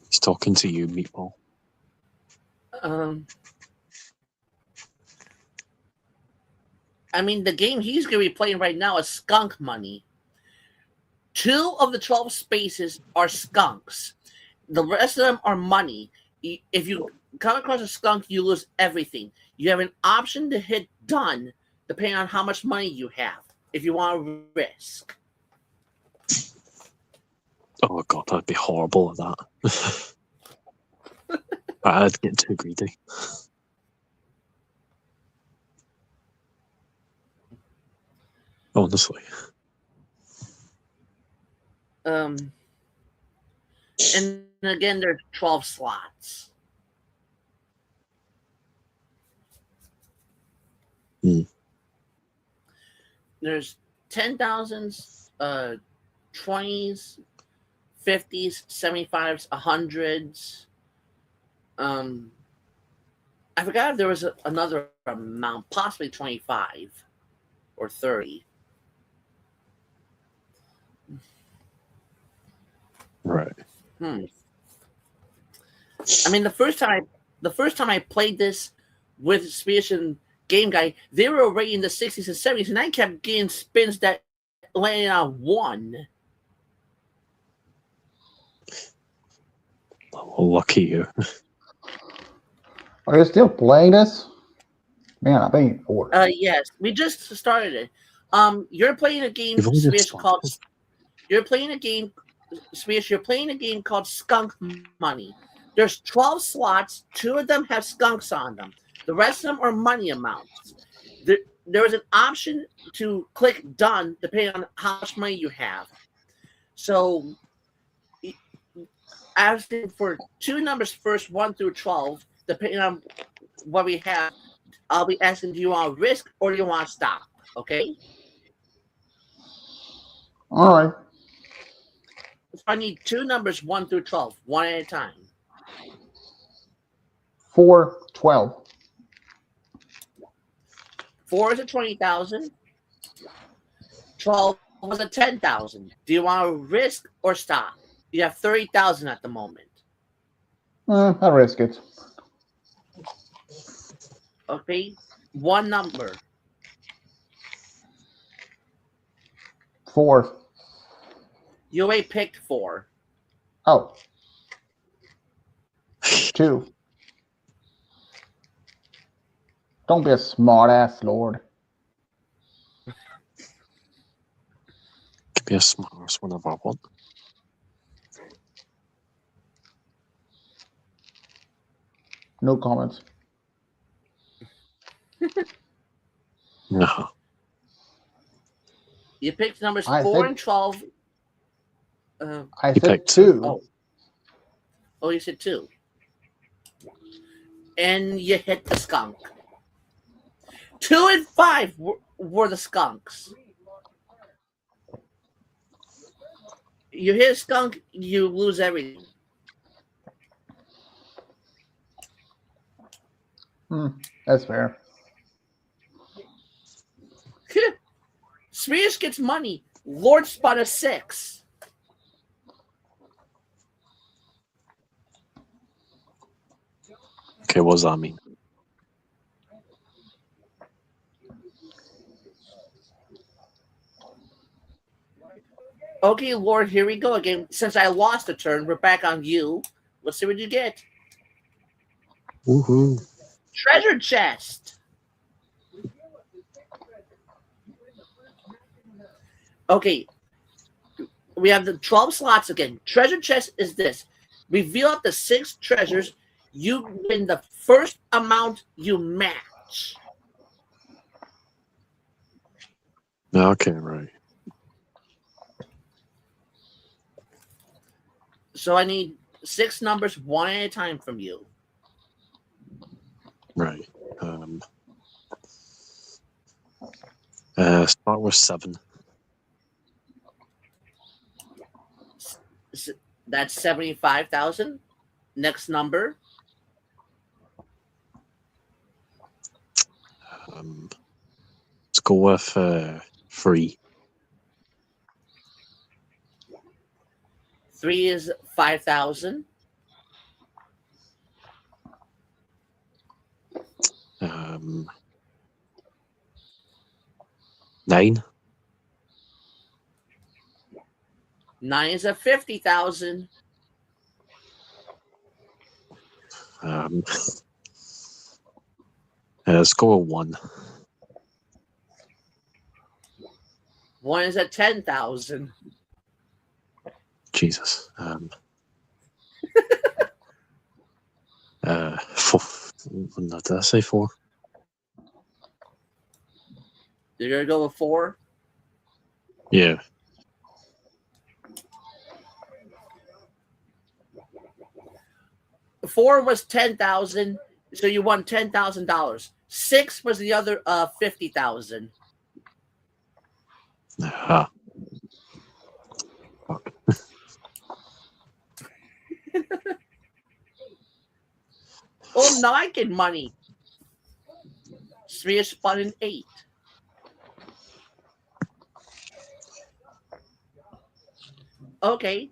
He's talking to you, Meatball. I mean, the game he's going to be playing right now is Skunk Money. 2 of the 12 spaces are skunks. The rest of them are money. If you come across a skunk, you lose everything. You have an option to hit done depending on how much money you have, if you want to risk. Oh god, I'd be horrible at that. I'd get too greedy. Honestly. And again, there's 12 slots. There's 10,000s, 20s, 50s, 75s, 100s. I forgot if there was another amount, possibly 25 or 30. Right. I mean, the first time I played this with Swedish and Game Guy, they were already in the 60s and 70s, and I kept getting spins that landed on 1. Oh, lucky you. Are you still playing this? Man, I think bored. Yes, we just started it. You're playing a game, You've only just Swedish, started. called. You're playing a game, Swedish. You're playing a game called Skunk Money. There's 12 slots. 2 of them have skunks on them. The rest of them are money amounts. There is an option to click done depending on how much money you have. So, asking for 2 numbers first, 1 through 12, depending on what we have. I'll be asking, do you want to risk or do you want to stop? Okay? All right. So I need 2 numbers, 1 through 12, one at a time. 4, 12. 4 is a 20,000. 12 was a 10,000. Do you want to risk or stop? You have 30,000 at the moment. I risk it. Okay? 1 number. 4. You already picked 4. Oh. 2. Don't be a smart ass, Lord. Could be a smart whenever I want. No comments. No. You picked numbers I 4 said- and 12. I You said picked 2. Oh, you said 2. And you hit the skunk. 2 and 5 were the skunks. You hit a skunk, you lose everything. That's fair. Swedish gets money. Lord spot a 6. Okay, what does that mean? Okay, Lord, here we go again. Since I lost a turn, we're back on you. Let's see what you get. Woohoo. Treasure chest. Okay. We have the 12 slots again. Treasure chest is this. Reveal up to 6 treasures. You win the first amount you match. Okay, right. So I need 6 numbers one at a time from you. Right. Start with 7. That's 75,000. Next number. Let's go with 3. 3 is 5,000. Um, 9. 9 is at 50,000. Let's go with 1. 1 is at 10,000. Jesus. 4. No, did I say 4? You're gonna go with 4. Yeah. Four was 10,000, so you won $10,000. 6 was the other 50,000. Ah. Fuck. Oh, now I get money. 3 is spun in 8. Okay.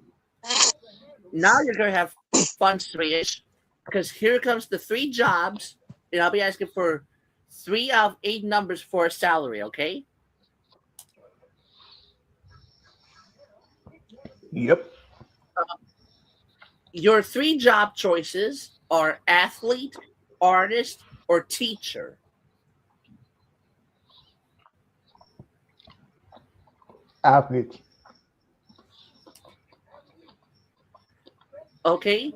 Now you're gonna have fun, Swedish, because here comes the 3 jobs, and I'll be asking for 3 out of 8 numbers for a salary. Okay. Yep. Your 3 job choices are athlete, artist, or teacher. Athlete. Okay.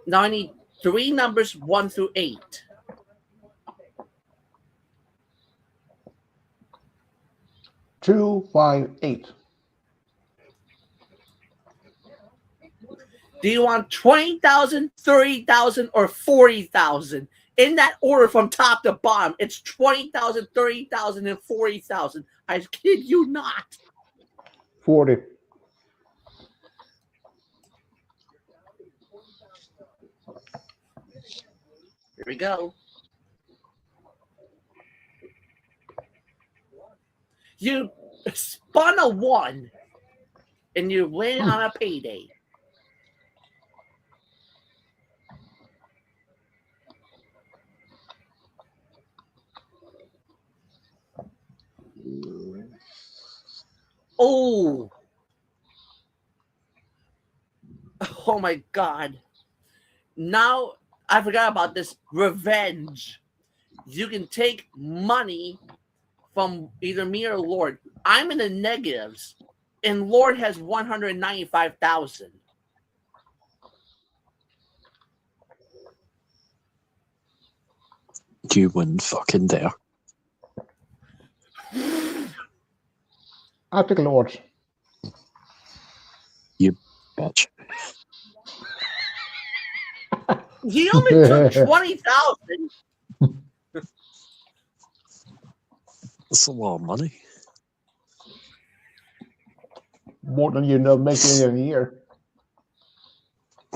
Now I need 3 numbers 1 through 8. 2, 5, 8. Do you want 20,000, 30,000, or 40,000? In that order from top to bottom, it's 20,000, 30,000, and 40,000. I kid you not. 40. Here we go. You spun a 1, and you win on a payday. Oh, oh my God! Now I forgot about this revenge. You can take money from either me or Lord. I'm in the negatives, and Lord has 195,000. You wouldn't fucking dare. I pick Lord. Bitch. He only took 20,000. That's a lot of money. More than you know making in a year.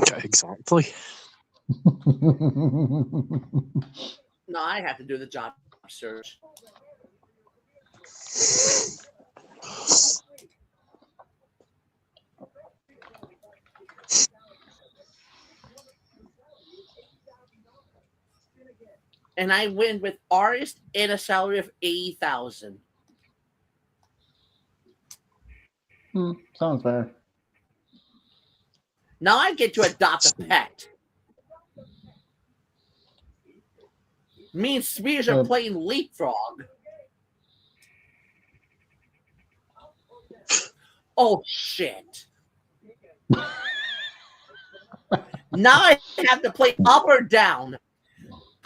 Yeah, exactly. No, I have to do the job search. And I win with artist and a salary of 80,000. Sounds fair. Now I get to adopt a pet. Me and Spears are playing leapfrog. Oh shit. Now I have to play up or down.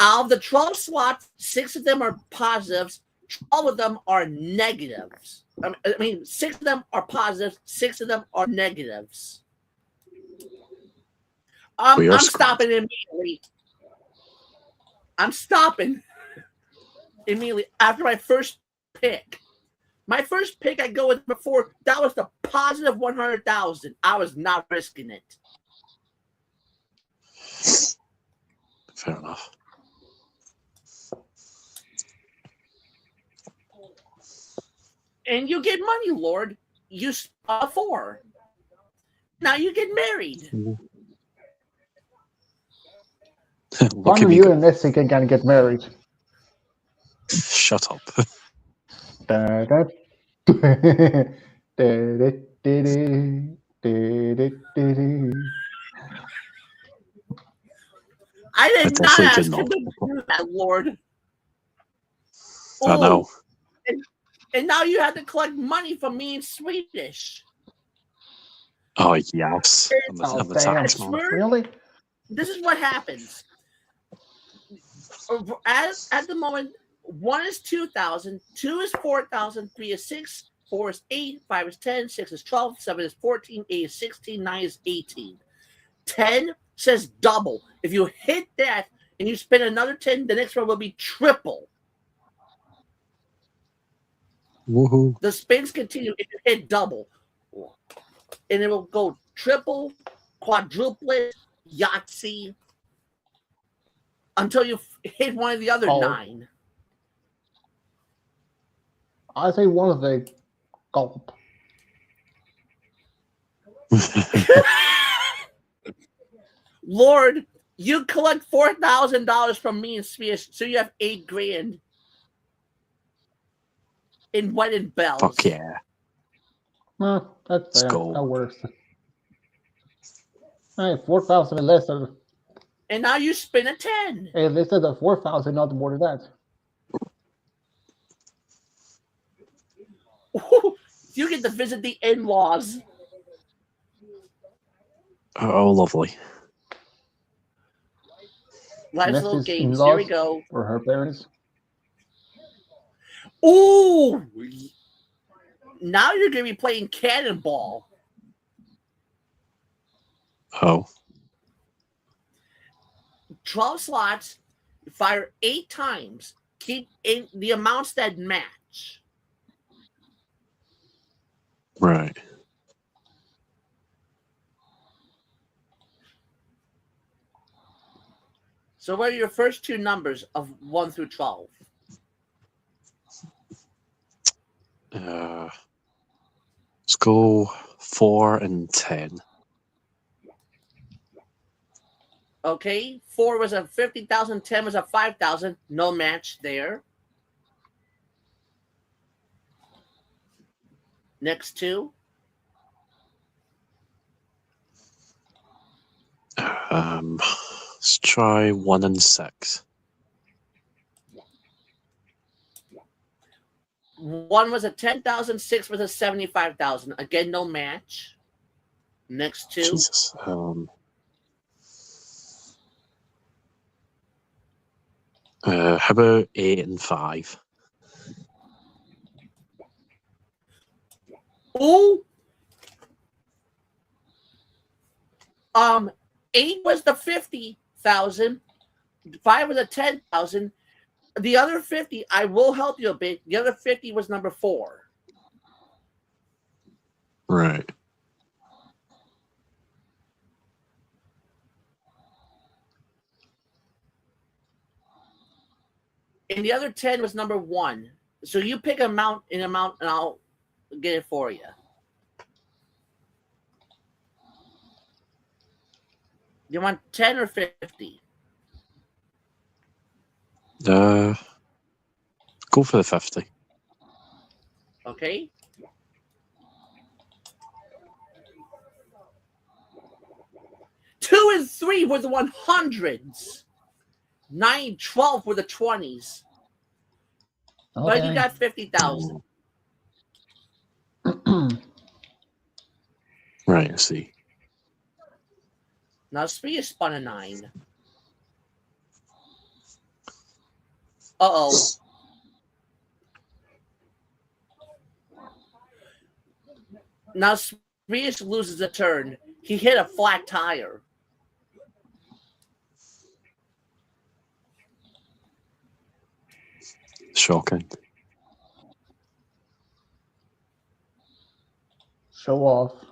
Out of the 12 slots, 6 of them are positives, 12 of them are negatives. I mean, 6 of them are positives, 6 of them are negatives. I'm stopping immediately. I'm stopping immediately after my first pick. My first pick I go with before, that was the positive 100,000. I was not risking it. Fair enough. And you get money, Lord. You spot 4. Now you get married. One of you and Nessie can get married. Shut up. Da, da, da, da, da. I did not ask him to do that, Lord. I know. And now you have to collect money from me in Swedish. Oh, yes. I'm the tax man. Really? This is what happens. At the moment, 1 is 2,000, 2 is 4,000, 3 is 6, 4 is 8, 5 is 10, 6 is 12, 7 is 14, 8 is 16, 9 is 18. 10 says double. If you hit that and you spend another 10, the next one will be triple. Woohoo. The spins continue if you hit double. And it will go triple, quadruplet, Yahtzee, until you hit one of the other 9. I say one of the gulp. Lord, you collect $4,000 from me and Spears, so you have $8,000 in wedding bells. Fuck yeah. Well, that's fair. Go. That works. All right, 4,000 and less. And now you spin a 10. Hey, they said the 4,000, not more than that. You get to visit the in-laws. Oh, lovely. Life's little games. Here we go. For her parents. Ooh! Now you're going to be playing Cannonball. Oh. 12 slots, fire 8 times. Keep in the amounts that match. Right. So what are your first 2 numbers of 1 through 12? Let's go 4 and 10. Okay, 4 was a 50,000, 10 was a 5,000. No match there. Next two. Let's try 1 and 6. One was a 10,000, 6 was a 75,000. Again, no match. Next two. Jesus. How about 8 and 5? Ooh. 8 was the 50,000. 5 was a 10,000. The other 50, I will help you a bit. The other 50 was number 4. Right. And the other 10 was number 1. So you pick an amount, and I'll get it for you. You want 10 or 50? Go for the 50. Okay. Two and 3 were the 100s. 9, 12 were the 20s. But you got 50,000. Right, I see. Now Spear spun a 9. Uh-oh. Now Spear loses a turn. He hit a flat tire. Shocking. Show off.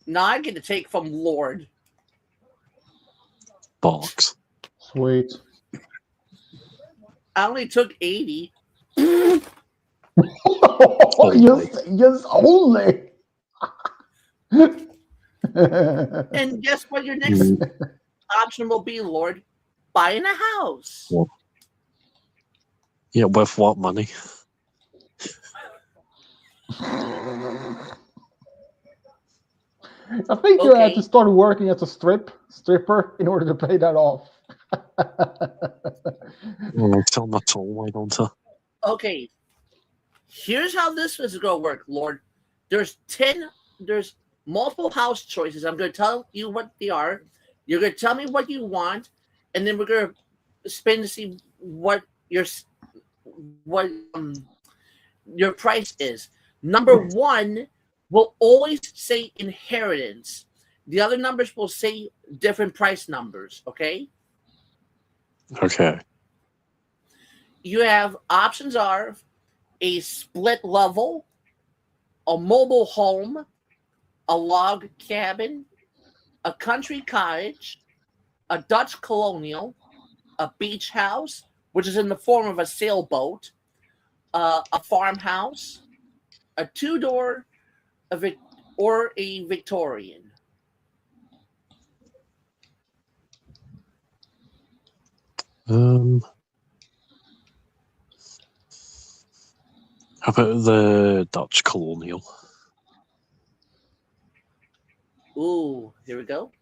Now I get to take from Lord. Bollocks. Sweet. I only took 80. Yes, only. And guess what your next option will be, Lord? Buying a house. Yeah, with what money? I think you had Okay. to start working as a stripper in order to pay that off. Tell my toll, why don't I? Okay. Here's how this is going to work, Lord. There's multiple house choices. I'm going to tell you what they are. You're going to tell me what you want, and then we're going to spin to see what your price is. Number 1 will always say inheritance. The other numbers will say different price numbers, okay? Okay. You have options are a split level, a mobile home, a log cabin, a country cottage, a Dutch colonial, a beach house, which is in the form of a sailboat, a farmhouse, a two-door, or a Victorian. How about the Dutch colonial? Ooh, here we go.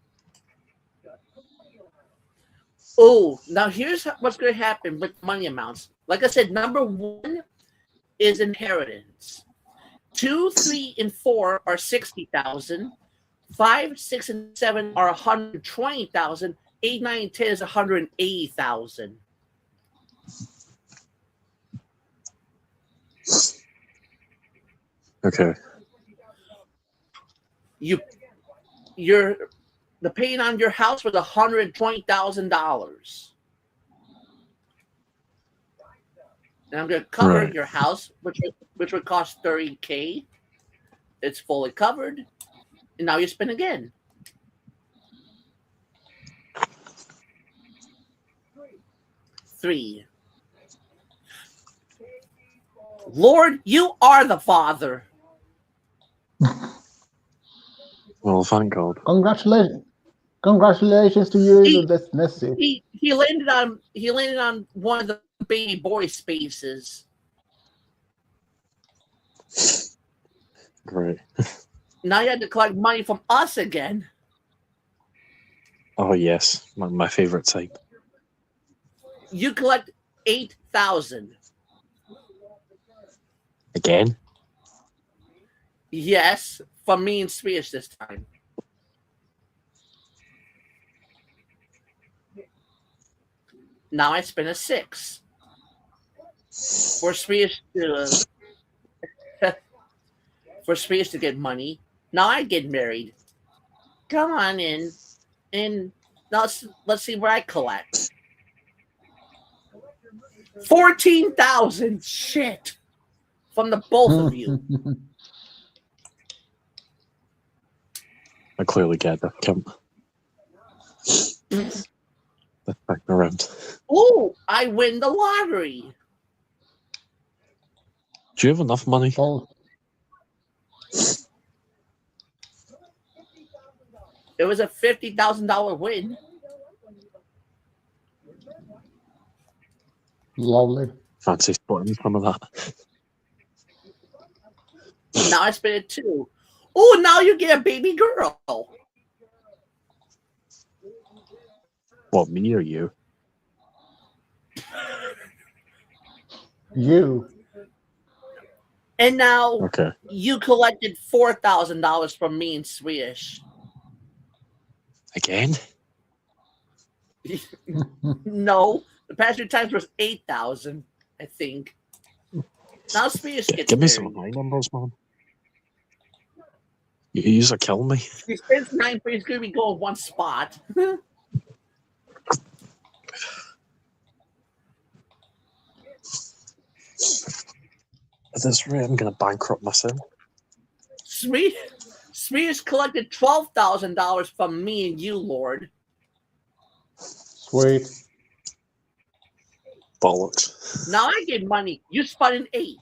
Oh, now here's what's going to happen with money amounts. Like I said, number 1 is inheritance. 2, 3, and 4 are 60,000. 5, 6, and 7 are 120,000. 8, 9, and 10 is 180,000. Okay. The paying on your house was $120,000. And I'm going to cover your house, which would cost $30K. It's fully covered. And now you spin again. Three. Lord, you are the Father. Well, thank God. Congratulations. Congratulations to you, He- that's Nessie. He landed on one of the baby boy spaces. Great. Now you had to collect money from us again. Oh yes, my favorite type. You collect 8,000. Again? Yes, from me and Swedish this time. Now I spend a 6 for Swedish to for Swedish to get money. Now I get married. Come on in, and now let's see where I collect. 14,000. Shit, from the both of you. I clearly get that. Come. Let's back around. Oh, I win the lottery. Do you have enough money? Oh, It was a $50,000 win. lovely. Fancy spotting some of that. Now I spend it 2. Oh, now you get a baby girl. What, me or you? You. And now Okay. you collected $4,000 from me in Swedish. Again? No, the past 2 times was 8,000, I think. Now Swedish gets Give me married. some of my numbers, man. You are killing me. He spends 9, but he's going to be going one spot. At this rate, I'm going to bankrupt myself. Swedish collected $12,000 from me and you, Lord. Sweet. Bollocks. Now I get money. You spun an 8.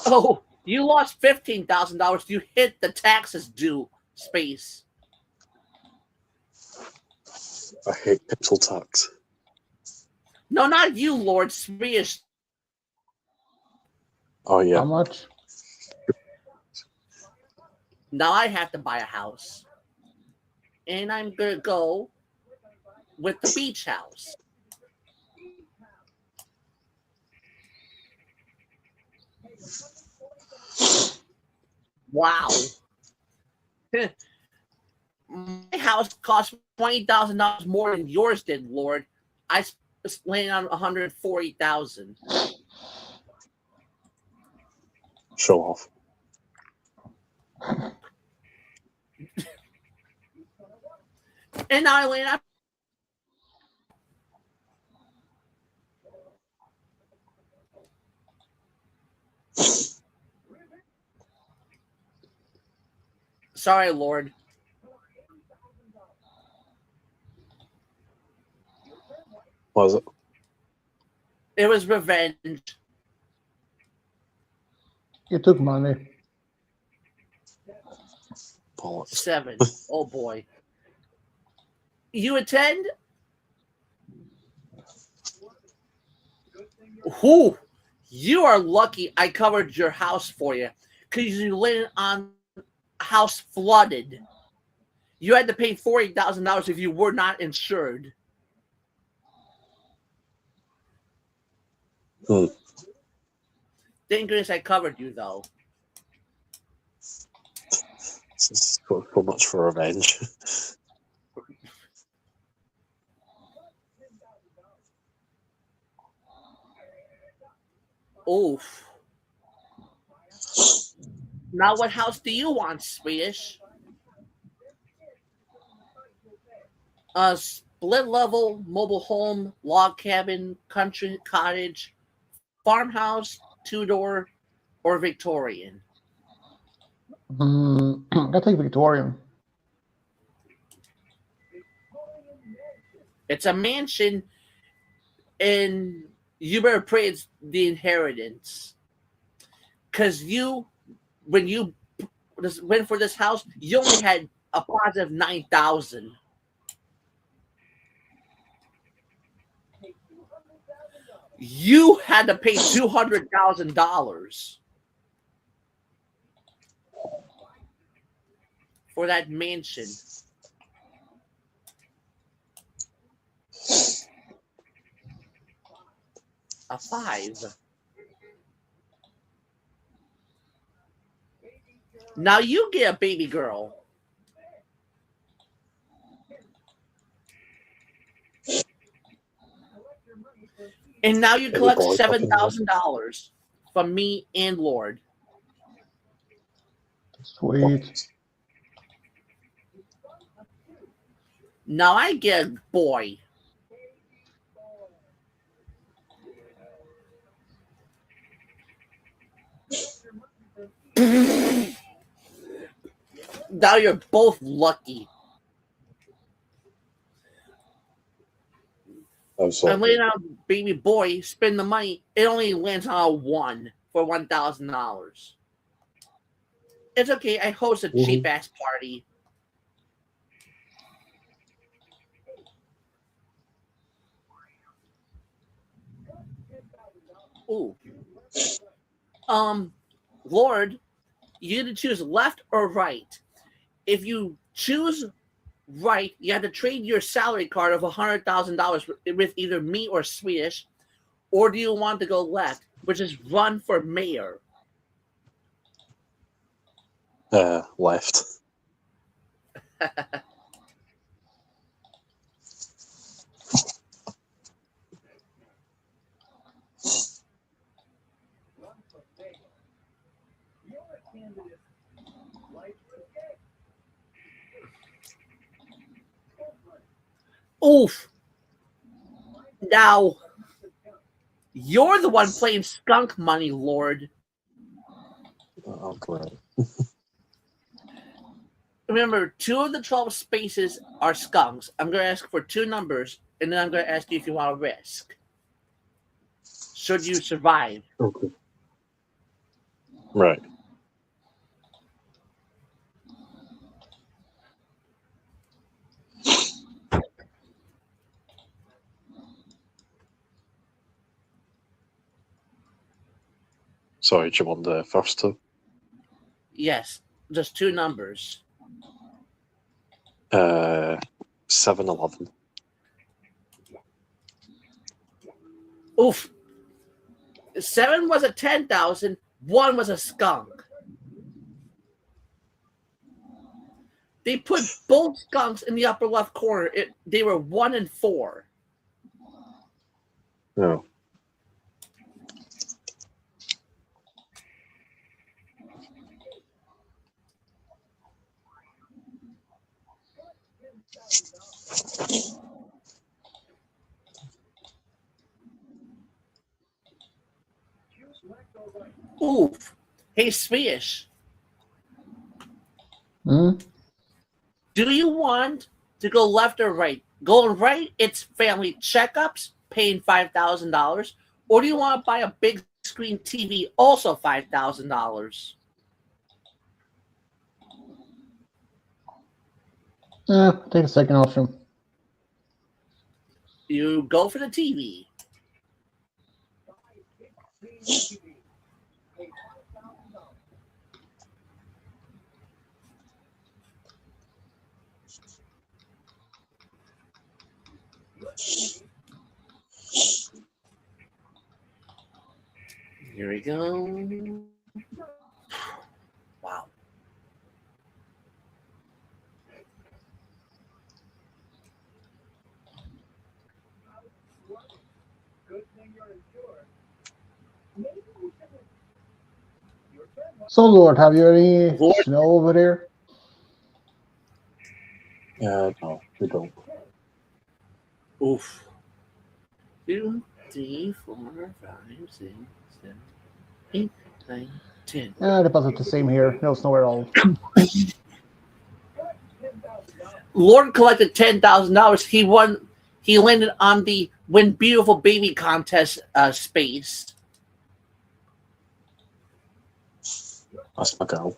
Oh, you lost $15,000. You hit the taxes due space. I hate pixel tax. No, not you, Lord. Swedish. Oh, yeah. How much? Now I have to buy a house. And I'm going to go with the beach house. Wow. My house cost $20,000 more than yours did, Lord. I landed on $140,000. Show off. And now I land on sorry, Lord. What was it? It was revenge. You took money. Bollocks. 7. Oh boy. You attend? Who? You are lucky I covered your house for you because you landed on a house flooded. You had to pay $40,000 if you were not insured. Thank goodness I covered you, though. This is so much for revenge. Oof. Now, what house do you want, Swedish? A split level mobile home, log cabin, country cottage, farmhouse, 2-door, or Victorian? I take Victorian. It's a mansion. and you better pray it's the inheritance. Because when you went for this house, you only had a positive 9,000. You had to pay $200,000 for that mansion. A 5. Now you get a baby girl. And now you collect $7,000 from me and Lord. Sweet. Now I get a boy. Now you're both lucky. I'm laying out baby boy, spend the money. It only lands on a 1 for $1,000. It's okay. I host a cheap ass party. Ooh. Lord, you need to choose left or right. If you choose right, you have to trade your salary card of $100,000 with either me or Swedish, or do you want to go left, which is run for mayor? Left. Oof. Now, you're the one playing skunk money, Lord. Oh, great. Remember, 2 of the 12 spaces are skunks. I'm going to ask for 2 numbers, and then I'm going to ask you if you want to risk. Should you survive? Okay. Right. Sorry, do you want the first 2? Yes, just 2 numbers. 7-11. Oof. 7 was a 10,000. 1 was a skunk. They put both skunks in the upper left corner. They were 1 and 4. No. Oof. Hey, Swedish. Hmm? Do you want to go left or right? Going right, it's family checkups, paying $5,000. Or do you want to buy a big screen TV, also $5,000? Take a second option. You go for the TV. Here we go. Wow. So, Lord, have you any Lord. snow over there? No, we don't. Oof. 2, 3, 4, 5, 6, 7, 8, 9, 10. That's about the same here. No snow at all. Lord collected $10,000. He landed on the Win Beautiful Baby contest space. That's my girl.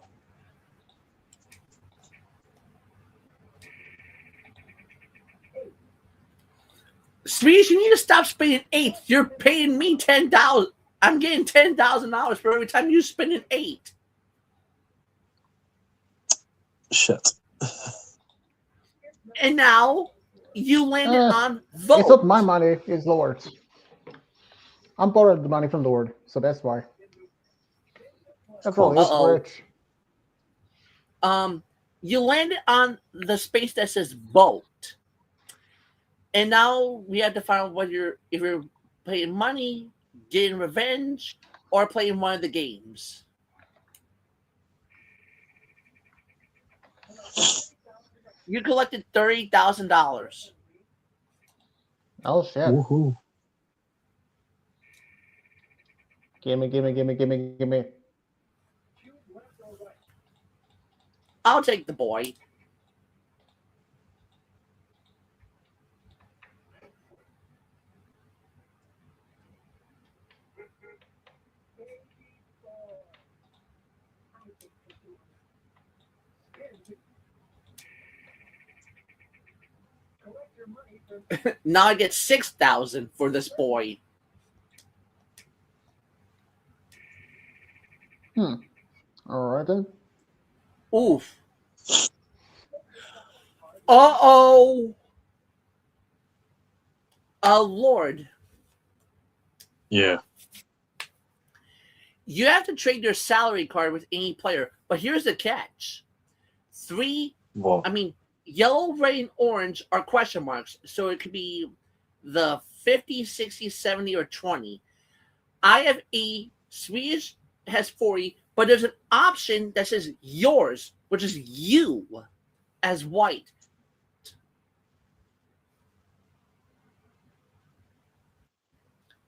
Swedish, you need to stop spending 8. You're paying me $10. I'm getting $10,000 for every time you spend an 8. Shit. And now you landed on vote. It's not my money, it's Lord's. I'm borrowing the money from Lord, so that's why. That's all it's rich. You landed on the space that says vote. And now we have to find out whether if you're playing money, getting revenge, or playing one of the games. You collected $30,000. Oh shit. Woohoo. Gimme. I'll take the boy. Now I get $6,000 for this boy. All right then. Oof. Uh-oh. Lord. Yeah. You have to trade your salary card with any player, but here's the catch. Well, Yellow, red, and orange are question marks, so it could be the 50, 60, 70, or 20. I have E, Swedish has 40, but there's an option that says yours, which is you as white.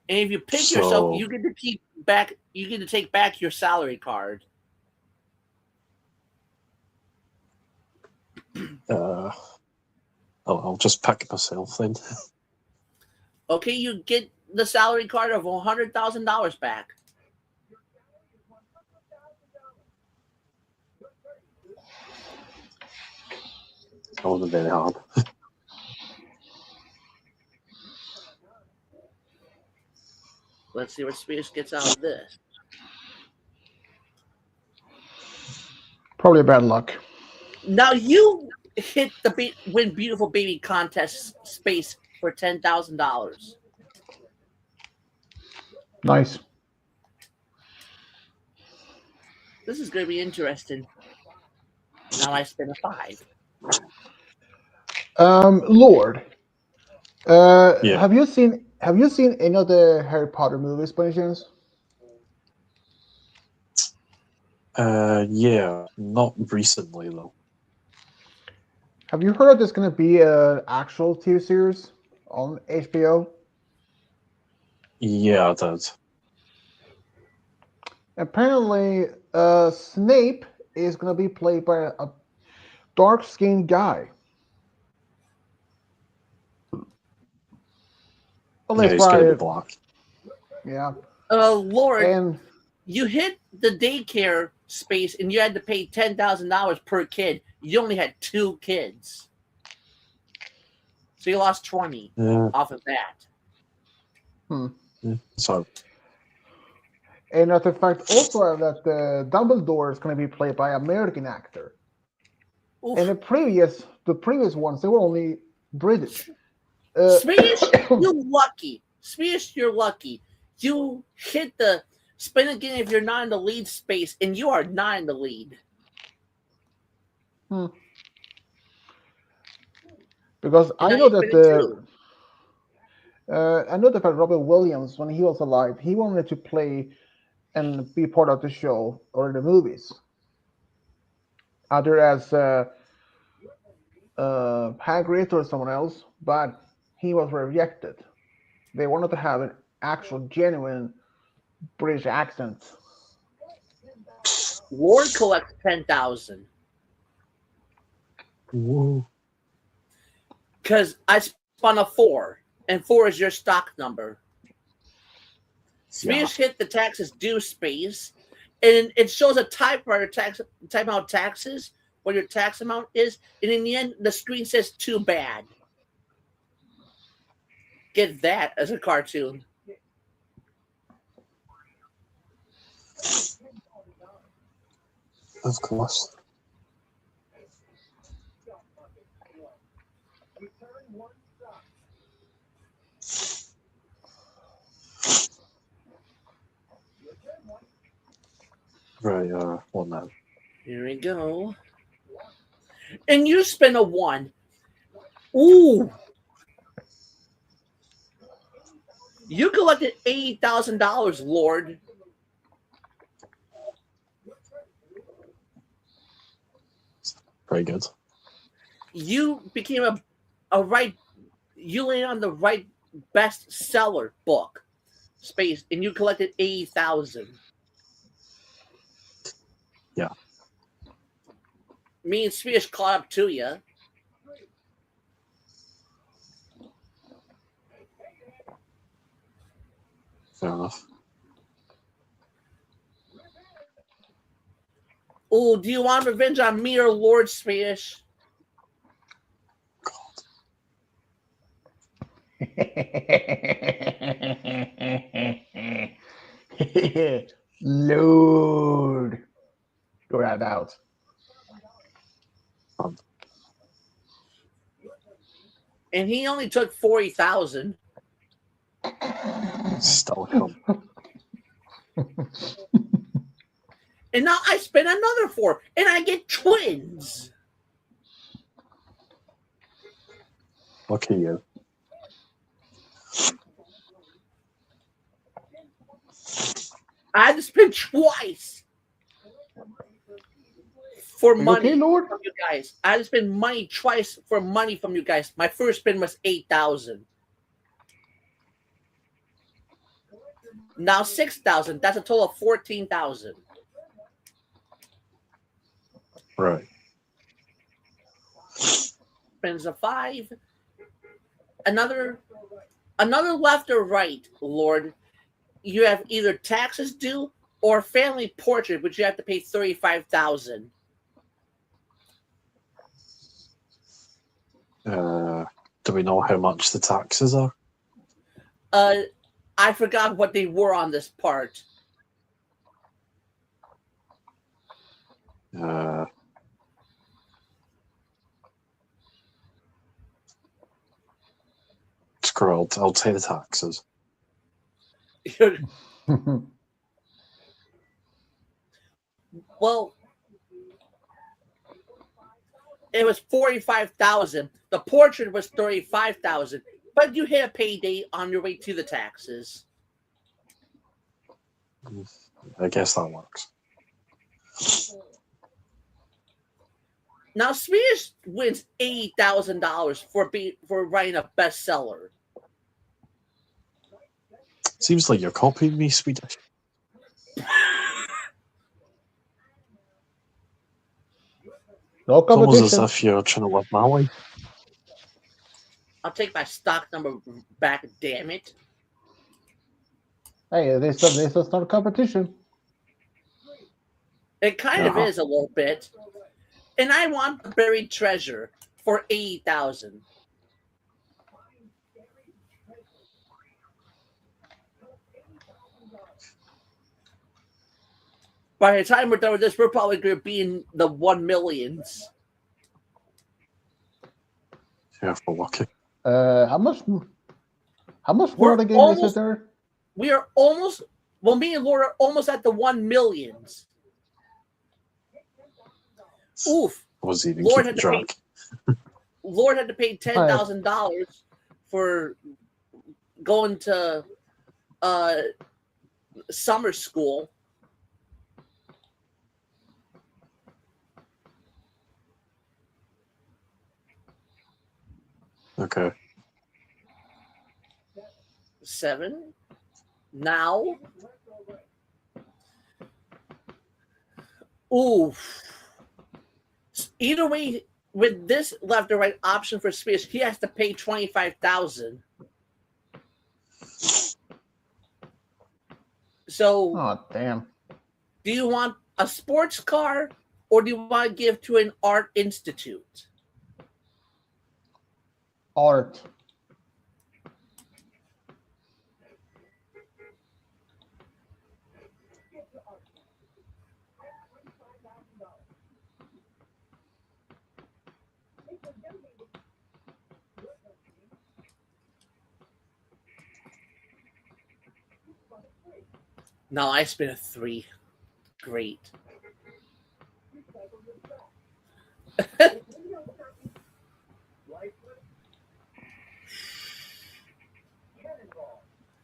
And if you pick yourself, you get to take back your salary card. I'll just pick myself then. Okay, you get the salary card of $100,000 back. That wasn't very hard. Let's see what Spears gets out of this. Probably bad luck. Now you hit the Win Beautiful Baby contest space for $10,000. Nice. This is going to be interesting. Now I spend a 5. Lord. Yeah. Have you seen any of the Harry Potter movies by any chance? Yeah, not recently though. Have you heard there's going to be an actual TV series on HBO? Yeah, I did. Apparently, Snape is going to be played by a dark-skinned guy. Yeah, he's going to be black. Yeah. Lord, And you hit the daycare space and you had to pay $10,000 per kid. You only had 2 kids. So you lost 20 off of that. So. And as a fact, also that Dumbledore is going to be played by an American actor. Oof. And the previous ones, they were only British. Swedish, you're lucky. Swedish, you're lucky. You hit the spin again if you're not in the lead space, and you are not in the lead. Because I know that Robert Williams, when he was alive, he wanted to play and be part of the show or the movies, either as Hagrid or someone else, but he was rejected. They wanted to have an actual, genuine British accent. Lord collects 10,000. Whoa. Because I spun a 4, and 4 is your stock number. Yeah. Swedish hit the taxes due space, and it shows a typewriter type out taxes, what your tax amount is, and in the end, the screen says "too bad." Get that as a cartoon. Of course. Right, what now? Here we go. And you spin a 1. Ooh. You collected $80,000, Lord. Very good. You became a right. You landed on the right bestseller book space, and you collected 80,000. Yeah. Me and Swedish caught up to you. Fair enough. Oh, do you want revenge on me or Lord Swedish? Lord. Go that out. And he only took 40,000. Still come. And now I spend another 4, and I get twins. Lucky you. I had to spend twice for Are you money okay, Lord? from you guys. I had to spend money twice for money from you guys. My first spin was 8,000. Now 6,000. That's a total of 14,000. Right. Spins a 5. Another left or right, Lord. You have either taxes due or family portrait, which you have to pay 35,000. Do we know how much the taxes are? I forgot what they were on this part. Screw, I'll take the taxes. Well, it was 45,000. The portrait was 35,000, but you hit a payday on your way to the taxes. I guess that works. Now Swedish wins $80,000 for writing a bestseller. Seems like you're copying me, Swedish. No It's almost as competition. if you're trying to live my way. I'll take my stock number back, damn it. Hey, this is not a competition. It kind of is a little bit. And I want the buried treasure for 80,000. By the time we're done with this, we're probably going to be in the 1 millions. Yeah, for lucky. How much We're more of the game is almost- it there? We are almost, well, me and Laura are almost at the 1 millions. Oof. I wasn't even Lord keeping had to pay- track. Lord had to pay $10,000 for going to summer school. Okay. 7. Now. Oof. Either way, with this left or right option for Spears, he has to pay $25,000. So, Oh, damn. do you want a sports car or do you want to give to an art institute? Art. No, I spin a 3. Great.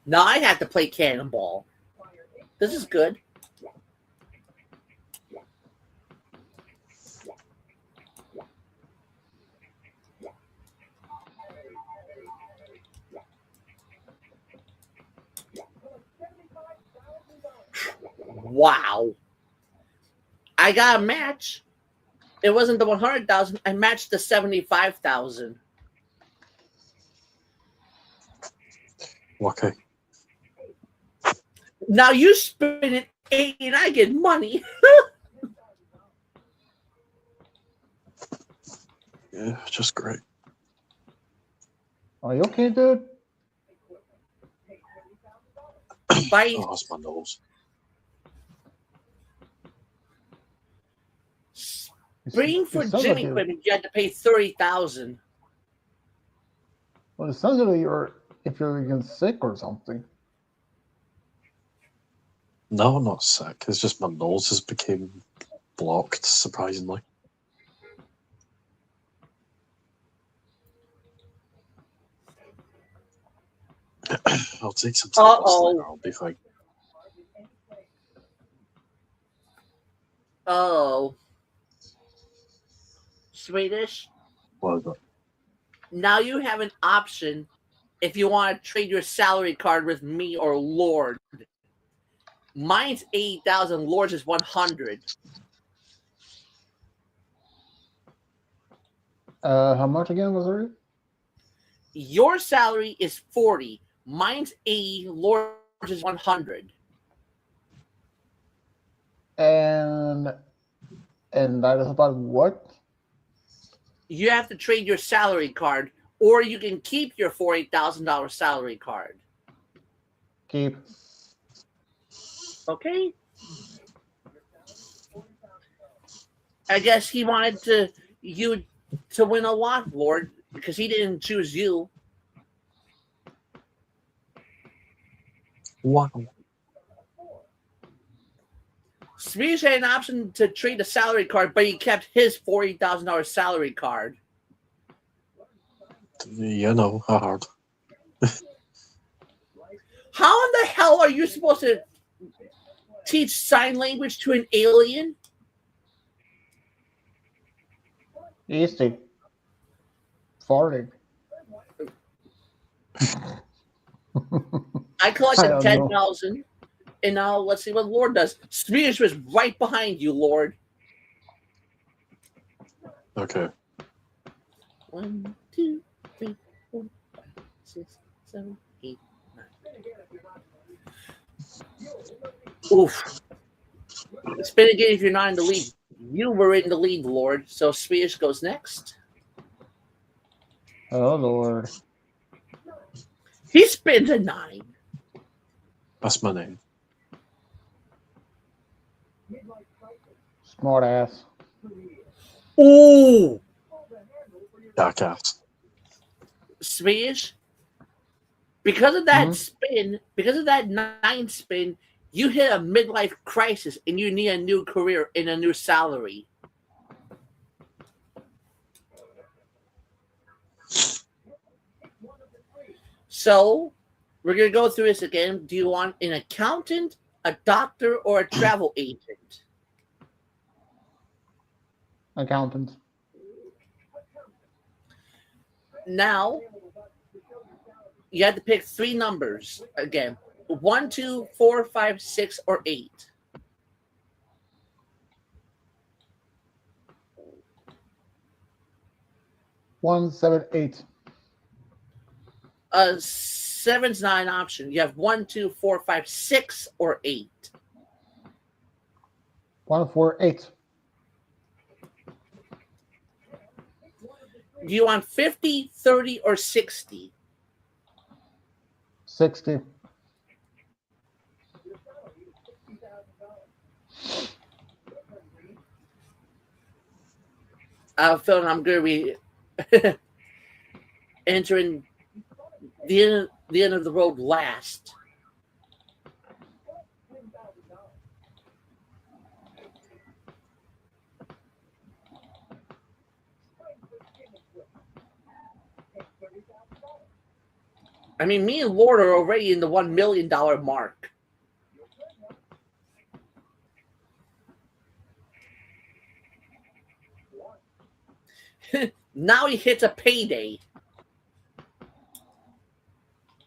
Now I have to play Cannonball. This is good. Wow. I got a match. It wasn't the 100,000. I matched the 75,000. Okay. Now you spin it 8 and I get money. Yeah, just great. Are you okay, dude? By Oh, that's my nose. bringing for It sounds gym like equipment, you had to pay 30,000. Well, it sounds like if you're getting sick or something. No, I'm not sick. It's just my nose has become blocked, surprisingly. I'll take some tablets later. I'll be fine. Oh. Swedish. Well done. Now you have an option if you want to trade your salary card with me or Lord. Mine's 80,000, Lord's is 100. How much again was it? Your salary is 40. Mine's 80, Lord's is 100. And that is about what? You have to trade your salary card, or you can keep your $40,000 salary card. Keep. Okay. I guess he wanted you to win a lot, Lord, because he didn't choose you. Wow. Swedish had an option to trade a salary card, but he kept his $40,000 salary card. You know, hard. How in the hell are you supposed to teach sign language to an alien? Easy. Farting. I collected I don't know. 10,000, and now let's see what Lord does. Swedish was right behind you, Lord. Okay. 1, 2, 3, 4, 5, 6, 7, 8, 9. Oof. Spin again if you're not in the lead. You were in the lead, Lord. So Swedish goes next. Oh, Lord. He spins a 9. That's my name. Smart ass. Ooh! Jackass. Swedish, because of that Mhm. spin, because of that 9 spin, you hit a midlife crisis and you need a new career and a new salary. So, we're going to go through this again. Do you want an accountant, a doctor, or a travel agent? Accountant. Now, you have to pick 3 numbers again. 1, 2, 4, 5, 6, or 8. 178. 7's not an option. You have 1, 2, 4, 5, 6, or 8. 148. Do you want 50, 30, or 60? 60. I have a feeling I'm going to be entering the end of the road last. I mean, me and Lord are already in the $1 million mark. Now he hits a payday.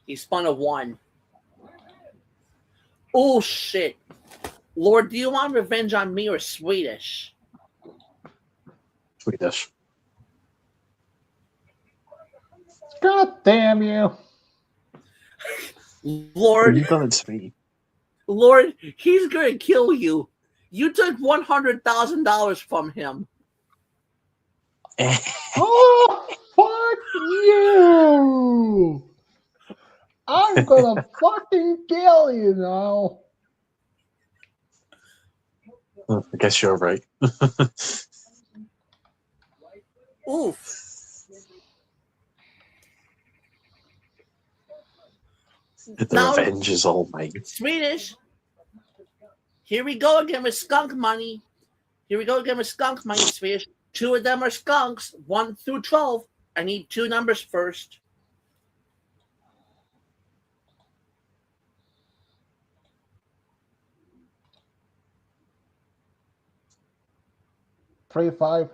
He spun a 1. Oh, shit. Lord, do you want revenge on me or Swedish? Swedish. God damn you. Lord, You done it to me. Lord, he's going to kill you. You took $100,000 from him. Oh, fuck you. I'm gonna fucking kill you now. I guess you're right. Oof. The Now- revenge is all mine. Swedish. Here we go again with skunk money. Swedish. 2 of them are skunks. 1 through 12. I need 2 numbers first. Three, 5.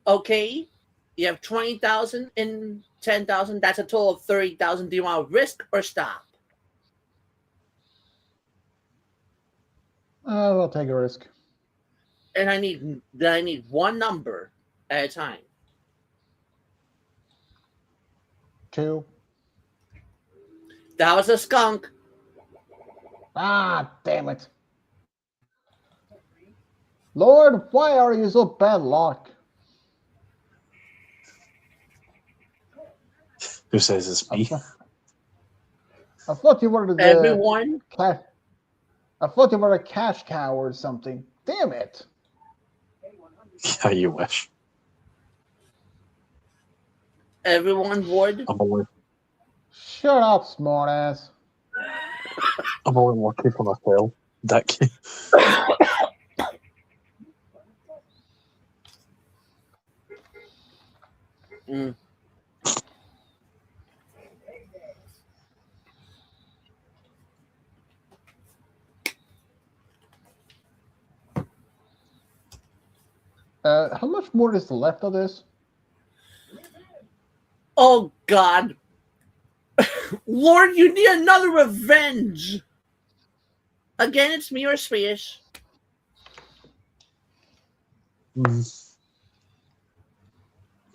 Okay. You have 20,000 and 10,000. That's a total of 30,000. Do you want to risk or stop? I'll take a risk. And I need 1 number at a time. 2. That was a skunk. Ah, damn it. Lord, why are you so bad luck? Who says it's me? I thought you were the Everyone. I thought you were a cash cow or something. Damn it. Yeah, you wish. Everyone would. Shut up, smartass. I'm only lucky for myself. Dick. Mm. How much more is left of this? Oh, God. Lord, you need another revenge. Again, it's me or Swedish.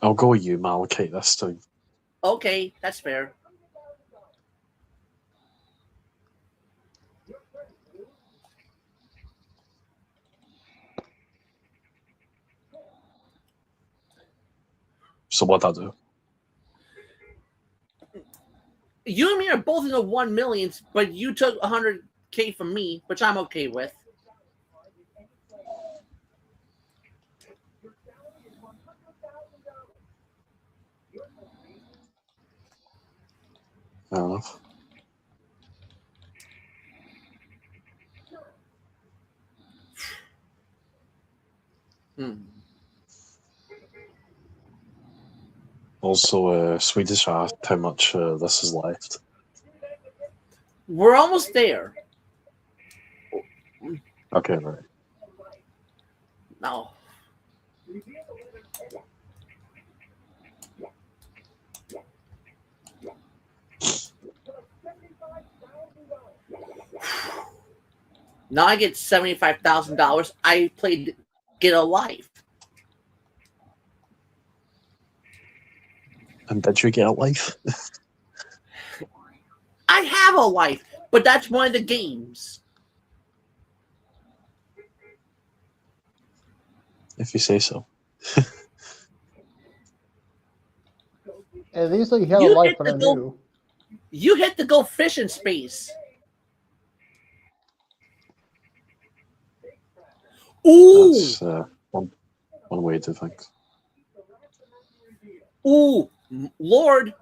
I'll go with you, Malachite, this time. Okay, that's fair. So what'd I do? You and me are both in the 1 millions, but you took 100K from me, which I'm okay with. Fair enough. Also, Swedish asked how much this is left. We're almost there. Okay, right. No. Now I get $75,000. I played Get a Life. And did you get a life? I have a life, but that's one of the games. If you say so. At least he had a You life hit for the them goal. too. You hit the go fish in space. Ooh, That's one way to think. ooh, Lord.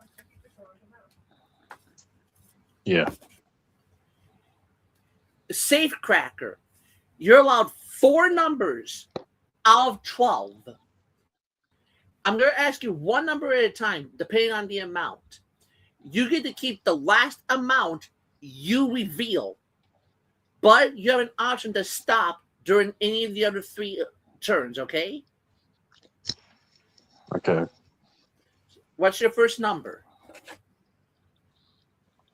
Yeah. Safecracker. You're allowed 4 numbers out of 12. I'm going to ask you one number at a time, depending on the amount. You get to keep the last amount you reveal, but you have an option to stop during any of the other 3 turns, okay? Okay. What's your first number?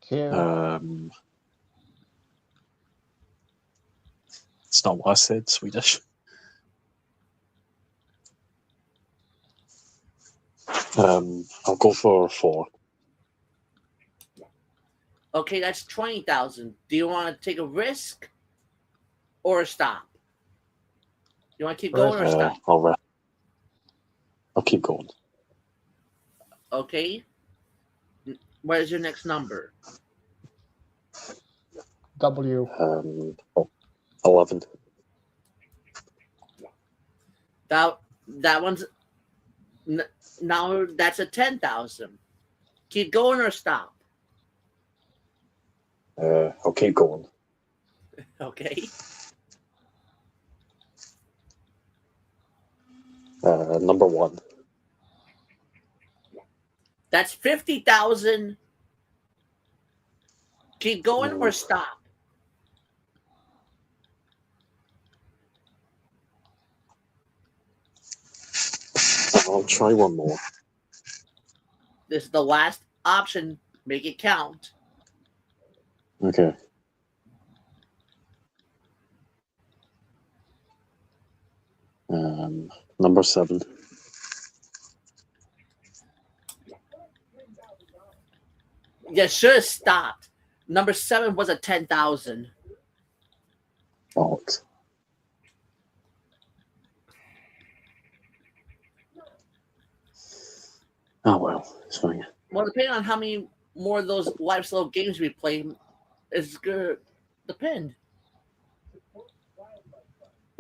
2. It's not what I said, Swedish. I'll go for 4. Okay, that's 20,000. Do you want to take a risk or stop? You want to keep going or stop? I'll keep going. Okay. What is your next number? W. 11. That one's now that's a 10,000. Keep going or stop? I'll keep going. Okay. Number 1. That's 50,000. Keep going or stop? I'll try one more. This is the last option. Make it count. Okay. Number 7. You should have stopped. Number 7 was a 10,000. Bollocks. Oh well, it's fine. Well, depending on how many more of those lifestyle games we play, it's gonna depend.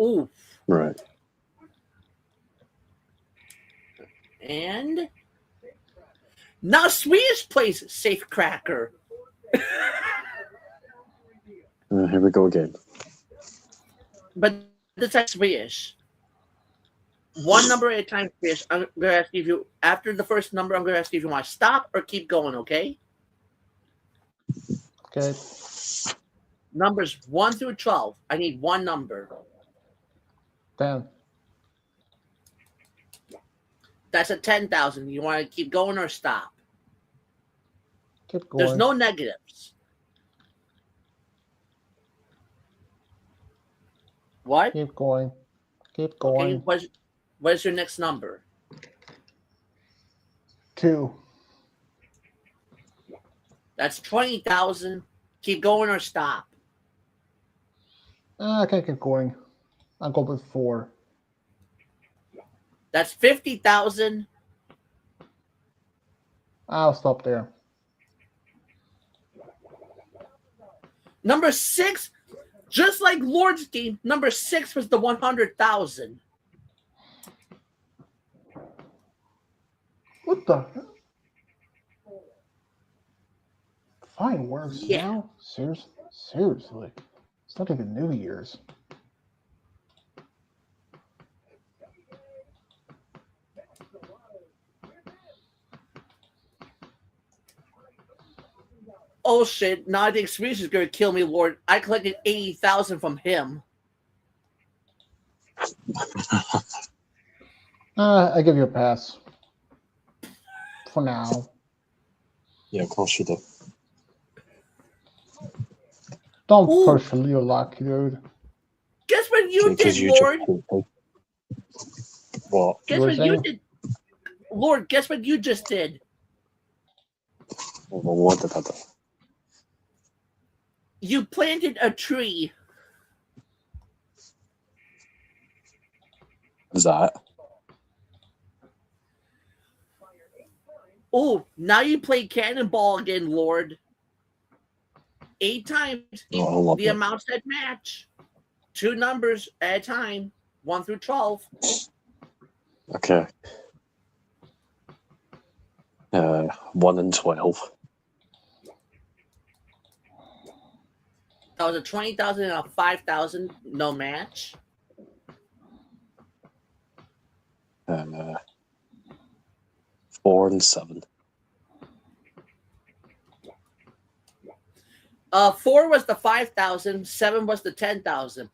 Ooh, Right. and now Swedish plays Safecracker. Here we go again. But this is Swedish. One number at a time, Swedish. I'm gonna ask you if you after the first number. I'm gonna ask you if you want to stop or keep going. Okay. Okay. Numbers 1 through 12. I need one number. 10. That's a 10,000. You want to keep going or stop? Keep going. There's no negatives. What? Keep going. Keep Okay. going. What's your next number? 2. That's 20,000. Keep going or stop? I can't keep going. I'll go with 4. That's 50,000. I'll stop there. Number 6, just like Lord's game, number 6 was the 100,000. What the? Fine worse Yeah. now? Seriously. It's not even New Year's. Oh shit, now I think Swedish is going to kill me, Lord. I collected 80,000 from him. I give you a pass. For now. Yeah, of course you do. Don't Ooh. push your luck, dude. Guess what you Because did, you Lord? What? Guess You were what you saying? did? Lord, guess what you just did? Well, what did I do? You planted a tree. Is that? Oh, now you play cannonball again, Lord. 8 times Oh, I love the it. amounts that match. 2 numbers at a time, 1 through 12. Okay. 1 and 12. That was a 20,000 and a 5,000. No match. 4 and 7. 4 was the 5,000. 7 was the 10,000.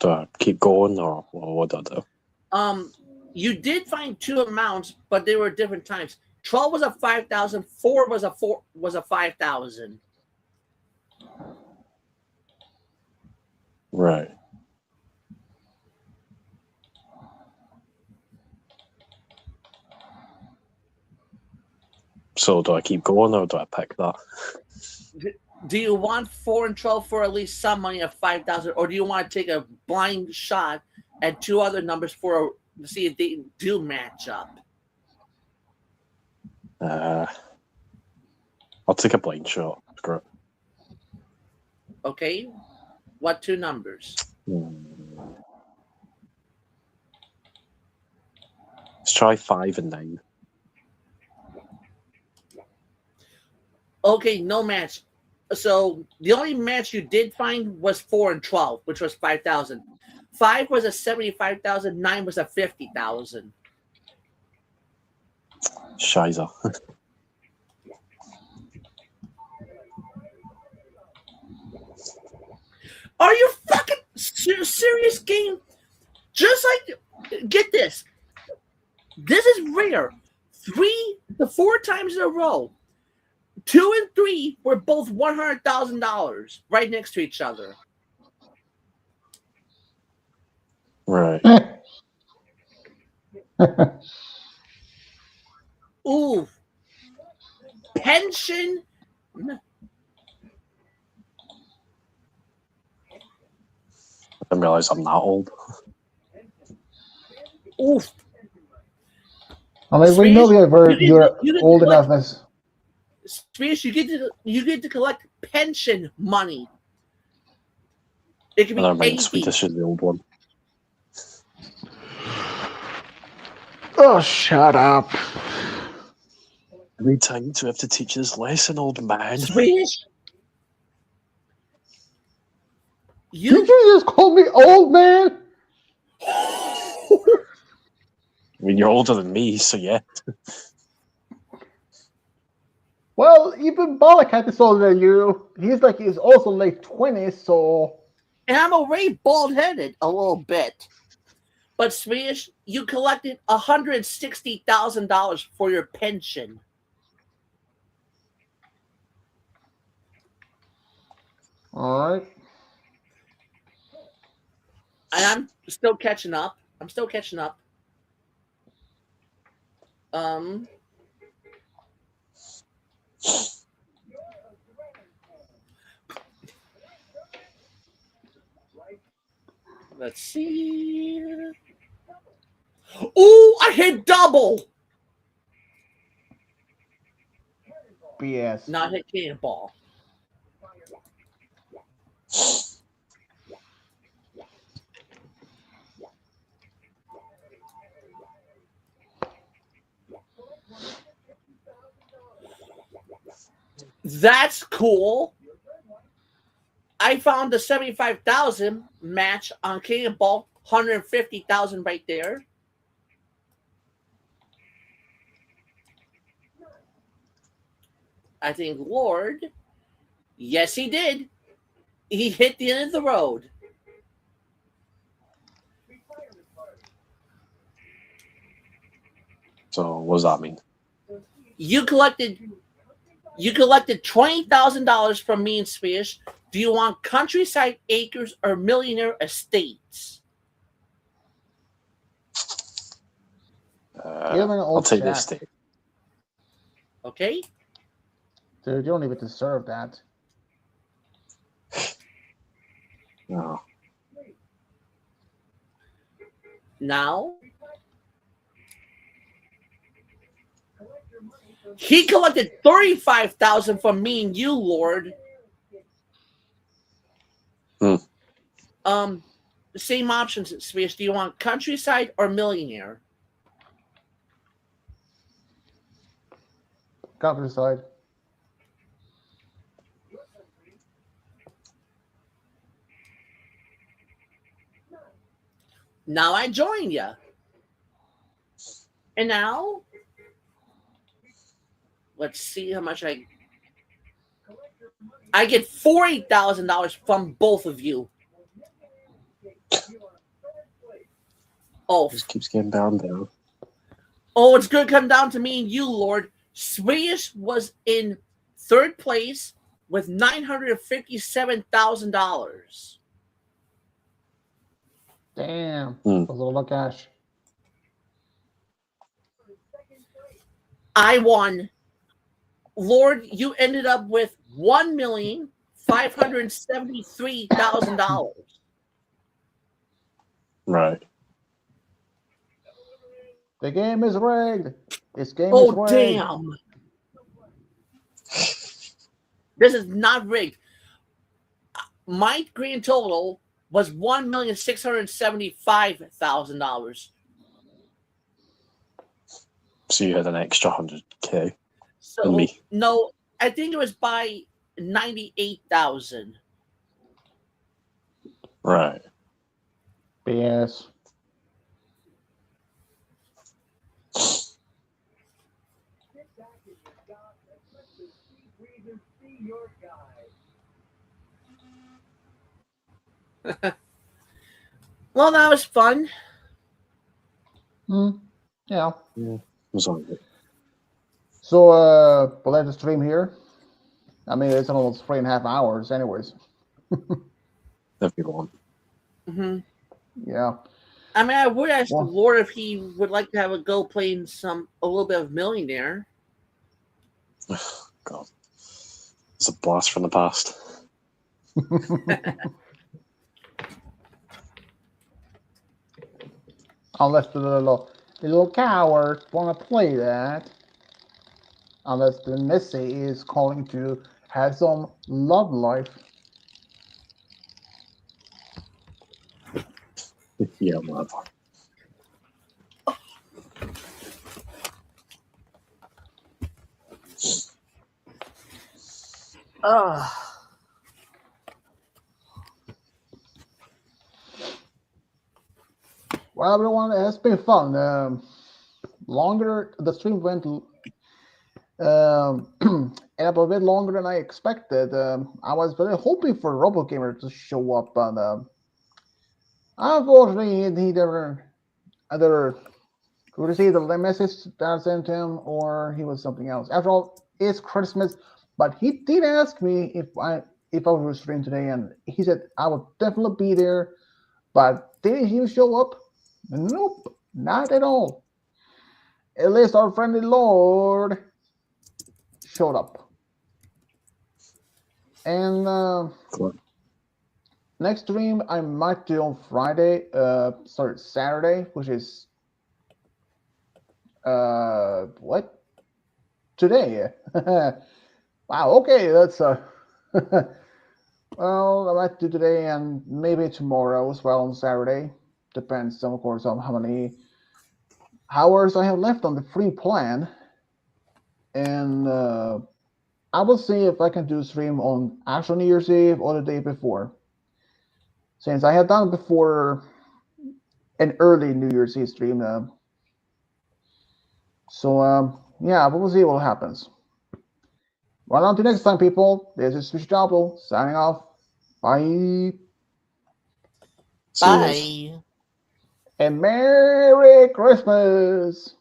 Do I keep going or what do I do? You did find 2 amounts, but they were different times. 12 was a 5,000. 4 was a 5,000. Right. So do I keep going or do I pick that? Do you want 4 and 12 for at least some money of 5,000, or do you want to take a blind shot at 2 other numbers to see if they do match up? I'll take a blind shot. Screw it. Okay. What 2 numbers? Let's try 5 and 9. Okay, no match. So the only match you did find was 4 and 12, which was 5,000. 5 was a 75,000. 9 was a 50,000. Shiza. Are you fucking serious, game? Just like, get this. This is rare. 3 to 4 times in a row. 2 and 3 were both $100,000 right next to each other. Right. Ooh. Pension. I didn't realize I'm that old. Oof. I mean, we know you're old enough as. Swedish, you get to collect pension money. It can be Never mind, anything. Swedish is the old one. Oh, shut up. Every time to have to teach this lesson, old man. Swedish. Did you just call me old man? I mean, you're older than me, so yeah. Well, even Balakat is older than you. He's also late 20s, so. And I'm already bald-headed a little bit. But Swedish, you collected $160,000 for your pension. All right. And I'm still catching up. Let's see. Oh, I hit double. BS. Not hit cannonball. That's cool. I found the 75,000 match on Cannonball, 150,000 right there. I think Lord, yes, he did. He hit the end of the road. So what does that mean? You collected You collected $20,000 from me and Spears. Do you want countryside acres or millionaire estates? Give him an I'll old take the shack. estate. Okay. Dude, you don't even deserve that. No. Now, he collected $35,000 from me and you, Lord. The same options, Spears. Do you want countryside or millionaire? Countryside. Now I join you. And now, let's see how much I get $40,000 from both of you. Oh, Just keeps getting down there. oh, it's going to come down to me and you, Lord. Swedish was in third place with $957,000. Damn. Hmm. That's a lot of cash. I won. Lord, you ended up with $1,573,000. Right. The game is rigged. This game is Oh, rigged. damn. This is not rigged. My grand total was $1,675,000. So you had an extra 100K. So And me. no, I think it was by 98,000. Right. BS. Well, that was fun. Yeah. It was all good. So, we'll let the stream here. I mean, it's almost 3.5 hours, anyways. If you want. Mm-hmm. Yeah. I mean, I would ask Well- the Lord if he would like to have a go playing a little bit of Millionaire. God. It's a blast from the past. Unless the little coward want to play that. Unless the Missy is calling to have some love life. Yeah, whatever. Well, everyone, it's been fun. Longer, the stream went a bit longer than I expected. I was really hoping for RoboGamer to show up, but unfortunately, he either received the message that I sent him, or he was something else. After all, it's Christmas, but he did ask me if I would stream today, and he said I would definitely be there. But did he show up? Nope, not at all. At least our friendly Lord showed up. And Cool. next stream I might do on Friday, Saturday, which is what? Today. Wow, okay, that's well, I might do today and maybe tomorrow as well on Saturday. Depends, of course, on how many hours I have left on the free plan. And I will see if I can do a stream on actual New Year's Eve or the day before. Since I have done before an early New Year's Eve stream. Yeah, we'll see what happens. Well, until next time, people, this is Fish Diablo signing off. Bye. See you guys. Bye. And Merry Christmas.